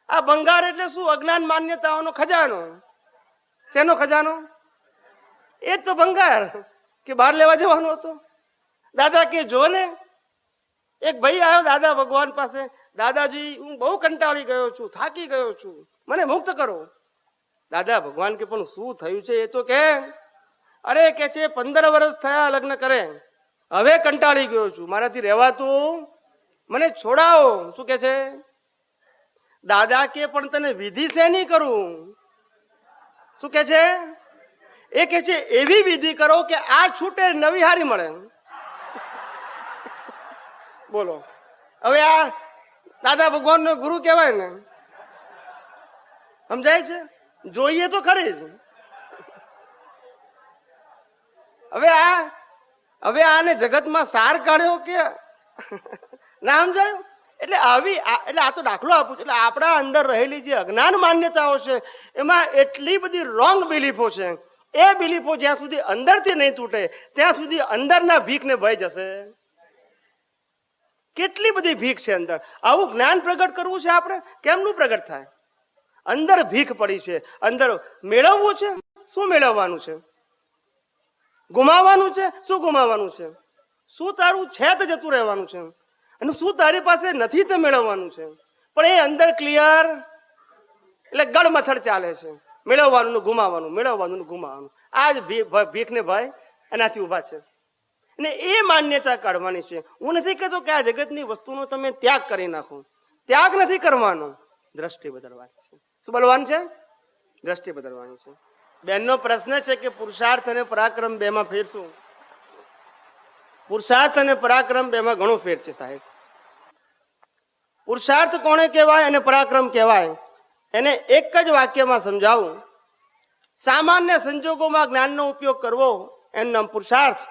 આ ભંગાર એટલે શું? અજ્ઞાન માન્યતાઓનો ખજાનો. શેનો ખજાનો? એ જ તો ભંગાર કે બહાર લેવા જવાનો હતો. દાદા કે જો ને એક ભાઈ આવ્યો દાદા ભગવાન પાસે, દાદાજી હું બહુ કંટાળી ગયો છું, થાકી ગયો છું, મને મુક્ત કરો. દાદા ભગવાન કે પણ શું થયું છે? એ તો કે અરે કે છે 15 વર્ષ થયા લગ્ન કરે, હવે કંટાળી ગયો છું, મારાથી રહેવાતું, મને છોડાવો. શું કે છે? દાદા કે પણ તને વિધિ શેની કરું? શું કે છે? એ કે છે એવી વિધિ કરો કે આ છૂટે નવી હારી મળે. બોલો, હવે આ દાદા ભગવાન નો ગુરુ કહેવાય ને? સમજાય છે? જોઈએ તો ખરી જ. હવે આને જગતમાં સાર કાઢ્યો કે ના સમજાયું? એટલે આ તો દાખલો આપું છું. એટલે આપણા અંદર રહેલી જે અજ્ઞાન માન્યતાઓ છે એમાં એટલી બધી રોંગ બિલીફો છે. એ બિલીફો જ્યાં સુધી અંદરથી નહીં તૂટે ત્યાં સુધી અંદરના ભીખને ભય જશે. કેટલી બધી ભીખ છે અંદર. આવું જ્ઞાન પ્રગટ કરવું છે આપણે, કેમનું પ્રગટ થાય? અંદર ભીખ પડી છે, અંદર મેળવવું છે, શું મેળવવાનું છે? ગુમાવવાનું છે, શું ગુમાવવાનું છે? શું તારું છે તે જતું રહેવાનું છે, અને શું તારી પાસે નથી તે મેળવવાનું છે. પણ એ અંદર ક્લિયર એટલે ગળમથડ ચાલે છે, મેળવવાનું ને ગુમાવવાનું, મેળવવાનું ને ગુમાવવાનું. આ જ ભીખ ને ભય એનાથી ઊભા છે. અને એ માન્યતા કાઢવાની છે. હું નથી કહેતો કે આ જગતની વસ્તુનો તમે ત્યાગ કરી નાખો, ત્યાગ નથી કરવાનો, દ્રષ્ટિ બદલવાની છે. શું બોલવાનું છે? દ્રષ્ટિ બદલવાની છે. બેનનો પ્રશ્ન છે કે પુરુષાર્થ અને પરાક્રમ બેમાં ફેર શું? પુરુષાર્થ અને પરાક્રમ બેમાં ઘણો ફેર છે સાહેબ. પુરુષાર્થ કોને કહેવાય અને પરાક્રમ કહેવાય એને એક જ વાક્યમાં સમજાવું. સામાન્ય સંજોગોમાં જ્ઞાનનો ઉપયોગ કરવો એનું નામ પુરુષાર્થ,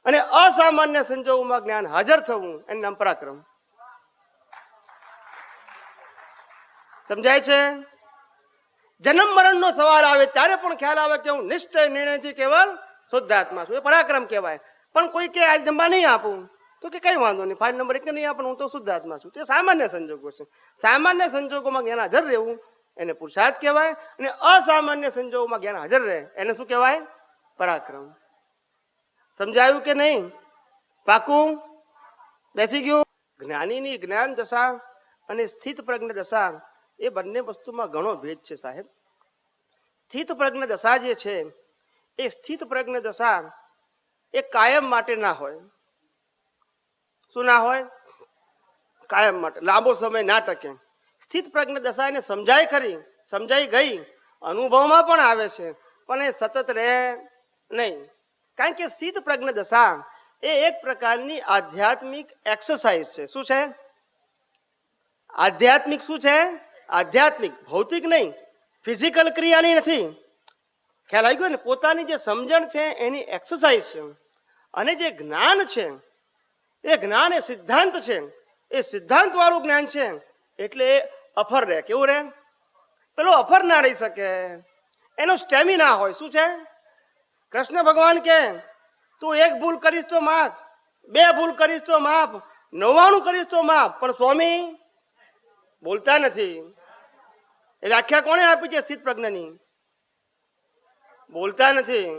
અને અસામાન્ય સંજોગોમાં જ્ઞાન હાજર થવું એનું નામ પરાક્રમ. સમજાય છે? જન્મ મરણનો સવાલ આવે ત્યારે પણ ખ્યાલ આવે કે હું નિશ્ચય નિર્ણયથી કેવળ શુદ્ધાત્મા છું, એ પરાક્રમ કહેવાય. પણ કોઈ કે આજ જમવા નહીં આપું તો કે કઈ વાંધો નહીં, ફાઇલ નંબર 1 નહીં આપું, હું તો શુદ્ધાત્મા છું. તે સામાન્ય સંજોગો છે. સામાન્ય સંજોગોમાં જ્ઞાન હાજર રહેવું એને પુરુષાર્થ કહેવાય, અને અસામાન્ય સંજોગોમાં જ્ઞાન હાજર રહે એને શું કહેવાય? પરાક્રમ. સમજાયું કે નહીં? પાકું? બેસી ગયું? જ્ઞાનીની જ્ઞાન દશા અને સ્થિત પ્રજ્ઞ દશા એ બંને વસ્તુમાં ઘણો ભેદ છે સાહેબ. સ્થિત પ્રજ્ઞ દશા જે છે એ સ્થિત પ્રજ્ઞ દશા એ કાયમ માટે ના હોય. શું ના હોય? કાયમ માટે, લાંબો સમય ના ટકે. સ્થિત પ્રજ્ઞ દશા એને સમજાય ખરી, સમજાઈ ગઈ, અનુભવમાં પણ આવે છે, પણ એ સતત રહે નહીં. કારણ કે સ્થિત પ્રજ્ઞ દશા એ એક પ્રકારની આધ્યાત્મિક એક્સરસાઇઝ છે. શું છે? આધ્યાત્મિક. શું છે? આધ્યાત્મિક. ભૌતિક નહીં, ફિઝિકલ ક્રિયાની નથી. ખ્યાલ આવી ગયો ને? પોતાની જે સમજણ છે એની એક્સરસાઇઝ છે. અને જે જ્ઞાન છે એ જ્ઞાન એ સિદ્ધાંત છે, એ સિદ્ધાંત વાળું જ્ઞાન છે. એટલે અફર રહે. કેવું રહે? પેલો અફર ના રહી શકે, એનો સ્ટેમિના હોય. શું છે? કૃષ્ણ ભગવાન કે તું 1 ભૂલ કરીશ તો માફ, 2 ભૂલ કરીશ તો માફ, 99 કરીશ તો માફ. પણ સ્વામી બોલતા નથી. એ વ્યાખ્યા કોણે આપી છે સ્થિત પ્રજ્ઞની? બોલતા નથી.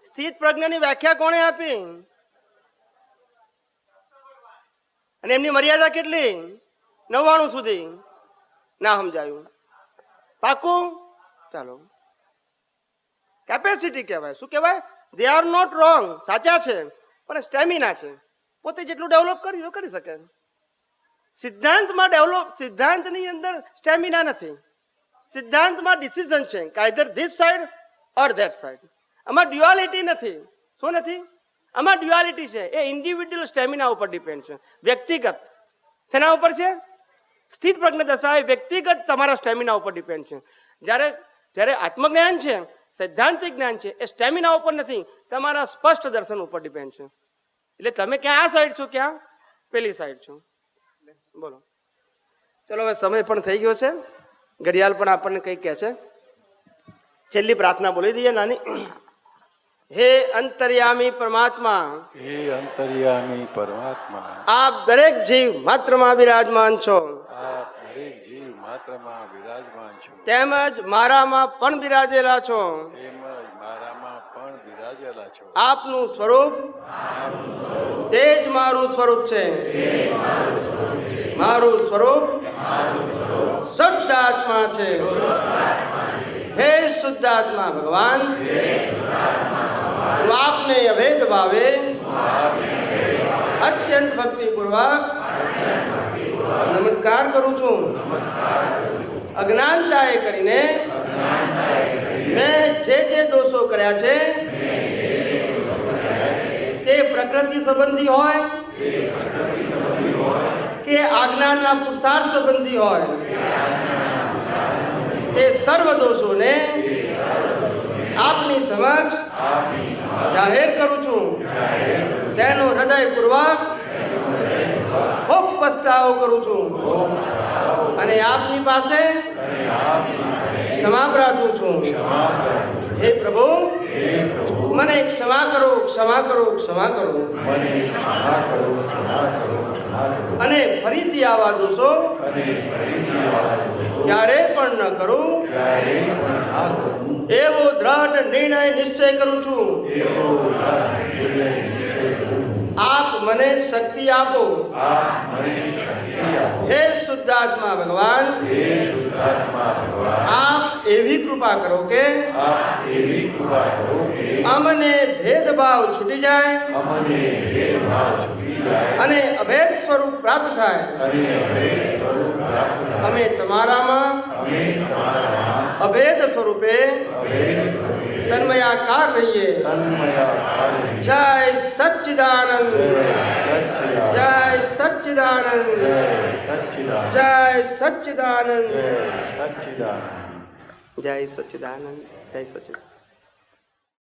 સ્થિત પ્રજ્ઞની વ્યાખ્યા કોણે આપી? અને એમની મર્યાદા કેટલી? 99 સુધી. ના સમજાયું? પાકું? ચાલો. કેપેસિટી કહેવાય. શું કહેવાય? They are not wrong. સાચા છે, પણ સ્ટેમિના છે. પોતે જેટલું ડેવલપ કર્યું કરી શકે. સિદ્ધાંતમાં ડેવલપ, સિદ્ધાંતની અંદર સ્ટેમિના નથી. સિદ્ધાંતમાં ડિસિઝન છે કે either this side or that side. આમાં ડ્યુઆલિટી નથી. શું નથી? આમાં ડ્યુઆલિટી છે. એ ઇન્ડિવિડ્યુઅલ સ્ટેમિના ઉપર ડિપેન્ડ છે. વ્યક્તિગત. શેના ઉપર છે? સ્થિત પ્રજ્ઞ દશા એ વ્યક્તિગત તમારા સ્ટેમિના ઉપર ડિપેન્ડ છે. જ્યારે આત્મજ્ઞાન છે, સૈદ્ધાંતિક જ્ઞાન છે, એ સ્ટેમિના ઉપર નથી, તમારા સ્પષ્ટ દર્શન ઉપર ડિપેન્ડ છે. એટલે તમે ક્યાં આ સાઈડ છો, ક્યાં પેલી સાઈડ છો. બોલો. ચલો હવે સમય પણ થઈ ગયો છે. ઘડિયાળ પણ આપણને કંઈક કહે છે. છેલ્લી પ્રાર્થના બોલી દઈએ નાની. હે અંતર્યામી પરમાત્મા, હે અંતર્યામી પરમાત્મા, આપ દરેક જીવ માત્રમાં બિરાજમાન છો, આપ દરેક જીવ માત્રમાં વિરાજમાન છો, તેમજ મારામાં પણ બિરાજેલા છો. તેમજ મારામાં પણ બિરાજેલા છો. આપનું સ્વરૂપ તે જ મારું સ્વરૂપ છે. મારું સ્વરૂપ શુદ્ધ આત્મા છે. હે શુદ્ધ આત્મા ભગવાન, હું આપને અભેદ ભાવે અત્યંત ભક્તિપૂર્વક નમસ્કાર કરું છું. અજ્ઞાનતાએ કરીને મેં જે દોષો કર્યા છે તે પ્રકૃતિ સંબંધી હોય કે આજ્ઞાના પુરુષાર્થ સંબંધી હોય, તે સર્વ દોષોને આપની સમક્ષ જાહેર કરું છું. તેનો હૃદયપૂર્વક ખૂબ પસ્તાવો કરું છું અને આપની પાસે ક્ષમા પ્રાર્થું છું. હે પ્રભુ, મને ક્ષમા કરો, ક્ષમા કરો, ક્ષમા કરો. અને ફરીથી આવા દોષો ક્યારે પણ ન કરું એવો દ્રઢ નિર્ણય નિશ્ચય કરું છું. આપ મને શક્તિ આપો. હે શુદ્ધાત્મા ભગવાન, આપ એવી કૃપા કરો કે અમને ભેદભાવ છૂટી જાય અને અભેદ સ્વરૂપ પ્રાપ્ત થાય. અમે તમારામાં અભેદ સ્વરૂપે તન્મયાકાર રહીએ. જય સચ્ચિદાનંદ, જય સચ્ચિદાનંદ, જય સચ્ચિદાનંદ, જય સચ્ચિદાનંદ, જય સચ્ચિદાનંદ.